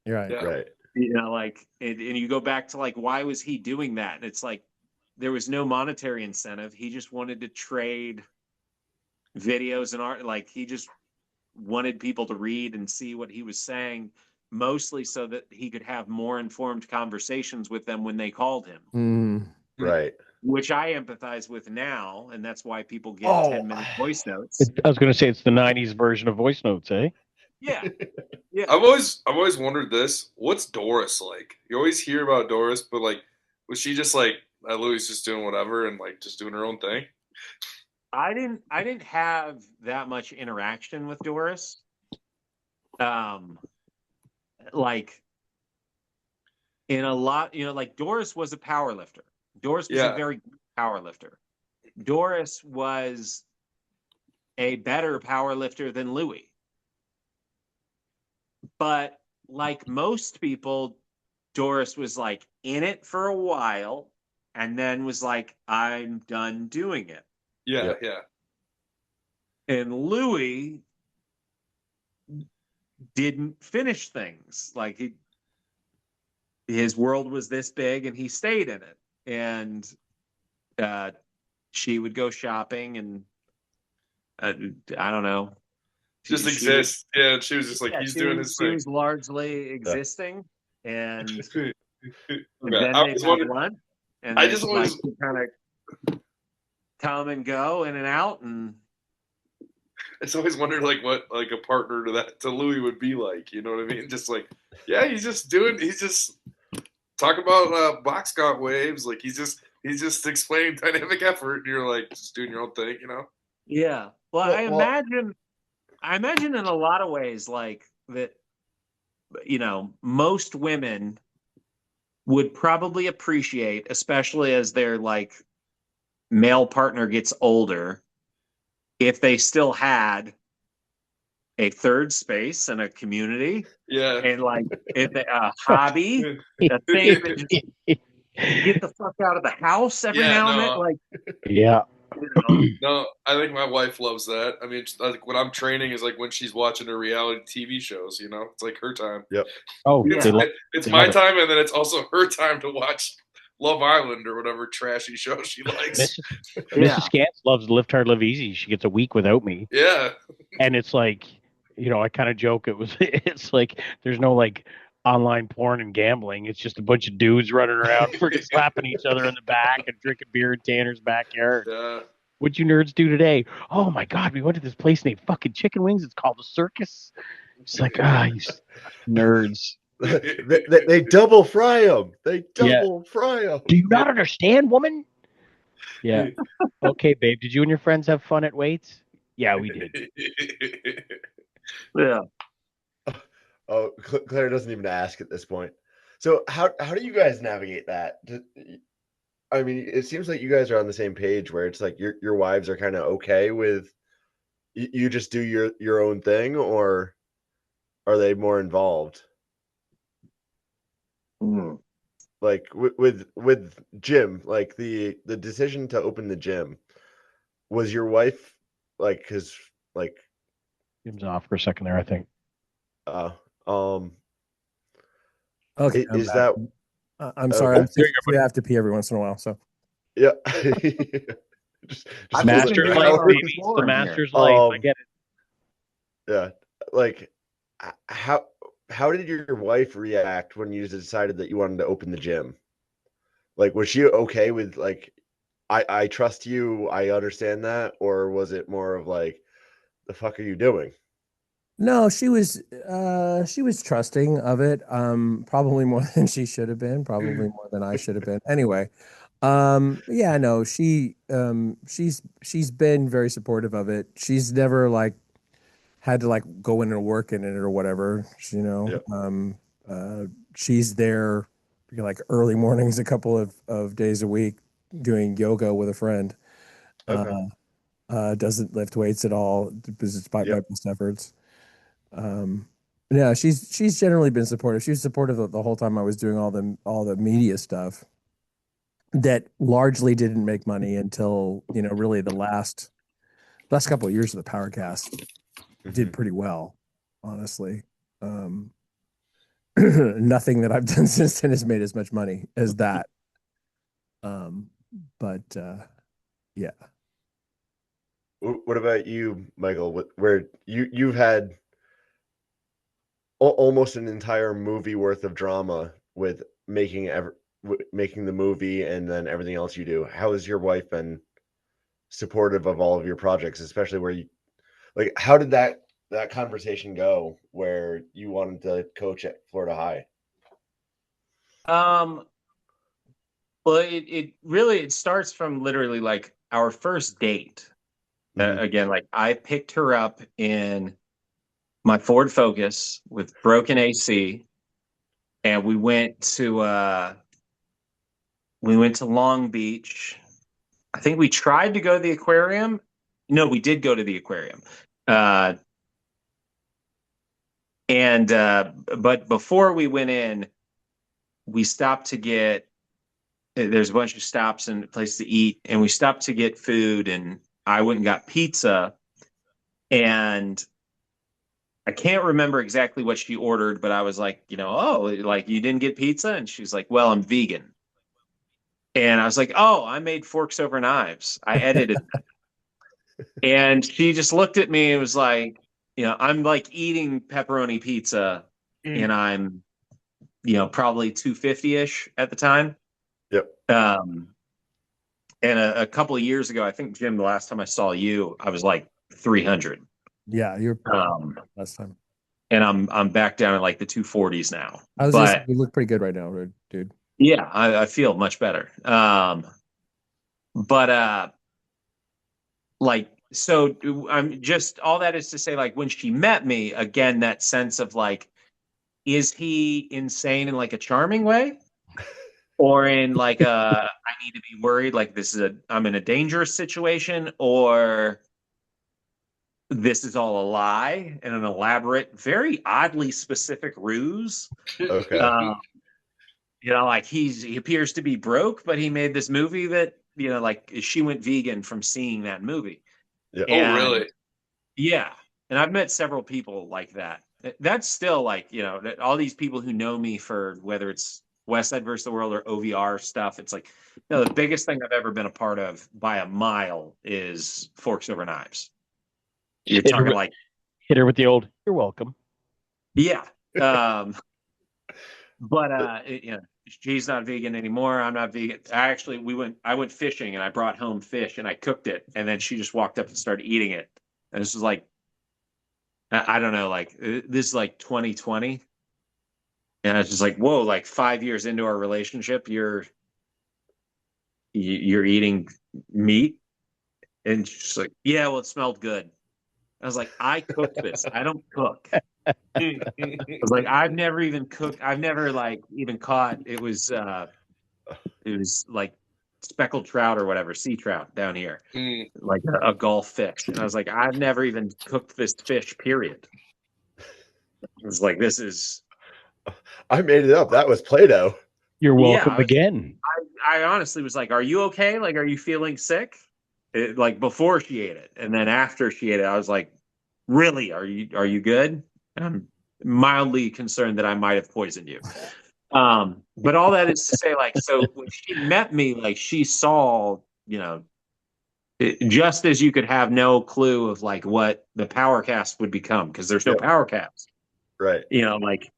[SPEAKER 2] Right.
[SPEAKER 1] Right.
[SPEAKER 3] You know, like, and you go back to like, why was he doing that? And it's like, there was no monetary incentive. He just wanted to trade videos and art. Like he just wanted people to read and see what he was saying, mostly so that he could have more informed conversations with them when they called him.
[SPEAKER 1] Right.
[SPEAKER 3] Which I empathize with now, and that's why people get 10-minute voice notes.
[SPEAKER 5] I was going to say it's the 90s version of voice notes, eh?
[SPEAKER 3] Yeah.
[SPEAKER 4] I've always wondered this. What's Doris like? You always hear about Doris, but like, was she just like, Louis just doing whatever and like just doing her own thing?
[SPEAKER 3] I didn't have that much interaction with Doris. Like in a lot, you know, like Doris was a power lifter. Doris was a very good power lifter. Doris was a better power lifter than Louis. But like most people, Doris was like in it for a while and then was like, I'm done doing it.
[SPEAKER 4] Yeah.
[SPEAKER 3] And Louis didn't finish things. Like his world was this big and he stayed in it. And she would go shopping and I don't know.
[SPEAKER 4] Just exist. Yeah, she was just like, he's doing his thing.
[SPEAKER 3] She was largely existing. And
[SPEAKER 4] Okay.
[SPEAKER 3] then they'd have lunch. And
[SPEAKER 4] I just always
[SPEAKER 3] kind of come and go in and out. And
[SPEAKER 4] I just always wondered like what like a partner to Louis would be like. You know what I mean? Just like, yeah, he's just talking about box count waves. Like he's just explaining dynamic effort, and you're like just doing your own thing, you know?
[SPEAKER 3] Yeah. Well, I imagine in a lot of ways like that, you know, most women would probably appreciate, especially as their like male partner gets older, if they still had a third space and a community.
[SPEAKER 4] Yeah.
[SPEAKER 3] And like a hobby, a thing that just get the fuck out of the house every now and then. Like,
[SPEAKER 5] yeah.
[SPEAKER 3] You know.
[SPEAKER 4] No, I think my wife loves that. I mean, like when I'm training is like when she's watching her reality TV shows, you know, it's like her time.
[SPEAKER 1] Yep.
[SPEAKER 5] Oh,
[SPEAKER 4] it's my time, and then it's also her time to watch Love Island or whatever trashy show she likes.
[SPEAKER 5] Mrs. Scants loves Live Hard, Live Easy. She gets a week without me.
[SPEAKER 4] Yeah.
[SPEAKER 5] And it's like, you know, I kind of joke it's like there's no like online porn and gambling. It's just a bunch of dudes running around freaking slapping each other in the back and drinking beer in Tanner's backyard.
[SPEAKER 4] Yeah.
[SPEAKER 5] What'd you nerds do today? Oh my God, we went to this place and ate fucking chicken wings. It's called the Circus. It's like, you nerds.
[SPEAKER 1] they double fry them. Fry them.
[SPEAKER 5] Do you not understand, woman? Yeah. Okay, babe. Did you and your friends have fun at weights? Yeah, we did.
[SPEAKER 3] Yeah.
[SPEAKER 1] Oh, Claire doesn't even ask at this point. So how do you guys navigate that? I mean, it seems like you guys are on the same page where it's like your wives are kind of okay with you just do your own thing, or are they more involved?
[SPEAKER 3] Mm.
[SPEAKER 1] Like with gym, like the decision to open the gym, was your wife like, because like
[SPEAKER 5] Jim's off for a second there, I think.
[SPEAKER 2] Okay,
[SPEAKER 1] is that
[SPEAKER 2] I'm sorry. I have to pee every once in a while. So
[SPEAKER 1] yeah.
[SPEAKER 5] just master's life, baby. It's the master's life. I get it.
[SPEAKER 1] Yeah, like how did your wife react when you decided that you wanted to open the gym? Like, was she okay with like, I trust you, I understand that, or was it more of like, the fuck are you doing?
[SPEAKER 2] No, she was trusting of it. Probably more than she should have been, probably more than I should have been. Anyway, yeah, no, she's been very supportive of it. She's never like had to like go in and work in it or whatever, you know.
[SPEAKER 1] Yep.
[SPEAKER 2] She's there like early mornings a couple of days a week doing yoga with a friend.
[SPEAKER 1] Okay.
[SPEAKER 2] Doesn't lift weights at all despite my best efforts. Yeah, she's generally been supportive. She was supportive the whole time I was doing all the media stuff that largely didn't make money until, you know, really the last couple of years of the Powercast did pretty well, honestly. Nothing that I've done since then has made as much money as that. But yeah.
[SPEAKER 1] What about you, Michael? Where you've had almost an entire movie worth of drama with making the movie and then everything else you do. How has your wife been supportive of all of your projects, especially where you like? How did that conversation go where you wanted to coach at Florida High?
[SPEAKER 3] Well, it really starts from literally like our first date. Again, like I picked her up in my Ford Focus with broken AC, and we went to Long Beach. I think we tried to go to the aquarium. No, we did go to the aquarium. But before we went in, we stopped to get, there's a bunch of stops and places to eat, and we stopped to get food, and I went and got pizza, and I can't remember exactly what she ordered, but I was like, oh, like, you didn't get pizza? And she's like, well, I'm vegan. And I was like, oh, I made forks over knives. I edited that. And she just looked at me and was like, I'm like eating pepperoni pizza, and I'm, probably 250-ish at the time.
[SPEAKER 1] Yep.
[SPEAKER 3] And a couple of years ago, I think, Jim, the last time I saw you, I was like 300.
[SPEAKER 2] Yeah, you're last time.
[SPEAKER 3] And I'm back down at like the 240s now.
[SPEAKER 2] You look pretty good right now, dude.
[SPEAKER 3] Yeah, I feel much better. Like, so I'm just, all that is to say, like, when she met me, again, that sense of like, is he insane in like a charming way? Or in like I need to be worried, like I'm in a dangerous situation, or this is all a lie and an elaborate, very oddly specific ruse.
[SPEAKER 1] Okay.
[SPEAKER 3] Like he appears to be broke, but he made this movie that, like, she went vegan from seeing that movie.
[SPEAKER 1] Yeah.
[SPEAKER 4] Oh, really?
[SPEAKER 3] Yeah. And I've met several people like that. That's still like, all these people who know me for whether it's Westside versus the World or OVR stuff. It's like, the biggest thing I've ever been a part of by a mile is Forks Over Knives. You're talking like,
[SPEAKER 5] hit her with the old, you're welcome.
[SPEAKER 3] Yeah. But she's not vegan anymore. I'm not vegan. I went fishing and I brought home fish and I cooked it, and then she just walked up and started eating it. And this was like, I don't know, like, this is like 2020. And I was just like, whoa, like 5 years into our relationship, you're eating meat? And she's like, yeah, well, it smelled good. I was like, I cooked this. I don't cook. I was like, I've never even cooked. I've never like even caught. It was like speckled trout or whatever, sea trout down here, like a Gulf fish. And I was like, I've never even cooked this fish, period. It was like, this is.
[SPEAKER 1] I made it up. That was Play-Doh.
[SPEAKER 5] You're welcome again.
[SPEAKER 3] I honestly was like, are you okay? Like, are you feeling sick? Like before she ate it. And then after she ate it, I was like, really? Are you good? And I'm mildly concerned that I might have poisoned you. But all that is to say, like, so when she met me, like, she saw, just as you could have no clue of like what the Powercast would become, because there's no Powercast.
[SPEAKER 1] Right.
[SPEAKER 3] Like,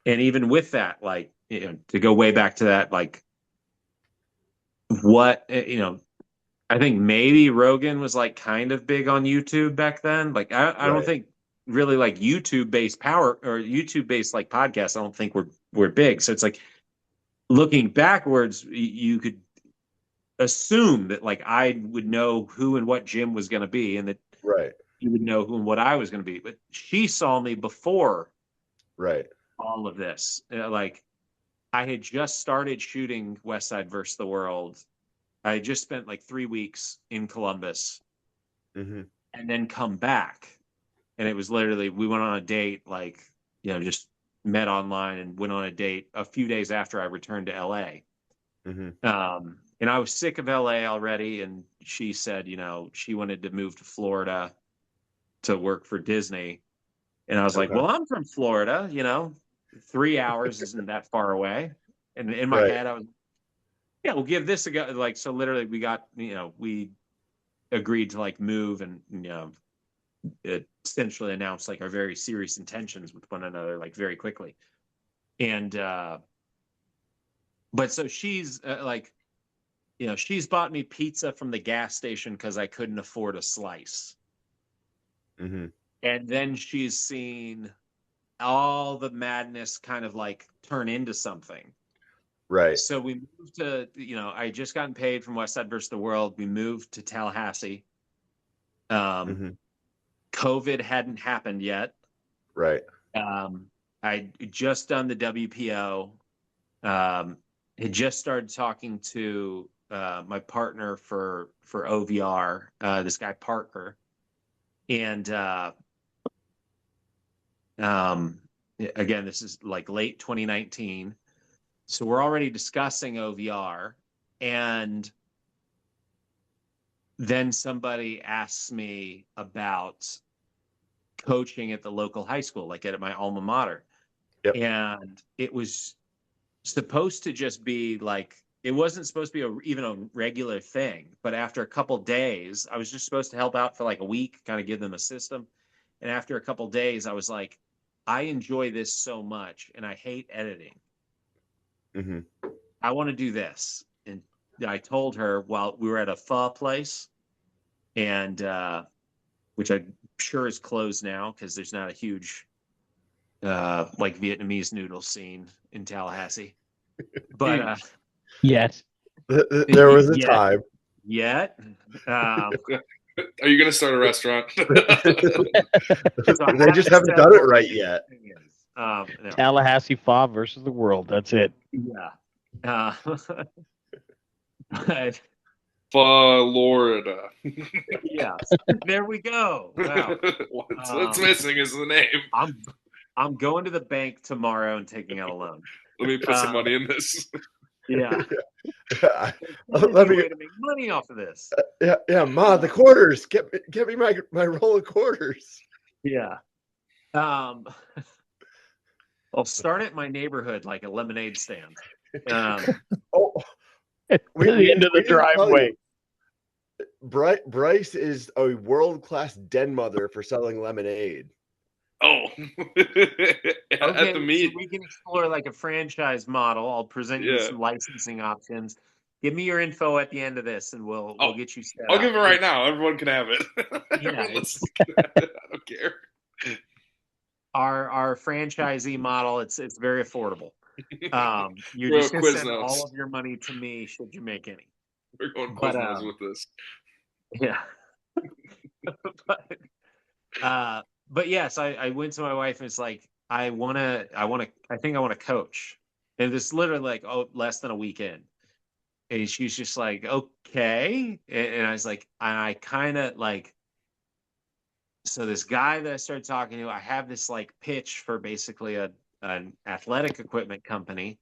[SPEAKER 3] and even with that, like, to go way back to that, like, what, I think maybe Rogan was like kind of big on YouTube back then. Like, I don't think really like YouTube based like podcasts, I don't think we're big. So it's like, looking backwards, you could assume that like I would know who and what Jim was going to be, and that you would know who and what I was going to be. But she saw me before all of this. Like, I had just started shooting Westside versus the World. I had just spent like 3 weeks in Columbus, and then come back. And it was literally, we went on a date, like, just met online and went on a date a few days after I returned to LA. And I was sick of LA already. And she said, she wanted to move to Florida to work for Disney. And I was like, well, I'm from Florida, 3 hours isn't that far away. And in my head, I was, yeah, we'll give this a go. Like, so literally we got, we agreed to like move and, essentially announced like our very serious intentions with one another, like, very quickly. And, but so she's like, she's bought me pizza from the gas station because I couldn't afford a slice. And then she's seen all the madness kind of like turn into something.
[SPEAKER 1] Right.
[SPEAKER 3] So we moved to, I just gotten paid from Westside versus the World. We moved to Tallahassee. COVID hadn't happened yet.
[SPEAKER 1] Right.
[SPEAKER 3] I just done the WPO. Had just started talking to my partner for OVR, this guy Parker, and again, this is like late 2019. So we're already discussing OVR, and then somebody asks me about coaching at the local high school, like at my alma mater.
[SPEAKER 1] Yep.
[SPEAKER 3] And it was supposed to just be like, it wasn't supposed to be even a regular thing. But after a couple days, I was just supposed to help out for like a week, kind of give them a system. And after a couple days, I was like, I enjoy this so much and I hate editing.
[SPEAKER 1] Mm-hmm.
[SPEAKER 3] I want to do this. And I told her while we were at a pho place, and which I'm sure is closed now because there's not a huge like Vietnamese noodle scene in Tallahassee. But
[SPEAKER 5] yes,
[SPEAKER 1] there was a time.
[SPEAKER 3] Yet.
[SPEAKER 4] Are you going to start a restaurant?
[SPEAKER 1] They just haven't done it right yet.
[SPEAKER 3] No.
[SPEAKER 5] Tallahassee Pho versus the world. That's it.
[SPEAKER 3] Yeah. But
[SPEAKER 4] Florida.
[SPEAKER 3] Yeah. There we go. Wow.
[SPEAKER 4] What's missing is the name.
[SPEAKER 3] I'm going to the bank tomorrow and taking out a loan.
[SPEAKER 4] Let me put some money in this.
[SPEAKER 3] Yeah.
[SPEAKER 1] Let me
[SPEAKER 3] to make money off of this.
[SPEAKER 1] Yeah, Ma, the quarters. Get me my roll of quarters.
[SPEAKER 3] Yeah. I'll start at my neighborhood like a lemonade stand.
[SPEAKER 5] At the end of the driveway.
[SPEAKER 1] Bryce is a world-class den mother for selling lemonade.
[SPEAKER 4] Oh,
[SPEAKER 3] okay,
[SPEAKER 4] at the meet.
[SPEAKER 3] So we can explore like a franchise model. I'll present you some licensing options. Give me your info at the end of this, and we'll get you set
[SPEAKER 4] I'll
[SPEAKER 3] up.
[SPEAKER 4] give it right now. Everyone can have it.
[SPEAKER 3] Yeah,
[SPEAKER 4] I don't care.
[SPEAKER 3] Our franchisee model, it's very affordable. You're just gonna send all of your money to me should you make any.
[SPEAKER 4] We're going Quiznos with this.
[SPEAKER 3] Yeah. But yes, I went to my wife and it's like, I think I want to coach. And this literally like, less than a weekend. And she's just like, okay. And I was like, I kind of like, so this guy that I started talking to, I have this like pitch for basically an athletic equipment company.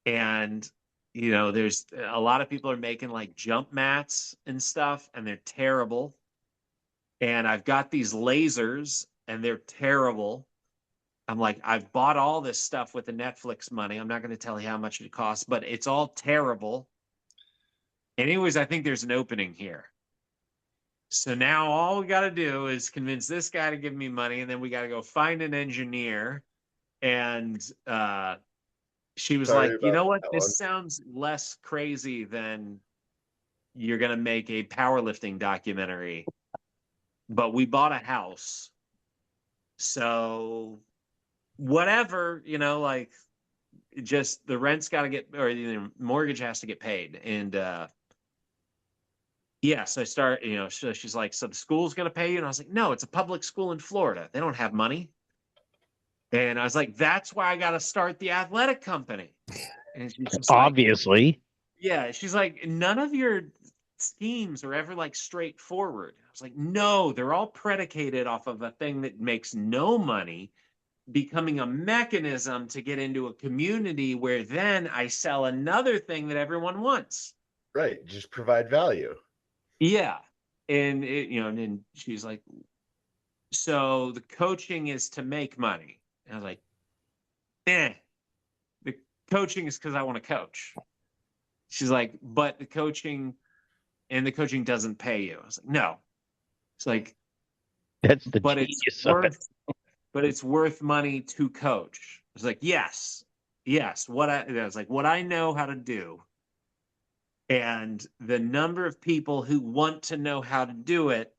[SPEAKER 3] And, there's a lot of people are making like jump mats and stuff, and they're terrible. And I've got these lasers and they're terrible. I'm like, I've bought all this stuff with the Netflix money. I'm not going to tell you how much it costs, but it's all terrible. Anyways, I think there's an opening here. So now all we got to do is convince this guy to give me money, and then we got to go find an engineer. And she was like, you know what? This sounds less crazy than you're going to make a powerlifting documentary. But we bought a house. So whatever, like just the rent's got to get, or the mortgage has to get paid. And so I start, so she's like, so the school's going to pay you? And I was like, no, it's a public school in Florida. They don't have money. And I was like, that's why I got to start the athletic company. And she's just
[SPEAKER 5] obviously.
[SPEAKER 3] Like, yeah. She's like, none of your schemes are ever like straightforward. I was like, no, they're all predicated off of a thing that makes no money, becoming a mechanism to get into a community where then I sell another thing that everyone wants.
[SPEAKER 1] Right. Just provide value.
[SPEAKER 3] Yeah. And and she's like, so the coaching is to make money. And I was like, the coaching is because I want to coach. She's like, but the coaching doesn't pay you. I was like, no. It's like,
[SPEAKER 5] that's the genius of it.
[SPEAKER 3] But it's worth money to coach. I was like, yes. I was like, what I know how to do, and the number of people who want to know how to do it,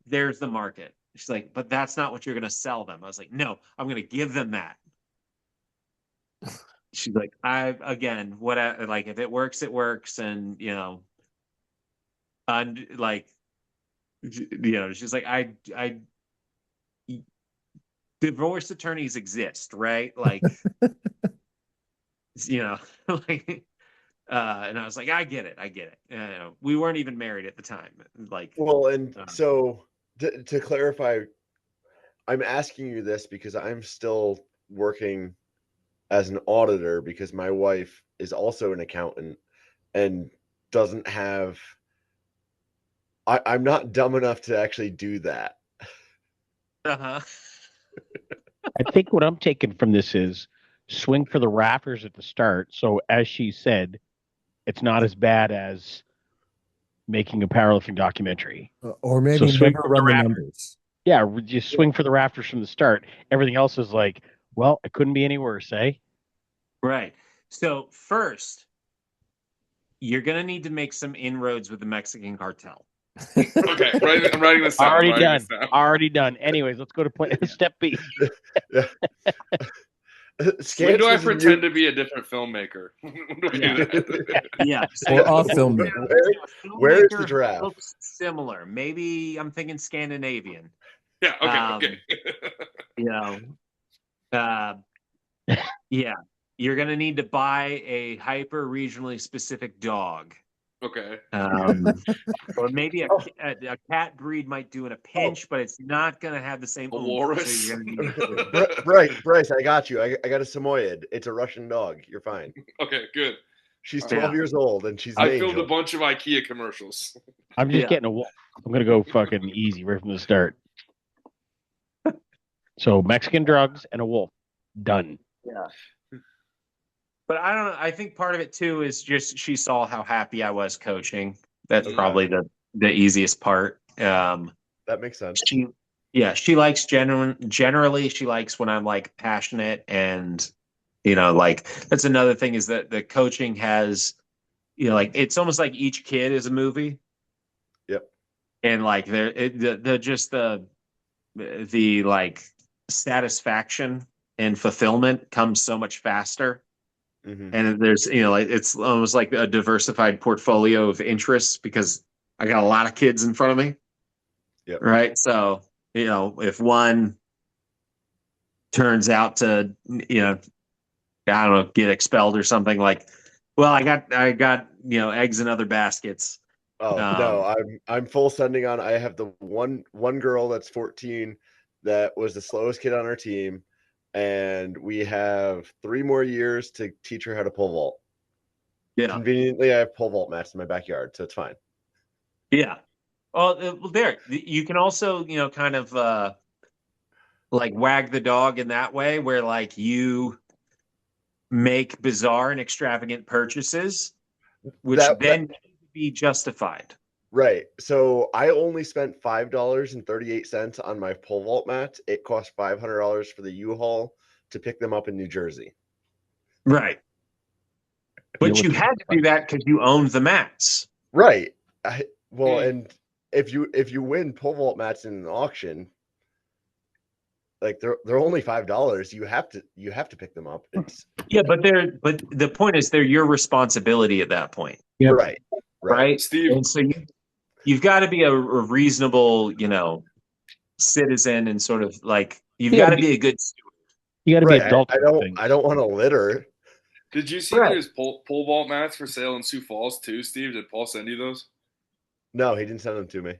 [SPEAKER 3] there's the market. She's like, but that's not what you're going to sell them. I was like, no, I'm going to give them that. She's like, if it works, it works. And, she's like, I divorce attorneys exist, right? Like, like, and I was like, I get it. We weren't even married at the time. Like,
[SPEAKER 1] well, and so to clarify, I'm asking you this because I'm still working as an auditor because my wife is also an accountant and doesn't have. I'm not dumb enough to actually do that.
[SPEAKER 3] Uh-huh.
[SPEAKER 5] I think what I'm taking from this is swing for the rafters at the start. So as she said, it's not as bad as making a powerlifting documentary.
[SPEAKER 2] Or maybe never run the numbers.
[SPEAKER 5] Yeah, just swing for the rafters from the start. Everything else is like, well, it couldn't be any worse, eh?
[SPEAKER 3] Right. So first, you're going to need to make some inroads with the Mexican cartel.
[SPEAKER 4] Okay, I'm writing this down.
[SPEAKER 5] Already done. Anyways, let's go to step B.
[SPEAKER 4] Yeah. When do I pretend to be a different filmmaker?
[SPEAKER 3] Yeah.
[SPEAKER 2] Or a filmmaker.
[SPEAKER 1] Where is the giraffe?
[SPEAKER 3] Looks similar. Maybe I'm thinking Scandinavian.
[SPEAKER 4] Yeah. Okay.
[SPEAKER 3] You know. Yeah. You're gonna need to buy a hyper regionally specific dog.
[SPEAKER 4] Okay.
[SPEAKER 3] Or maybe a cat breed might do in a pinch, but it's not going to have the same.
[SPEAKER 4] Walrus.
[SPEAKER 3] So
[SPEAKER 1] Bryce, I got you. I got a Samoyed. It's a Russian dog. You're fine.
[SPEAKER 4] Okay, good.
[SPEAKER 1] She's 12 years old and she's.
[SPEAKER 4] I filmed a bunch of IKEA commercials.
[SPEAKER 5] I'm just getting a wolf. I'm gonna go fucking easy right from the start. So Mexican drugs and a wolf, done.
[SPEAKER 3] Yeah. But I don't know. I think part of it too is just she saw how happy I was coaching. That's probably the easiest part.
[SPEAKER 1] That makes sense.
[SPEAKER 3] She likes generally she likes when I'm like passionate, and like that's another thing is that the coaching has, like it's almost like each kid is a movie.
[SPEAKER 1] Yep.
[SPEAKER 3] And like the like satisfaction and fulfillment comes so much faster.
[SPEAKER 1] Mm-hmm.
[SPEAKER 3] And there's, it's almost like a diversified portfolio of interests because I got a lot of kids in front of me.
[SPEAKER 1] Yep.
[SPEAKER 3] Right. So, if one turns out to, I don't know, get expelled or something like, well, I got, eggs in other baskets.
[SPEAKER 1] Oh, no, I'm full sending on. I have the one girl that's 14 that was the slowest kid on our team. And we have 3 more years to teach her how to pole vault.
[SPEAKER 3] Yeah.
[SPEAKER 1] Conveniently, I have pole vault mats in my backyard, so it's fine.
[SPEAKER 3] Yeah. Well, there, you can also, kind of like wag the dog in that way where like you make bizarre and extravagant purchases, which then need to be justified.
[SPEAKER 1] Right. So I only spent $5.38 on my pole vault mat. It cost $500 for the U-Haul to pick them up in New Jersey.
[SPEAKER 3] Right. But you had to do that because you owned the mats.
[SPEAKER 1] Right. And if you win pole vault mats in an auction, like they're only $5. You have to pick them up. But
[SPEAKER 3] the point is they're your responsibility at that point.
[SPEAKER 1] Yep.
[SPEAKER 3] Right.
[SPEAKER 4] Steve.
[SPEAKER 3] And so you've got to be a reasonable, citizen and sort of like you've got to be a good steward.
[SPEAKER 5] You got to be adult.
[SPEAKER 1] I don't want to litter.
[SPEAKER 4] Did you see there's pole vault mats for sale in Sioux Falls too, Steve? Did Paul send you those?
[SPEAKER 1] No, he didn't send them to me.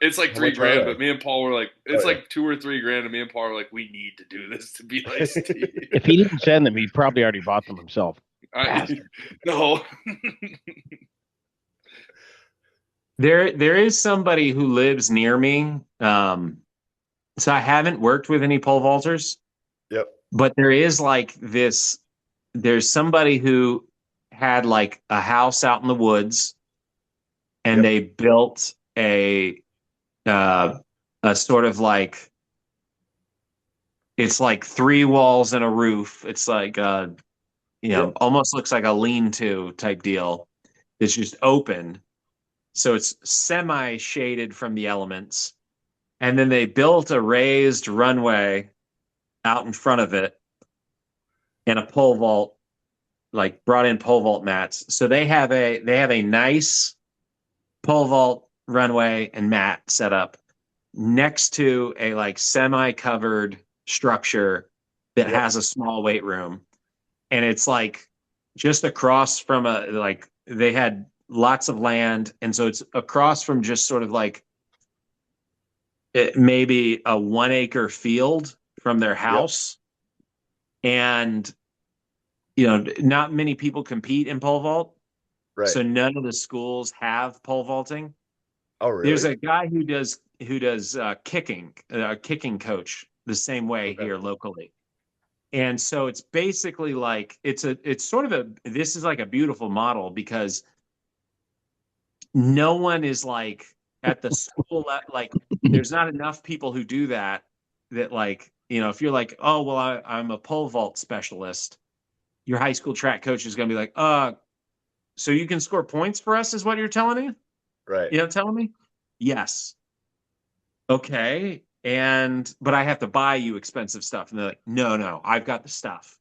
[SPEAKER 4] It's like $3,000, but me and Paul were like, it's like $2,000 or $3,000, and me and Paul were like, we need to do this to be like Steve.
[SPEAKER 5] If he didn't send them, he probably already bought them himself.
[SPEAKER 4] No.
[SPEAKER 3] There is somebody who lives near me. So I haven't worked with any pole vaulters.
[SPEAKER 1] Yep.
[SPEAKER 3] But there is like this. There's somebody who had like a house out in the woods, and they built a sort of like, it's like 3 walls and a roof. It's like almost looks like a lean-to type deal. It's just open. So it's semi-shaded from the elements. And then they built a raised runway out in front of it and a pole vault, like brought in pole vault mats. So they have a nice pole vault runway and mat set up next to a like semi-covered structure that has a small weight room. And it's like just across from they had lots of land. And so it's across from just sort of like maybe a 1 acre field from their house. And not many people compete in pole vault.
[SPEAKER 1] Right.
[SPEAKER 3] So none of the schools have pole vaulting.
[SPEAKER 1] Oh, really?
[SPEAKER 3] There's a guy who does kicking coach the same way here locally. And so it's basically like this is like a beautiful model because no one is like at the school like there's not enough people who do that like, if you're like, oh, well, I'm a pole vault specialist, your high school track coach is going to be like, so you can score points for us is what you're telling me?
[SPEAKER 1] Right.
[SPEAKER 3] Telling me? Yes. Okay. But I have to buy you expensive stuff. And they're like, no, I've got the stuff.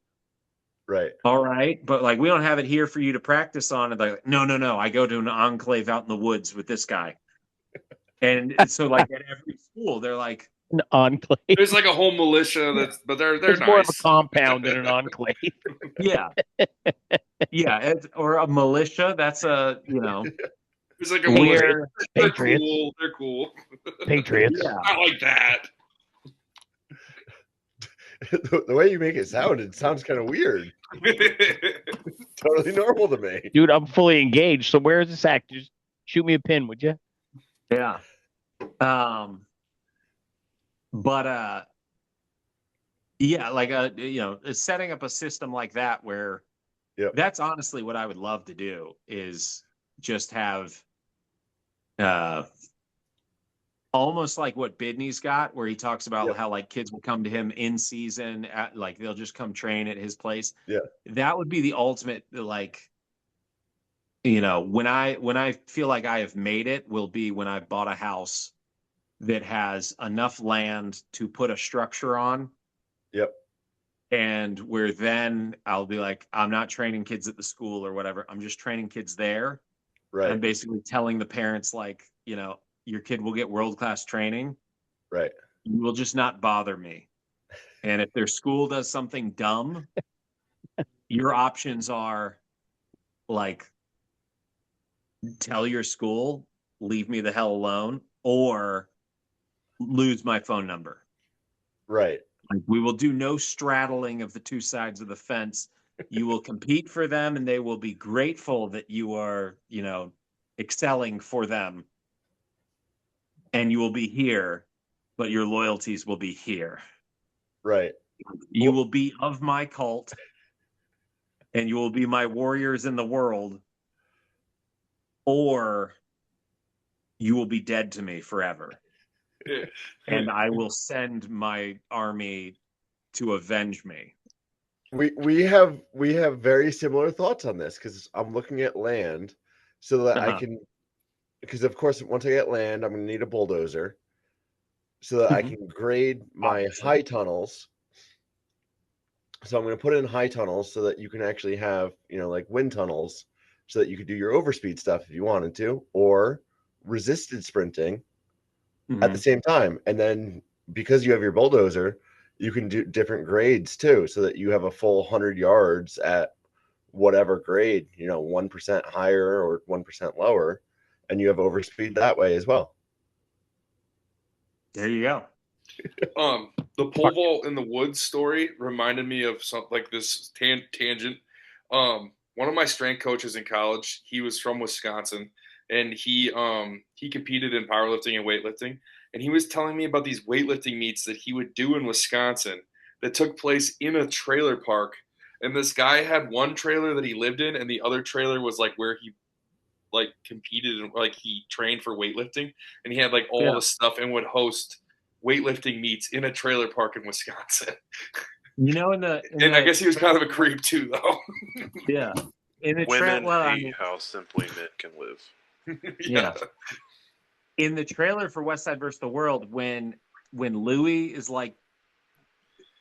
[SPEAKER 1] Right.
[SPEAKER 3] All right. But like, we don't have it here for you to practice on. And they're like, no. I go to an enclave out in the woods with this guy. And so like at every school, they're like,
[SPEAKER 5] an enclave.
[SPEAKER 4] There's like a whole militia but they're
[SPEAKER 5] it's
[SPEAKER 4] nice.
[SPEAKER 5] More of a compound than an enclave.
[SPEAKER 3] Yeah. Yeah. Or a militia. That's
[SPEAKER 4] It's like a
[SPEAKER 5] weird
[SPEAKER 4] Patriots. They're cool.
[SPEAKER 5] Patriots.
[SPEAKER 3] Yeah.
[SPEAKER 4] Not like that.
[SPEAKER 1] The way you make it sounds kind of weird. Totally normal to me.
[SPEAKER 5] Dude, I'm fully engaged. So where is this act? Just shoot me a pin, would you?
[SPEAKER 3] Yeah. But yeah, like setting up a system like that where that's honestly what I would love to do is just have almost like what Bidney's got, where he talks about how like kids will come to him in season like they'll just come train at his place.
[SPEAKER 1] Yeah.
[SPEAKER 3] That would be the ultimate, like, when I feel like I have made it will be when I've bought a house that has enough land to put a structure on.
[SPEAKER 1] Yep.
[SPEAKER 3] And where then I'll be like, I'm not training kids at the school or whatever. I'm just training kids there.
[SPEAKER 1] Right.
[SPEAKER 3] I'm basically telling the parents, like, your kid will get world-class training.
[SPEAKER 1] Right.
[SPEAKER 3] You will just not bother me. And if their school does something dumb, your options are like, tell your school, leave me the hell alone, or lose my phone number.
[SPEAKER 1] Right.
[SPEAKER 3] Like, we will do no straddling of the two sides of the fence. You will compete for them and they will be grateful that you are, excelling for them. And you will be here, but your loyalties will be here.
[SPEAKER 1] Right.
[SPEAKER 3] You will be of my cult and you will be my warriors in the world, or you will be dead to me forever. And I will send my army to avenge me.
[SPEAKER 1] We have very similar thoughts on this because I'm looking at land so that I can, because of course once I get land I'm going to need a bulldozer so that I can grade my high tunnels. So I'm going to put in high tunnels so that you can actually have, like wind tunnels so that you could do your overspeed stuff if you wanted to, or resisted sprinting at the same time. And then because you have your bulldozer, you can do different grades too, so that you have a full 100 yards at whatever grade, 1% higher or 1% lower, and you have overspeed that way as well.
[SPEAKER 3] There you go.
[SPEAKER 4] The pole vault in the woods story reminded me of something like this tangent. One of my strength coaches in college, he was from Wisconsin, and he competed in powerlifting and weightlifting. And he was telling me about these weightlifting meets that he would do in Wisconsin that took place in a trailer park. And this guy had one trailer that he lived in, and the other trailer was like where he like competed and like he trained for weightlifting. And he had like all the stuff and would host weightlifting meets in a trailer park in Wisconsin.
[SPEAKER 3] And
[SPEAKER 4] I guess he was kind of a creep too, though.
[SPEAKER 3] Yeah. In the
[SPEAKER 6] women hate how simply men can live.
[SPEAKER 3] Yeah. In the trailer for Westside versus the World, when Louis is like,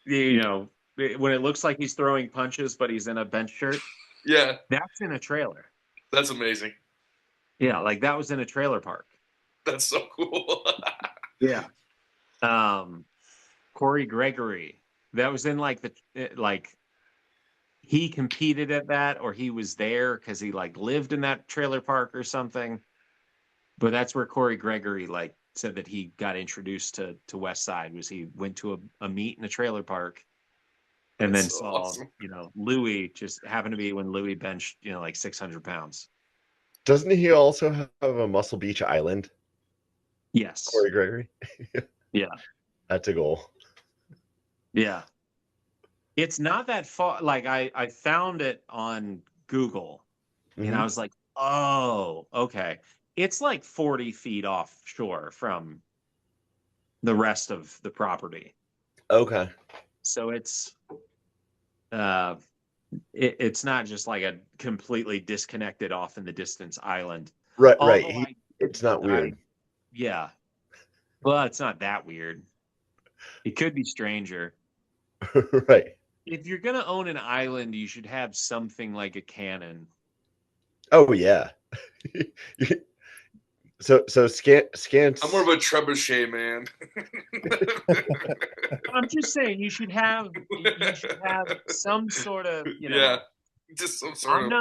[SPEAKER 3] when it looks like he's throwing punches, but he's in a bench shirt.
[SPEAKER 4] Yeah.
[SPEAKER 3] That's in a trailer.
[SPEAKER 4] That's amazing.
[SPEAKER 3] Yeah. Like that was in a trailer park.
[SPEAKER 4] That's so cool.
[SPEAKER 3] Yeah. Corey Gregory. That was in he competed at that, or he was there because he like lived in that trailer park or something. But that's where Corey Gregory like said that he got introduced to Westside, was he went to a meet in a trailer park and then
[SPEAKER 4] so
[SPEAKER 3] saw,
[SPEAKER 4] awesome.
[SPEAKER 3] Louis just happened to be when Louis benched, like 600 pounds.
[SPEAKER 1] Doesn't he also have a Muscle Beach Island?
[SPEAKER 3] Yes.
[SPEAKER 1] Corey Gregory?
[SPEAKER 3] Yeah.
[SPEAKER 1] That's a goal.
[SPEAKER 3] Yeah. It's not that far. Like I found it on Google and I was like, oh, okay. It's like 40 feet offshore from the rest of the property.
[SPEAKER 1] Okay.
[SPEAKER 3] So it's it's not just like a completely disconnected off in the distance island.
[SPEAKER 1] Right,
[SPEAKER 3] Although
[SPEAKER 1] right. It's not weird.
[SPEAKER 3] Yeah. Well, it's not that weird. It could be stranger.
[SPEAKER 1] Right.
[SPEAKER 3] If you're going to own an island, you should have something like a cannon.
[SPEAKER 1] Oh, yeah. So Scants.
[SPEAKER 4] I'm more of a trebuchet man.
[SPEAKER 3] I'm just saying you should have some sort of,
[SPEAKER 4] yeah, just some sort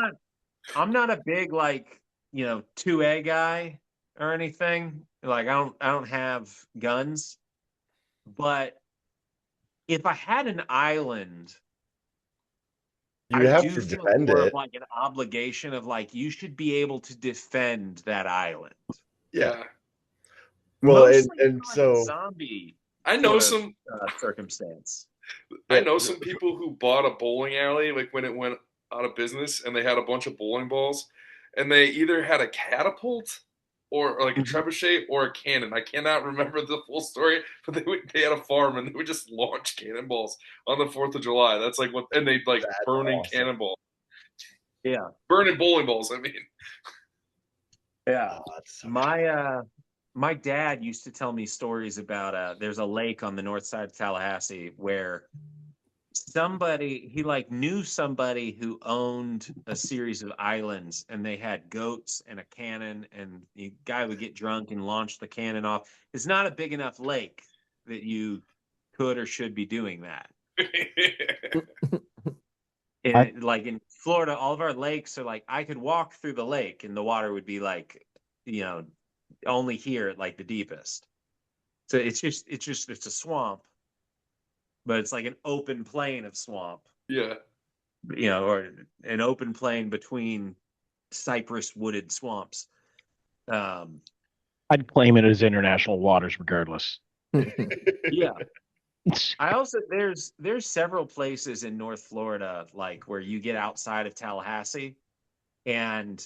[SPEAKER 3] I'm not a big 2A guy or anything. Like I don't have guns, but if I had an island,
[SPEAKER 1] You
[SPEAKER 3] I
[SPEAKER 1] have
[SPEAKER 3] do
[SPEAKER 1] to
[SPEAKER 3] feel
[SPEAKER 1] defend
[SPEAKER 3] more
[SPEAKER 1] it.
[SPEAKER 3] of like an obligation of like you should be able to defend that island.
[SPEAKER 1] Yeah. Well,
[SPEAKER 3] Mostly
[SPEAKER 1] and so
[SPEAKER 3] zombie.
[SPEAKER 4] I know some
[SPEAKER 3] circumstance.
[SPEAKER 4] I know some people who bought a bowling alley like when it went out of business, and they had a bunch of bowling balls, and they either had a catapult or like a trebuchet or a cannon. I cannot remember the full story, but they had a farm and they would just launch cannonballs on the 4th of July. That's like what, and they'd like burning
[SPEAKER 1] awesome.
[SPEAKER 4] cannonballs.
[SPEAKER 3] Yeah,
[SPEAKER 4] burning bowling balls. I mean,
[SPEAKER 3] yeah.
[SPEAKER 1] Oh, so
[SPEAKER 3] My dad used to tell me stories about there's a lake on the north side of Tallahassee where he knew somebody who owned a series of islands, and they had goats and a cannon, and the guy would get drunk and launch the cannon off. It's not a big enough lake that you could or should be doing that. And like in Florida, all of our lakes are like I could walk through the lake and the water would be like, only here at like the deepest. So it's a swamp, but it's like an open plain of swamp.
[SPEAKER 4] Yeah.
[SPEAKER 3] Or an open plain between cypress wooded swamps.
[SPEAKER 5] I'd claim it as international waters regardless.
[SPEAKER 3] Yeah. I also there's several places in North Florida like where you get outside of Tallahassee and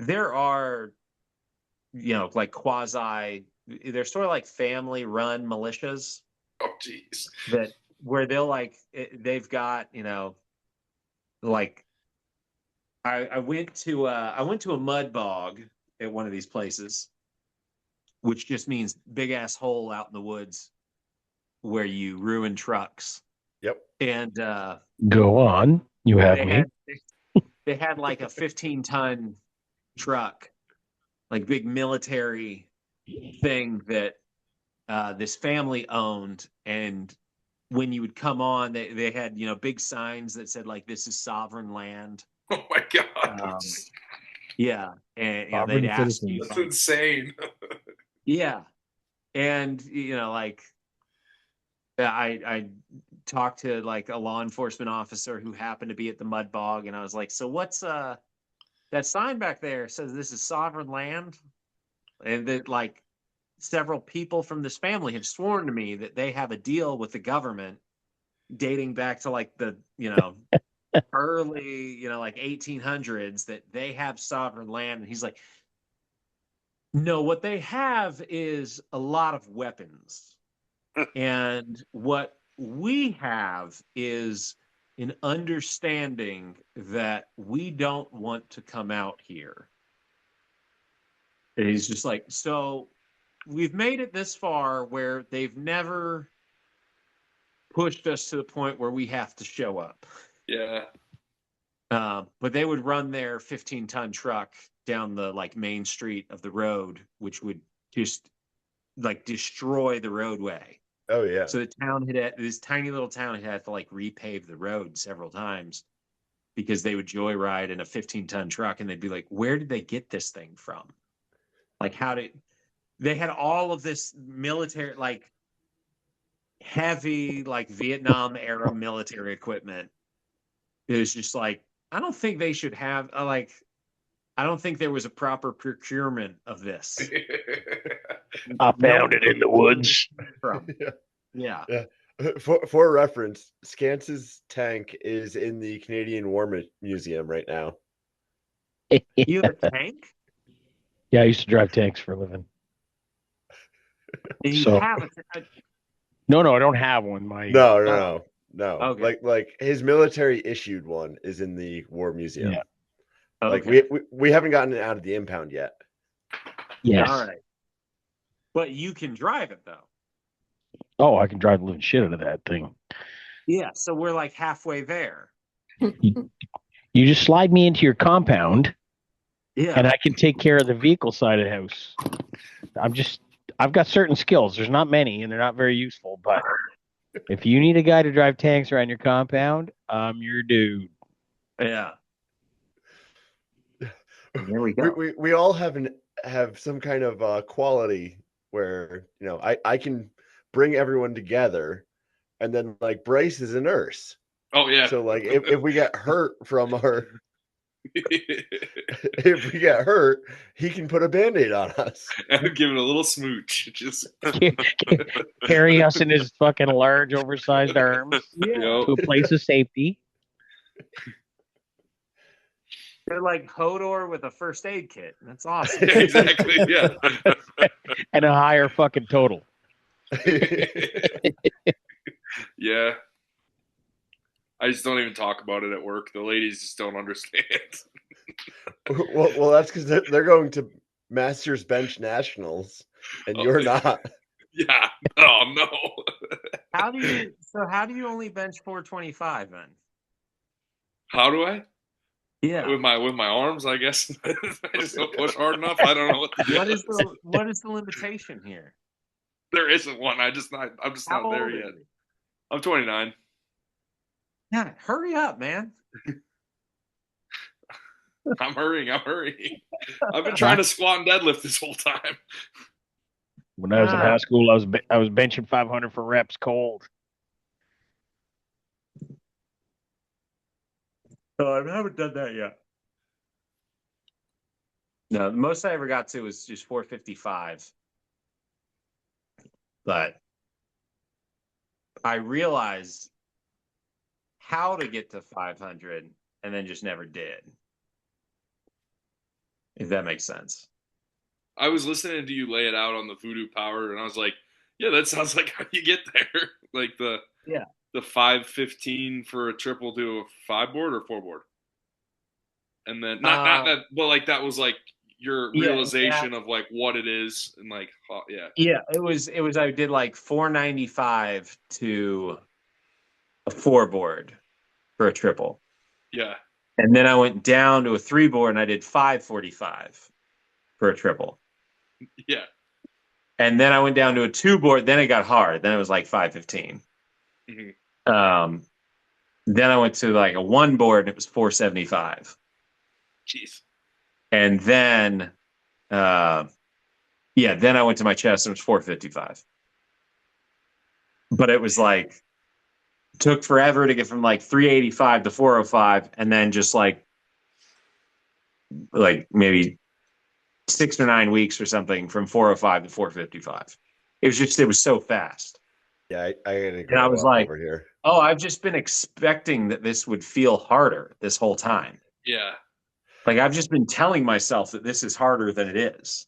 [SPEAKER 3] there are like they're sort of like family run militias.
[SPEAKER 4] Oh geez.
[SPEAKER 3] That where they've got, like I went to a mud bog at one of these places, which just means big ass hole out in the woods where you ruin trucks.
[SPEAKER 1] Yep.
[SPEAKER 3] And
[SPEAKER 5] go on. You have me.
[SPEAKER 3] They had like a 15-ton truck, like big military thing that this family owned, and when you would come on, they had big signs that said like this is sovereign land.
[SPEAKER 4] Oh my god.
[SPEAKER 3] Yeah, and they'd ask you.
[SPEAKER 4] That's insane.
[SPEAKER 3] Yeah, and I talked to like a law enforcement officer who happened to be at the mud bog, and I was like, so what's that sign back there says this is sovereign land, and that like several people from this family have sworn to me that they have a deal with the government dating back to like the early like 1800s that they have sovereign land. And he's like, no, what they have is a lot of weapons. And what we have is an understanding that we don't want to come out here. And he's just like, so we've made it this far where they've never pushed us to the point where we have to show up.
[SPEAKER 4] Yeah.
[SPEAKER 3] But they would run their 15-ton truck down the like main street of the road, which would just like destroy the roadway.
[SPEAKER 1] Oh yeah.
[SPEAKER 3] So this tiny little town had to like repave the road several times because they would joyride in a 15-ton truck, and they'd be like, where did they get this thing from? Like they had all of this military, like heavy, like Vietnam era military equipment. It was just like, I don't think they should have I don't think there was a proper procurement of this.
[SPEAKER 5] I found it in the woods.
[SPEAKER 3] Yeah.
[SPEAKER 1] For reference, Scance's tank is in the Canadian War Museum right now.
[SPEAKER 3] You have a tank?
[SPEAKER 5] Yeah, I used to drive tanks for a living.
[SPEAKER 3] You have a
[SPEAKER 5] No, I don't have one.
[SPEAKER 1] No.
[SPEAKER 3] Okay.
[SPEAKER 1] Like his military issued one is in the War Museum.
[SPEAKER 5] Yeah.
[SPEAKER 1] Like
[SPEAKER 3] okay.
[SPEAKER 1] we haven't gotten it out of the impound yet.
[SPEAKER 5] Yes.
[SPEAKER 3] All right. But you can drive it though.
[SPEAKER 5] Oh, I can drive the living shit out of that thing.
[SPEAKER 3] Yeah, so we're like halfway there.
[SPEAKER 5] You just slide me into your compound, and I can take care of the vehicle side of the house. I've got certain skills. There's not many, and they're not very useful. But if you need a guy to drive tanks around your compound, I'm your dude.
[SPEAKER 3] Yeah. There we go.
[SPEAKER 1] We all have some kind of quality where I can bring everyone together, and then like Bryce is a nurse.
[SPEAKER 4] Oh yeah.
[SPEAKER 1] So like if we get hurt from our if we get hurt, he can put a Band-Aid on us.
[SPEAKER 4] And give it a little smooch. Just
[SPEAKER 5] carry us in his fucking large, oversized arms to a place of safety.
[SPEAKER 3] They're like Hodor with a first aid kit. That's awesome.
[SPEAKER 4] Exactly. Yeah.
[SPEAKER 5] And a higher fucking total.
[SPEAKER 4] Yeah. I just don't even talk about it at work. The ladies just don't understand.
[SPEAKER 1] Well, that's because they're going to Masters Bench Nationals, and you're not.
[SPEAKER 4] Yeah. Oh no.
[SPEAKER 3] How do you only bench 425 then?
[SPEAKER 4] How do I?
[SPEAKER 3] Yeah.
[SPEAKER 4] With my arms, I guess. I just don't push hard enough. I don't know
[SPEAKER 3] what is the limitation here?
[SPEAKER 4] There isn't one. I'm just not there yet. I'm 29.
[SPEAKER 3] Yeah, hurry up, man.
[SPEAKER 4] I'm hurrying. I've been trying to squat and deadlift this whole time.
[SPEAKER 5] When I was in high school, I was benching 500 for reps cold.
[SPEAKER 3] Oh, I haven't done that yet. No, the most I ever got to was just 455. But I realized how to get to 500 and then just never did. If that makes sense.
[SPEAKER 4] I was listening to you lay it out on the Voodoo Power, and I was like, yeah, that sounds like how you get there. Like the 515 for a triple to a 5-board or 4-board. And then not that, but like that was like your realization of like what it is and like it was I did like 495 to a 4-board for a triple, and then I went down to a 3-board and I did 545 for a triple, and then I went down to a 2-board. Then it got hard. Then it was like 515. Then I went to like a 1-board and it was 475. Jeez.
[SPEAKER 3] And then, then I went to my chest and it was 455. But it was like, took forever to get from like 385 to 405, and then just like maybe 6 or 9 weeks or something from 405 to 455. It was so fast.
[SPEAKER 1] Yeah, I gotta
[SPEAKER 3] and I was like,
[SPEAKER 1] over here.
[SPEAKER 3] Oh, I've just been expecting that this would feel harder this whole time.
[SPEAKER 4] Yeah.
[SPEAKER 3] Like I've just been telling myself that this is harder than it is.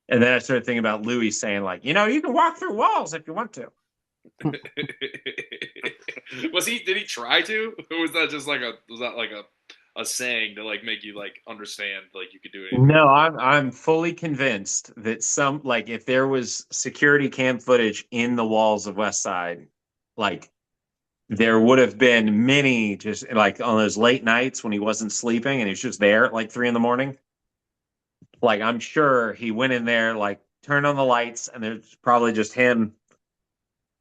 [SPEAKER 3] And then I started thinking about Louis saying like, you can walk through walls if you want to.
[SPEAKER 4] Did he try to? Or was that just like a saying to like make you like understand like you could do it?
[SPEAKER 3] No, I'm fully convinced that if there was security cam footage in the walls of Westside, like there would have been many just like on those late nights when he wasn't sleeping and he was just there at like 3 a.m. Like I'm sure he went in there, like turned on the lights, and there's probably just him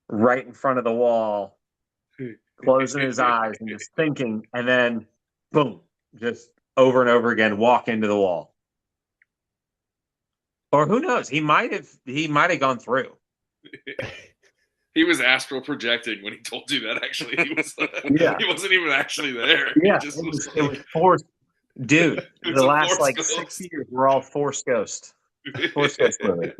[SPEAKER 3] right in front of the wall, closing his eyes and just thinking, and then boom, just over and over again, walk into the wall. Or who knows? He might have gone through.
[SPEAKER 4] He was astral projecting when he told you that. Actually, he was. He wasn't even actually there.
[SPEAKER 3] Yeah,
[SPEAKER 4] it
[SPEAKER 3] was forced. Dude, the last like ghost. 6 years were all Force Ghost. Force Ghost movie.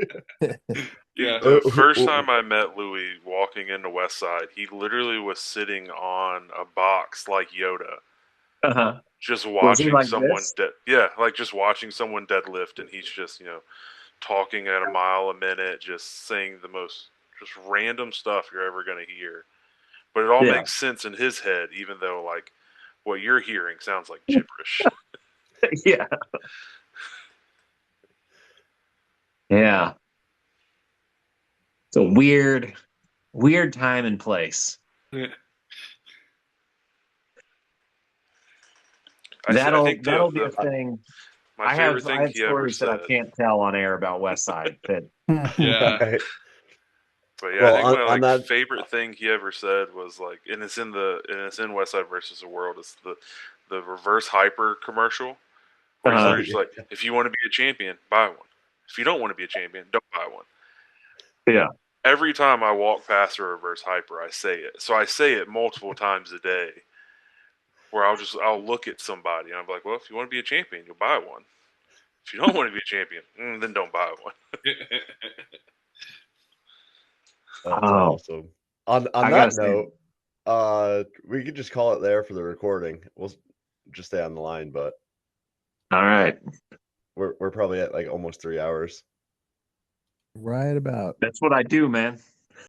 [SPEAKER 4] Yeah.
[SPEAKER 6] The first time I met Louis walking into Westside, he literally was sitting on a box like Yoda. Just watching like someone just watching someone deadlift, and he's just, talking at a mile a minute, just saying the most just random stuff you're ever going to hear. But it all makes sense in his head, even though like what you're hearing sounds like gibberish.
[SPEAKER 3] Yeah. Yeah. It's a weird time and place.
[SPEAKER 4] Yeah.
[SPEAKER 3] That'll be a thing. I have stories that I can't tell on air about Westside.
[SPEAKER 4] Yeah.
[SPEAKER 6] But yeah, I think my favorite thing he ever said was like, and it's in Westside versus the World. It's the reverse hyper commercial. Where he's like, if you want to be a champion, buy one. If you don't want to be a champion, don't buy one.
[SPEAKER 3] Yeah.
[SPEAKER 6] Every time I walk past a reverse hyper, I say it. So I say it multiple times a day. Where I'll look at somebody and I'm like, well, if you want to be a champion, you'll buy one. If you don't want to be a champion, then don't buy one.
[SPEAKER 1] That's awesome. On that note, we could just call it there for the recording. We'll just stay on the line, but
[SPEAKER 3] all right,
[SPEAKER 1] we're probably at like almost 3 hours.
[SPEAKER 2] Right about.
[SPEAKER 3] That's what I do, man.